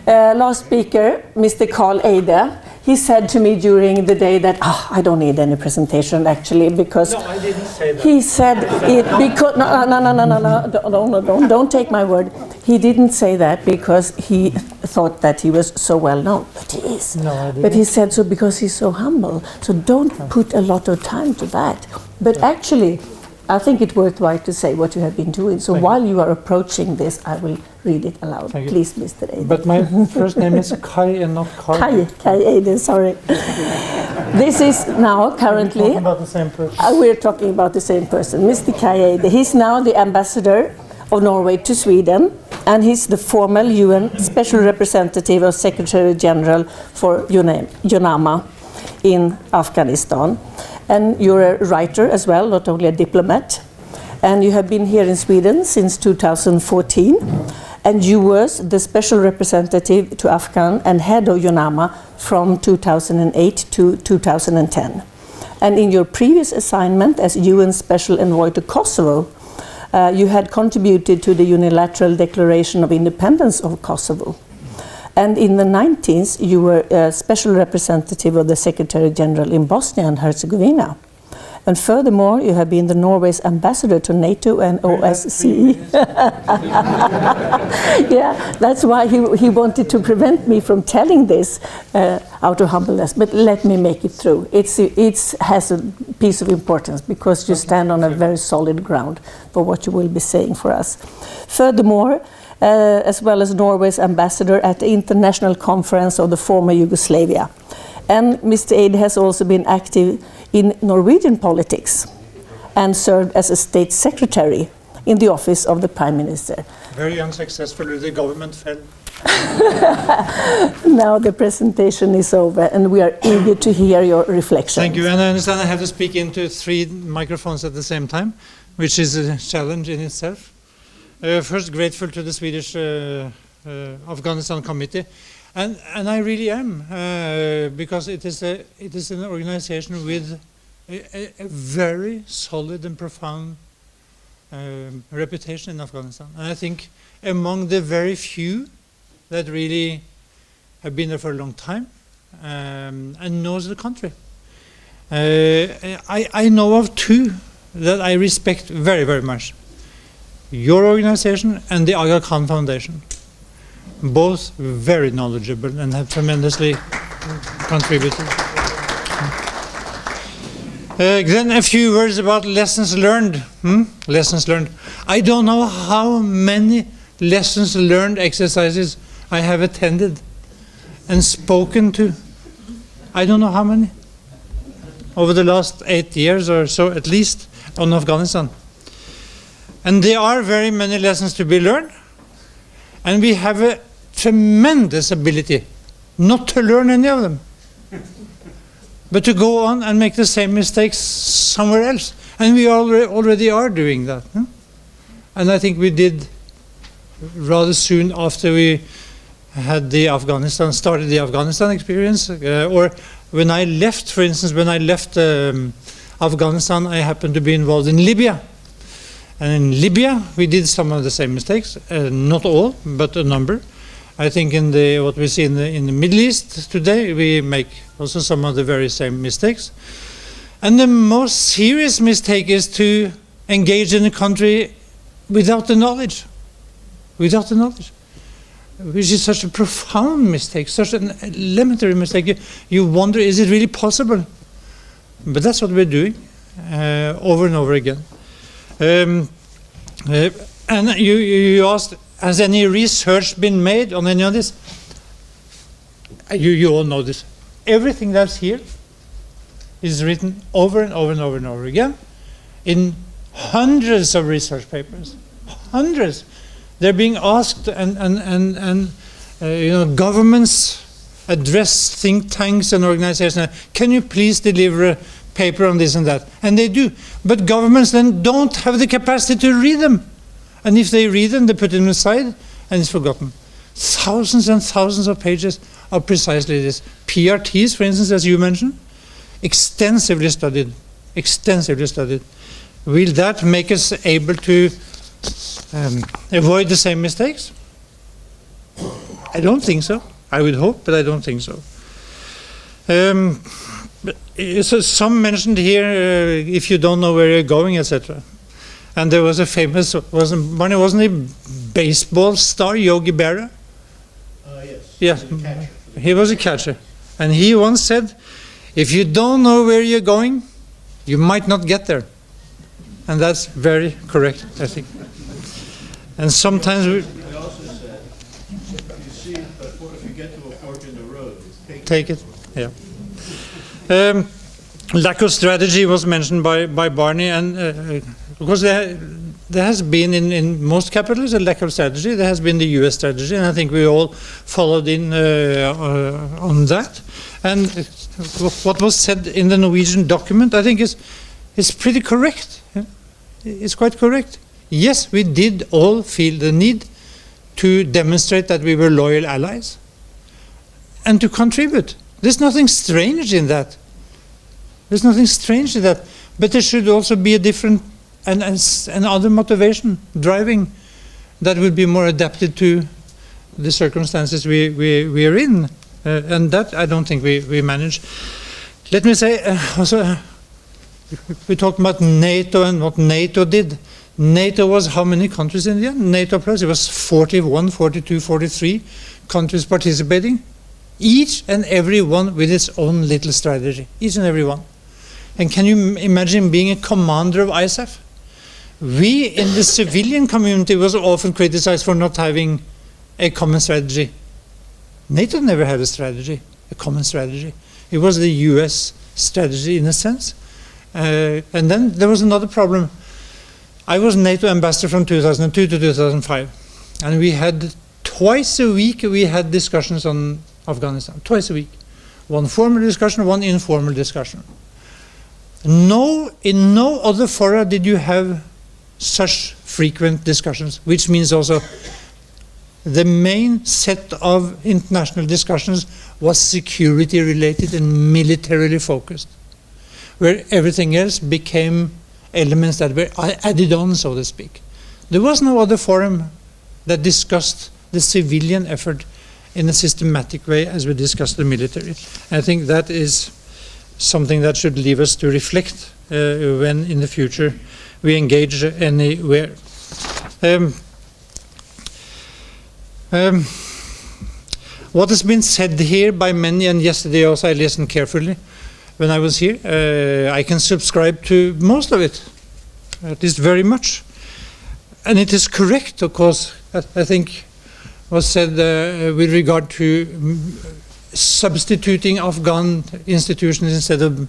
Last speaker, Mr. Carl Eide, he said to me during the day that I don't need any presentation actually, because No, I didn't say that. he said it because no, don't take my word. He didn't say that because he thought that he was so well known, but he is. No, I didn't. But he said so because he's so humble. So don't put a lot of time to that. But actually, I think it's worthwhile to say what you have been doing. So while you are approaching this, I will read it aloud. Thank you. Please, Mr. Eide. But my first name is Kai and not Carl. Kai Eide, sorry. This is now currently... We're talking about the same person. We're talking about the same person, Mr. Kai Eide. He's now the ambassador of Norway to Sweden, and he's the formal UN Special Representative of Secretary General for UNAMA in Afghanistan. And you're a writer as well, not only a diplomat. And you have been here in Sweden since 2014. And you were the special representative to Afghan and head of UNAMA from 2008 to 2010. And in your previous assignment as UN Special Envoy to Kosovo, you had contributed to the unilateral declaration of independence of Kosovo. And in the 19th, you were a special representative of the Secretary General in Bosnia and Herzegovina. And furthermore, you have been the Norway's ambassador to NATO and OSCE. Yeah, that's why he wanted to prevent me from telling this out of humbleness. But let me make it through. It has a piece of importance because you stand on a very solid ground for what you will be saying for us. Furthermore, as well as Norway's ambassador at the International Conference of the Former Yugoslavia. And Mr. Eide has also been active in Norwegian politics and served as a state secretary in the office of the Prime Minister. Very unsuccessfully, the government fell. Now the presentation is over and we are eager to hear your reflections. Thank you, and I understand I have to speak into 3 microphones at the same time, which is a challenge in itself. First, grateful to the Swedish Afghanistan Committee, and I really am, because it is an organization with a very solid and profound reputation in Afghanistan. And I think among the very few that really have been there for a long time and knows the country. I know of 2 that I respect very, very much. Your organization and the Aga Khan Foundation. Both very knowledgeable and have tremendously contributed. Then a few words about lessons learned. Lessons learned. I don't know how many lessons learned exercises I have attended and spoken to. I don't know how many. Over the last 8 years or so, at least, on Afghanistan. And there are very many lessons to be learned. And we have a tremendous ability not to learn any of them, but to go on and make the same mistakes somewhere else. And we already are doing that. And I think we did rather soon after we had started the Afghanistan experience. Or when I left, for instance, when I left Afghanistan, I happened to be involved in Libya. And in Libya, we did some of the same mistakes, not all, but a number. I think in what we see in the Middle East today, we make also some of the very same mistakes. And the most serious mistake is to engage in a country without the knowledge. Without the knowledge. Which is such a profound mistake, such an elementary mistake. You wonder, is it really possible? But that's what we're doing over and over again. And you asked, has any research been made on any of this? You all know this. Everything that's here is written over and over and over and over again in hundreds of research papers. Hundreds. They're being asked, and governments address think tanks and organizations. Can you please deliver a paper on this and that? And they do. But governments then don't have the capacity to read them. And if they read them, they put them aside, and it's forgotten. Thousands and thousands of pages of precisely this. PRTs, for instance, as you mentioned, extensively studied. Extensively studied. Will that make us able to avoid the same mistakes? I don't think so. I would hope, but I don't think so. So some mentioned here, if you don't know where you're going, etc. And there was a famous, wasn't he baseball star, Yogi Berra? Yes. Yeah, he was a catcher. And he once said, if you don't know where you're going, you might not get there. And that's very correct, I think. And sometimes we... He also said, you see, if you get to a fork in the road, take it, yeah. Lack of strategy was mentioned by Barney, and because there has been in most capitals a lack of strategy. There has been the US strategy, and I think we all followed in on that. And what was said in the Norwegian document, I think is pretty correct. Yeah? It's quite correct. Yes, we did all feel the need to demonstrate that we were loyal allies and to contribute. There's nothing strange in that. There's nothing strange in that. But there should also be a different and other motivation driving that would be more adapted to the circumstances we are in. And that I don't think we manage. Let me say, also, we talked about NATO and what NATO did. NATO was how many countries in the end? NATO plus, it was 41, 42, 43 countries participating. Each and every one with its own little strategy. Each and every one. And can you imagine being a commander of ISAF? We in the civilian community was often criticized for not having a common strategy. NATO never had a strategy, a common strategy. It was the US strategy in a sense. And then there was another problem. I was NATO ambassador from 2002 to 2005. And we had twice a week we had discussions on Afghanistan, twice a week. One formal discussion, one informal discussion. In no other fora did you have such frequent discussions, which means also the main set of international discussions was security related and militarily focused, where everything else became elements that were added on, so to speak. There was no other forum that discussed the civilian effort in a systematic way as we discussed the military. I think that is something that should leave us to reflect when in the future we engage anywhere. What has been said here by many, and yesterday also I listened carefully when I was here, I can subscribe to most of it, at least very much. And it is correct, of course, I think was said with regard to substituting Afghan institutions instead of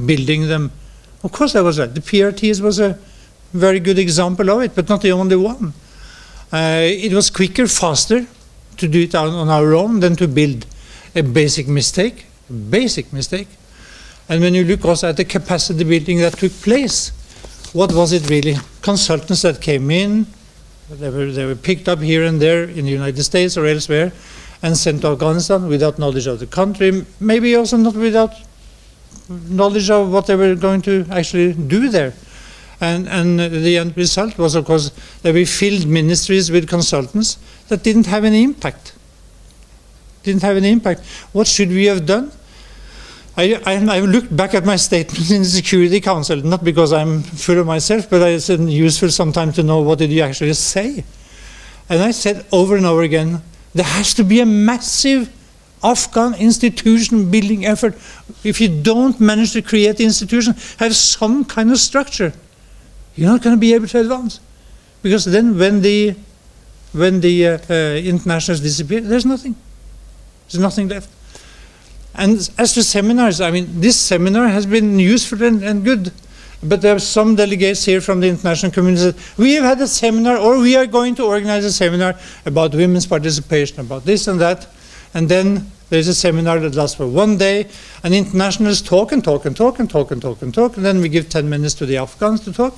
building them. Of course that was that. The PRTs was a very good example of it, but not the only one. It was quicker, faster to do it on our own than to build a basic mistake. And when you look also at the capacity building that took place, what was it really? Consultants that came in, they were picked up here and there in the United States or elsewhere and sent to Afghanistan without knowledge of the country, maybe also not without knowledge of what they were going to actually do there. And the end result was, of course, that we filled ministries with consultants that didn't have any impact. What should we have done? I looked back at my statement in the Security Council, not because I'm full of myself, but it's useful sometimes to know what did you actually say. And I said over and over again, there has to be a massive Afghan institution building effort. If you don't manage to create the institution, have some kind of structure, you're not going to be able to advance. Because then when the internationals disappear, there's nothing. There's nothing left. And as to seminars, I mean, this seminar has been useful and good. But there are some delegates here from the international community that we have had a seminar, or we are going to organize a seminar about women's participation, about this and that. And then there's a seminar that lasts for one day, and internationals talk and talk and talk and talk and talk and talk, and then we give 10 minutes to the Afghans to talk.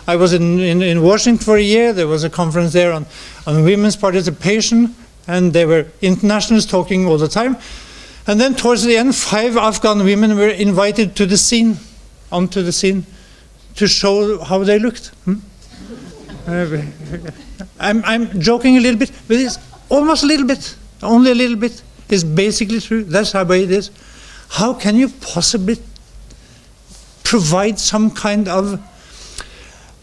I was in Washington for a year. There was a conference there on women's participation, and there were internationals talking all the time. And then towards the end, 5 Afghan women were invited to the scene, onto the scene, to show how they looked. I'm joking a little bit, but it's almost a little bit, only a little bit. It's basically true. That's how it is. How can you possibly provide some kind of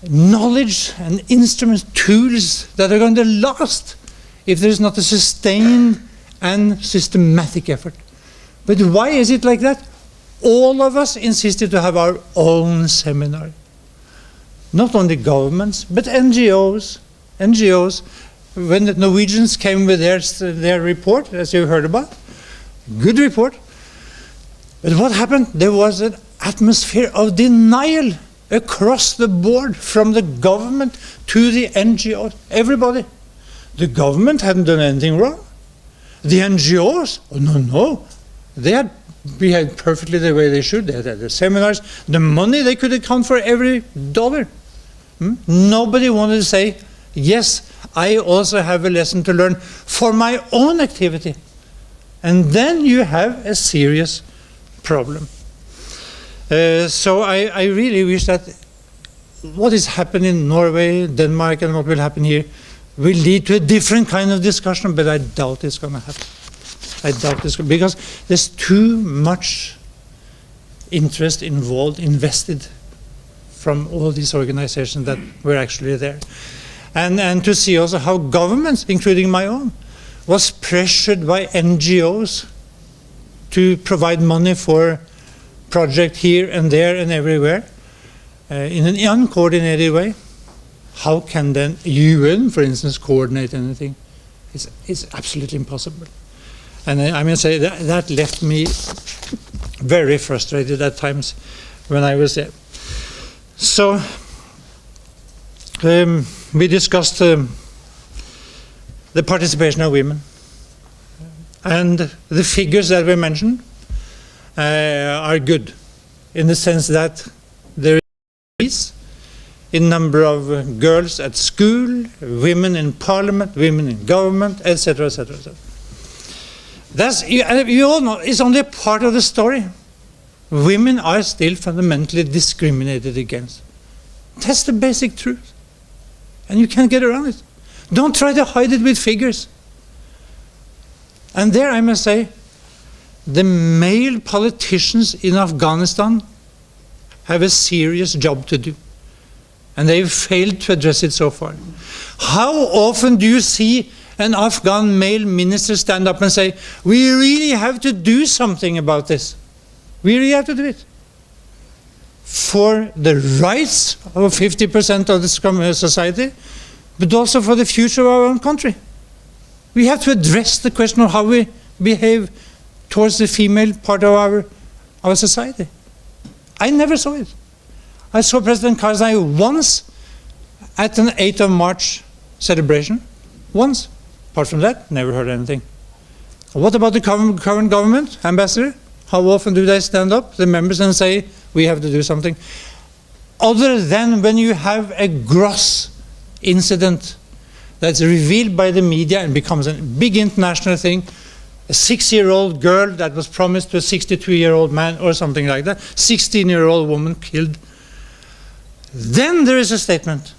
knowledge and instruments, tools that are going to last if there's not a sustained and systematic effort? But why is it like that? All of us insisted to have our own seminar. Not only governments, but NGOs. When the Norwegians came with their report, as you heard about, good report. But what happened? There was an atmosphere of denial across the board, from the government to the NGOs, everybody. The government hadn't done anything wrong. The NGOs, oh no, they had behaved perfectly the way they should. They had the seminars, the money, they could account for every dollar. Nobody wanted to say, yes, I also have a lesson to learn for my own activity. And then you have a serious problem. So I really wish that what is happening in Norway, Denmark, and what will happen here will lead to a different kind of discussion, but I doubt it's going to happen. I doubt this, because there's too much interest involved, invested from all these organizations that were actually there. And to see also how governments, including my own, was pressured by NGOs to provide money for projects here and there and everywhere in an uncoordinated way. How can then UN, for instance, coordinate anything? It's absolutely impossible. And I must say that left me very frustrated at times when I was there. So we discussed the participation of women, and the figures that were mentioned are good, in the sense that there is in number of girls at school, women in parliament, women in government, etc., etc., etc. That's, you all know, it's only a part of the story. Women are still fundamentally discriminated against. That's the basic truth. And you can't get around it. Don't try to hide it with figures. And there I must say, the male politicians in Afghanistan have a serious job to do. And they've failed to address it so far. How often do you see an Afghan male minister stand up and say, we really have to do something about this. We really have to do it. For the rights of 50% of the society, but also for the future of our own country. We have to address the question of how we behave towards the female part of our society. I never saw it. I saw President Karzai once at an 8th of March celebration. Once. Apart from that, never heard anything. What about the current government, ambassador? How often do they stand up, the members, and say, we have to do something? Other than when you have a gross incident that's revealed by the media and becomes a big international thing, a 6-year-old girl that was promised to a 62-year-old man or something like that, 16-year-old woman killed. Then there is a statement.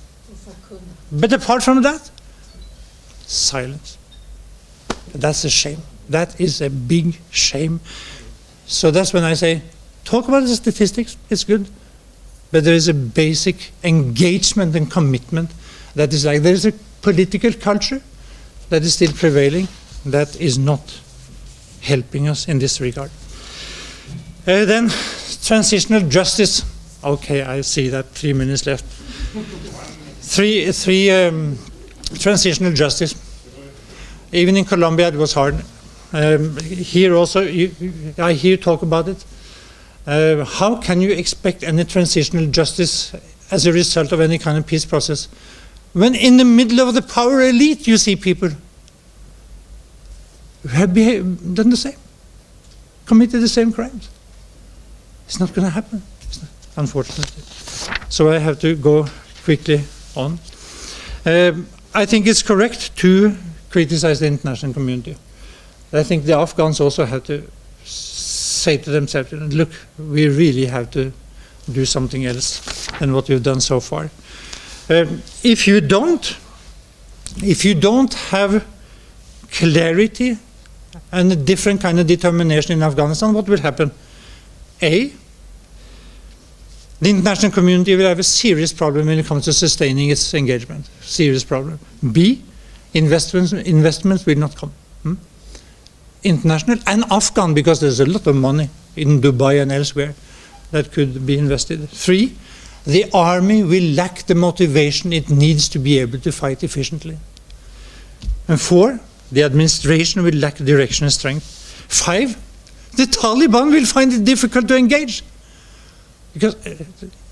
But apart from that, silence. That's a shame. That is a big shame. So that's when I say, talk about the statistics, it's good. But there is a basic engagement and commitment that is like, there is a political culture that is still prevailing that is not helping us in this regard. Then transitional justice. Okay, I see that 3 minutes left. Transitional justice. Even in Colombia it was hard. Here also, I hear talk about it. How can you expect any transitional justice as a result of any kind of peace process when in the middle of the power elite you see people who have done the same, committed the same crimes? It's not going to happen, unfortunately. So I have to go quickly on. I think it's correct to criticize the international community. I think the Afghans also have to say to themselves, look, we really have to do something else than what we've done so far. If you don't have clarity and a different kind of determination in Afghanistan, what will happen? A, the international community will have a serious problem when it comes to sustaining its engagement. Serious problem. B, investments will not come. International and Afghan, because there's a lot of money in Dubai and elsewhere that could be invested. 3, the army will lack the motivation it needs to be able to fight efficiently. And 4, the administration will lack direction and strength. 5, the Taliban will find it difficult to engage. Because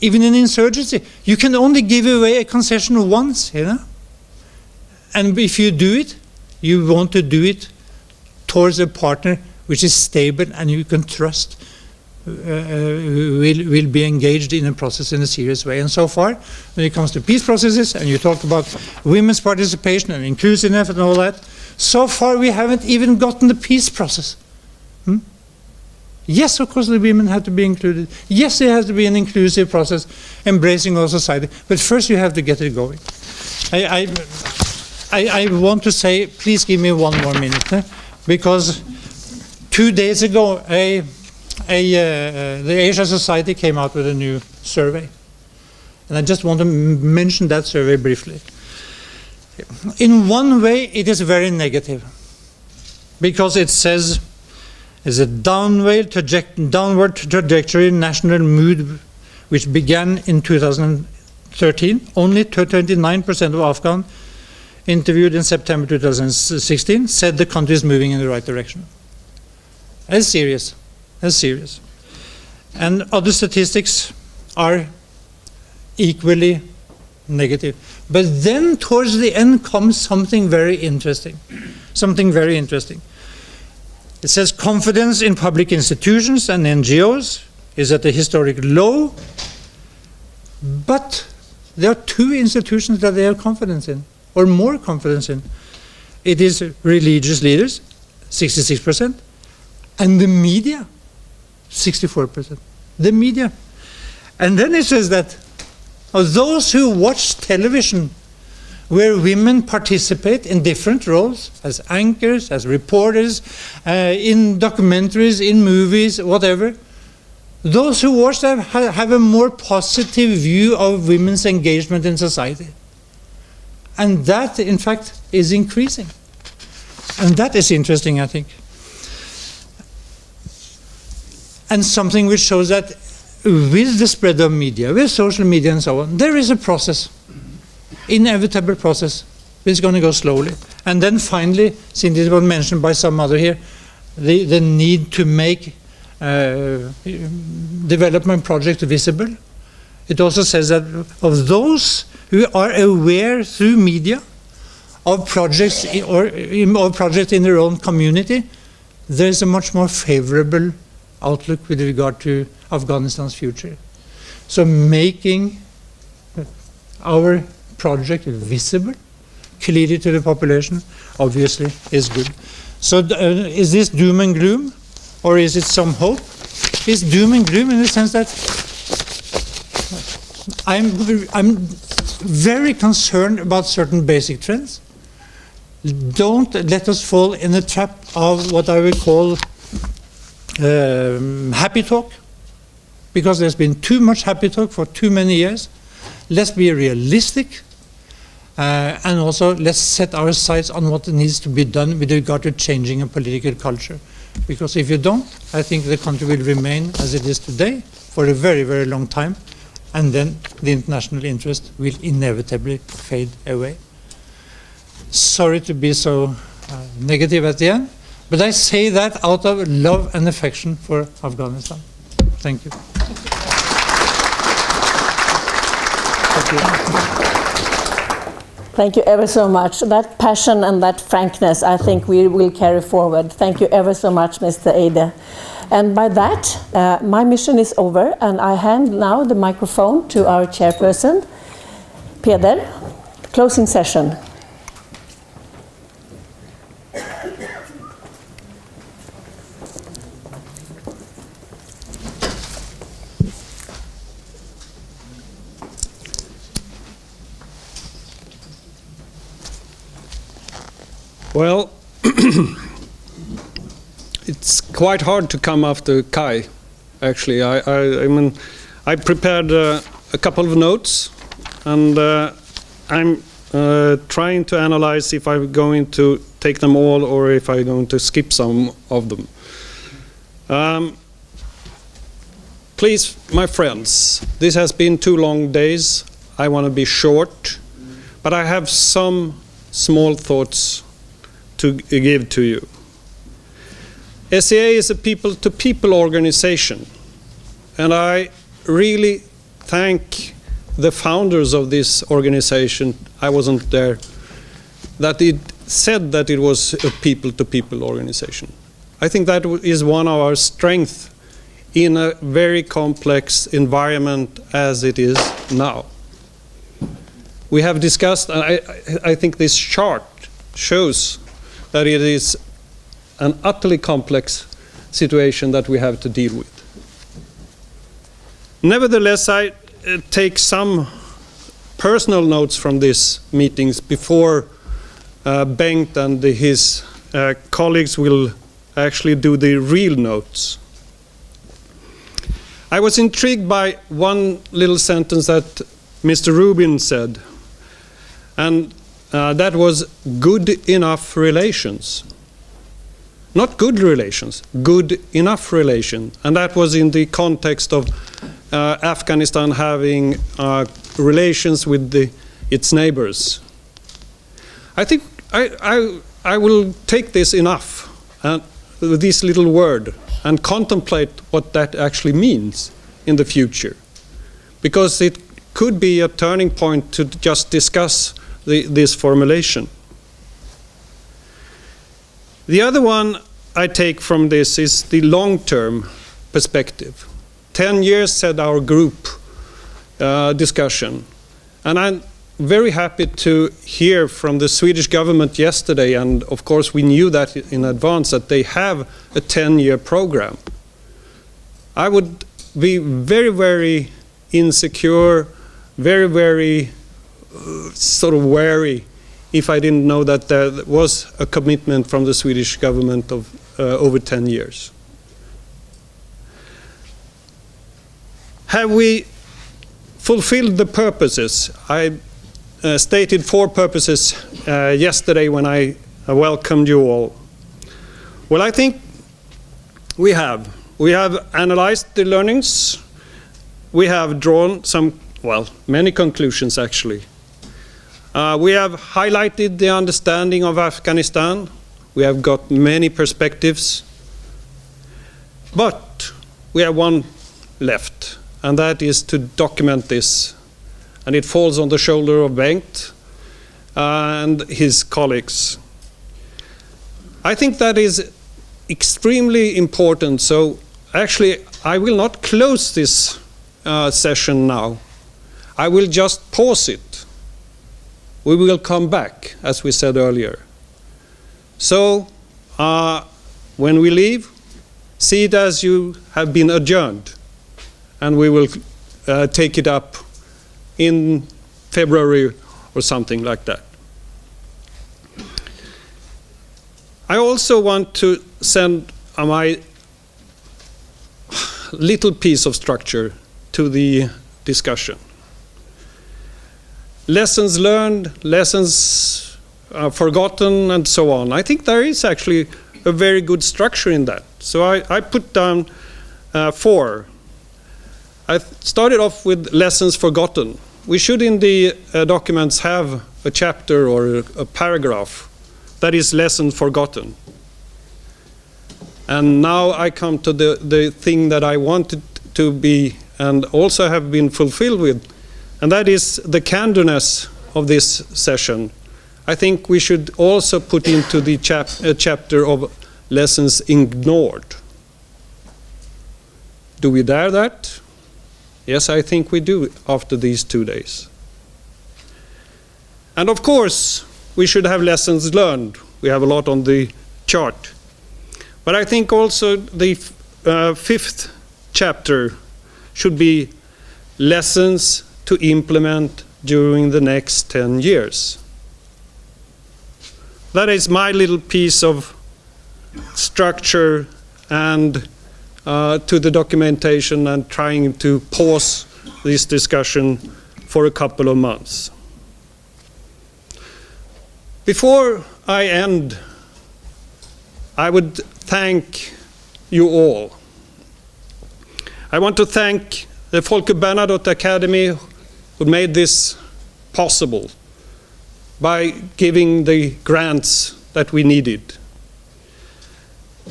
even in insurgency, you can only give away a concession once, you know? And if you do it, you want to do it towards a partner which is stable and you can trust. will be engaged in a process in a serious way. And so far, when it comes to peace processes, and you talked about women's participation and inclusiveness and all that, so far we haven't even gotten the peace process. Yes, of course, the women have to be included. Yes, there has to be an inclusive process, embracing all society. But first, you have to get it going. I want to say, please give me one more minute, because 2 days ago, the Asia Society came out with a new survey. And I just want to mention that survey briefly. In one way, it is very negative, because it says there's a downward trajectory in national mood, which began in 2013. Only 29% of Afghan interviewed in September 2016 said the country is moving in the right direction. That's serious. That's serious. And other statistics are equally negative. But then towards the end comes something very interesting. Something very interesting. It says confidence in public institutions and NGOs is at a historic low, but there are two institutions that they have confidence in, or more confidence in. It is religious leaders, 66%, and the media, 64%. The media. And then it says that of those who watch television where women participate in different roles, as anchors, as reporters, in documentaries, in movies, whatever, those who watch them have a more positive view of women's engagement in society. And that, in fact, is increasing. And that is interesting, I think. And something which shows that with the spread of media, with social media and so on, there is a process, inevitable process. It's going to go slowly. And then finally, since it was mentioned by some other here, the need to make development projects visible. It also says that of those who are aware through media of projects or projects in their own community, there is a much more favorable outlook with regard to Afghanistan's future. So making our project visible, clearly to the population, obviously is good. So is this doom and gloom, or is it some hope? It's doom and gloom in the sense that I'm very concerned about certain basic trends. Don't let us fall in the trap of what I would call happy talk, because there's been too much happy talk for too many years. Let's be realistic, and also let's set our sights on what needs to be done with regard to changing a political culture. Because if you don't, I think the country will remain as it is today for a very, very long time, and then the international interest will inevitably fade away. Sorry to be so negative at the end, but I say that out of love and affection for Afghanistan. Thank you. Thank you. Thank you ever so much. That passion and that frankness, I think we will carry forward. Thank you ever so much, Mr. Eide. And by that, my mission is over, and I hand now the microphone to our chairperson, Peder. Closing session. Well, it's quite hard to come after Kai, actually. I mean, I prepared a couple of notes, and I'm trying to analyze if I'm going to take them all or if I'm going to skip some of them. Please, my friends, this has been 2 long days. I want to be short, but I have some small thoughts to give to you. SCA is a people-to-people organization, and I really thank the founders of this organization. I wasn't there, that it said that it was a people-to-people organization. I think that is one of our strengths in a very complex environment as it is now. We have discussed, and I think this chart shows that it is an utterly complex situation that we have to deal with. Nevertheless, I take some personal notes from these meetings before Bengt and his colleagues will actually do the real notes. I was intrigued by one little sentence that Mr. Rubin said, and that was good enough relations. Not good relations, good enough relations. And that was in the context of Afghanistan having relations with its neighbors. I think I will take this enough, this little word, and contemplate what that actually means in the future. Because it could be a turning point to just discuss this formulation. The other one I take from this is the long-term perspective. 10 years, said our group discussion. And I'm very happy to hear from the Swedish government yesterday, and of course we knew that in advance, that they have a 10-year program. I would be very, very insecure, very, very sort of wary if I didn't know that there was a commitment from the Swedish government of over 10 years. Have we fulfilled the purposes? I stated 4 purposes yesterday when I welcomed you all. Well, I think we have. We have analyzed the learnings. We have drawn many conclusions actually. We have highlighted the understanding of Afghanistan. We have got many perspectives. But we have one left, and that is to document this. And it falls on the shoulder of Bengt and his colleagues. I think that is extremely important. So actually, I will not close this session now. I will just pause it. We will come back, as we said earlier. So when we leave, see it as you have been adjourned, and we will take it up in February or something like that. I also want to send my little piece of structure to the discussion. Lessons learned, lessons forgotten, and so on. I think there is actually a very good structure in that. So I put down 4. I started off with lessons forgotten. We should in the documents have a chapter or a paragraph that is lesson forgotten. And now I come to the thing that I wanted to be and also have been fulfilled with, and that is the candorness of this session. I think we should also put into the chapter of lessons ignored. Do we dare that? Yes, I think we do after these 2 days. And of course, we should have lessons learned. We have a lot on the chart. But I think also the 5th chapter should be lessons to implement during the next 10 years. That is my little piece of structure and to the documentation, and trying to pause this discussion for a couple of months. Before I end, I would thank you all. I want to thank the Folke Bernadotte Academy who made this possible by giving the grants that we needed,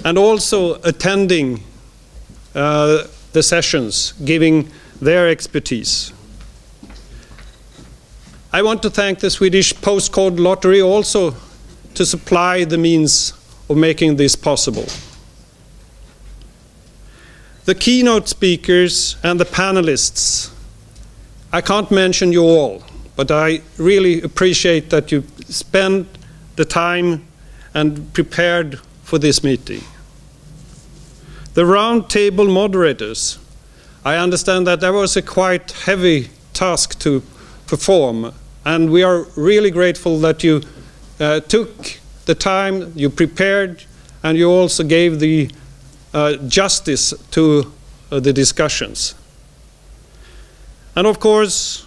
and also attending the sessions, giving their expertise. I want to thank the Swedish Postcode Lottery also to supply the means of making this possible. the keynote speakers and the panelists. I can't mention you all, but I really appreciate that you spent the time and prepared for this meeting. The round table moderators, I understand that that was a quite heavy task to perform, and we are really grateful that you took the time, you prepared, and you also gave the justice to the discussions. And of course,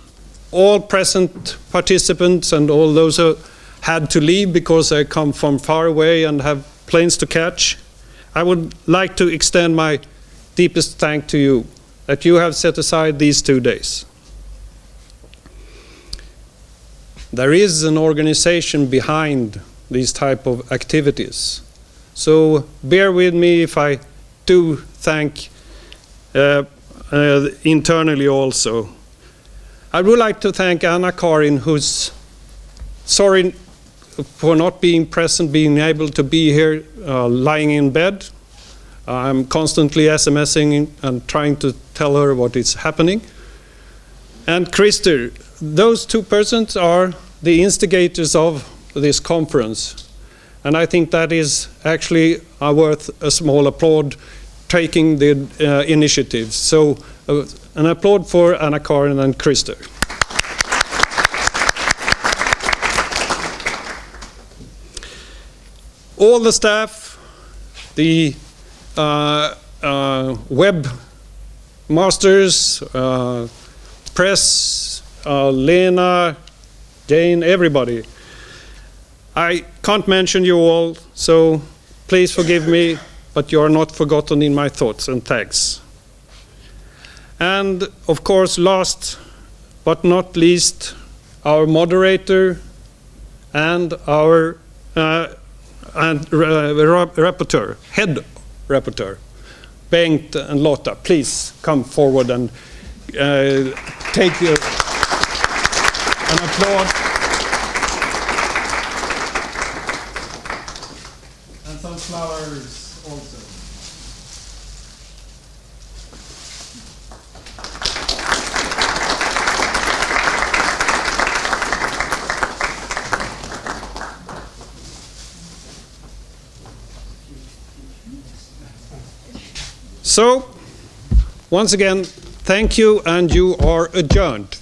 all present participants and all those who had to leave because they come from far away and have planes to catch, I would like to extend my deepest thanks to you that you have set aside these 2 days. There is an organization behind these type of activities. So bear with me if I do thank internally also. I would like to thank Anna-Karin, who's sorry for not being present, being able to be here, lying in bed. I'm constantly SMSing and trying to tell her what is happening. And Christer, those two persons are the instigators of this conference. And I think that is actually worth a small applaud, taking the initiative. So an applaud for Anna-Karin and Christer. All the staff, the web masters, press, Lena, Jane, everybody. I can't mention you all, so please forgive me, but you are not forgotten in my thoughts, and thanks. And of course, last but not least, our moderator and our rapporteur, head rapporteur, Bengt and Lotta. Please come forward and take an applaud. And some flowers also. So, once again, thank you, and you are adjourned.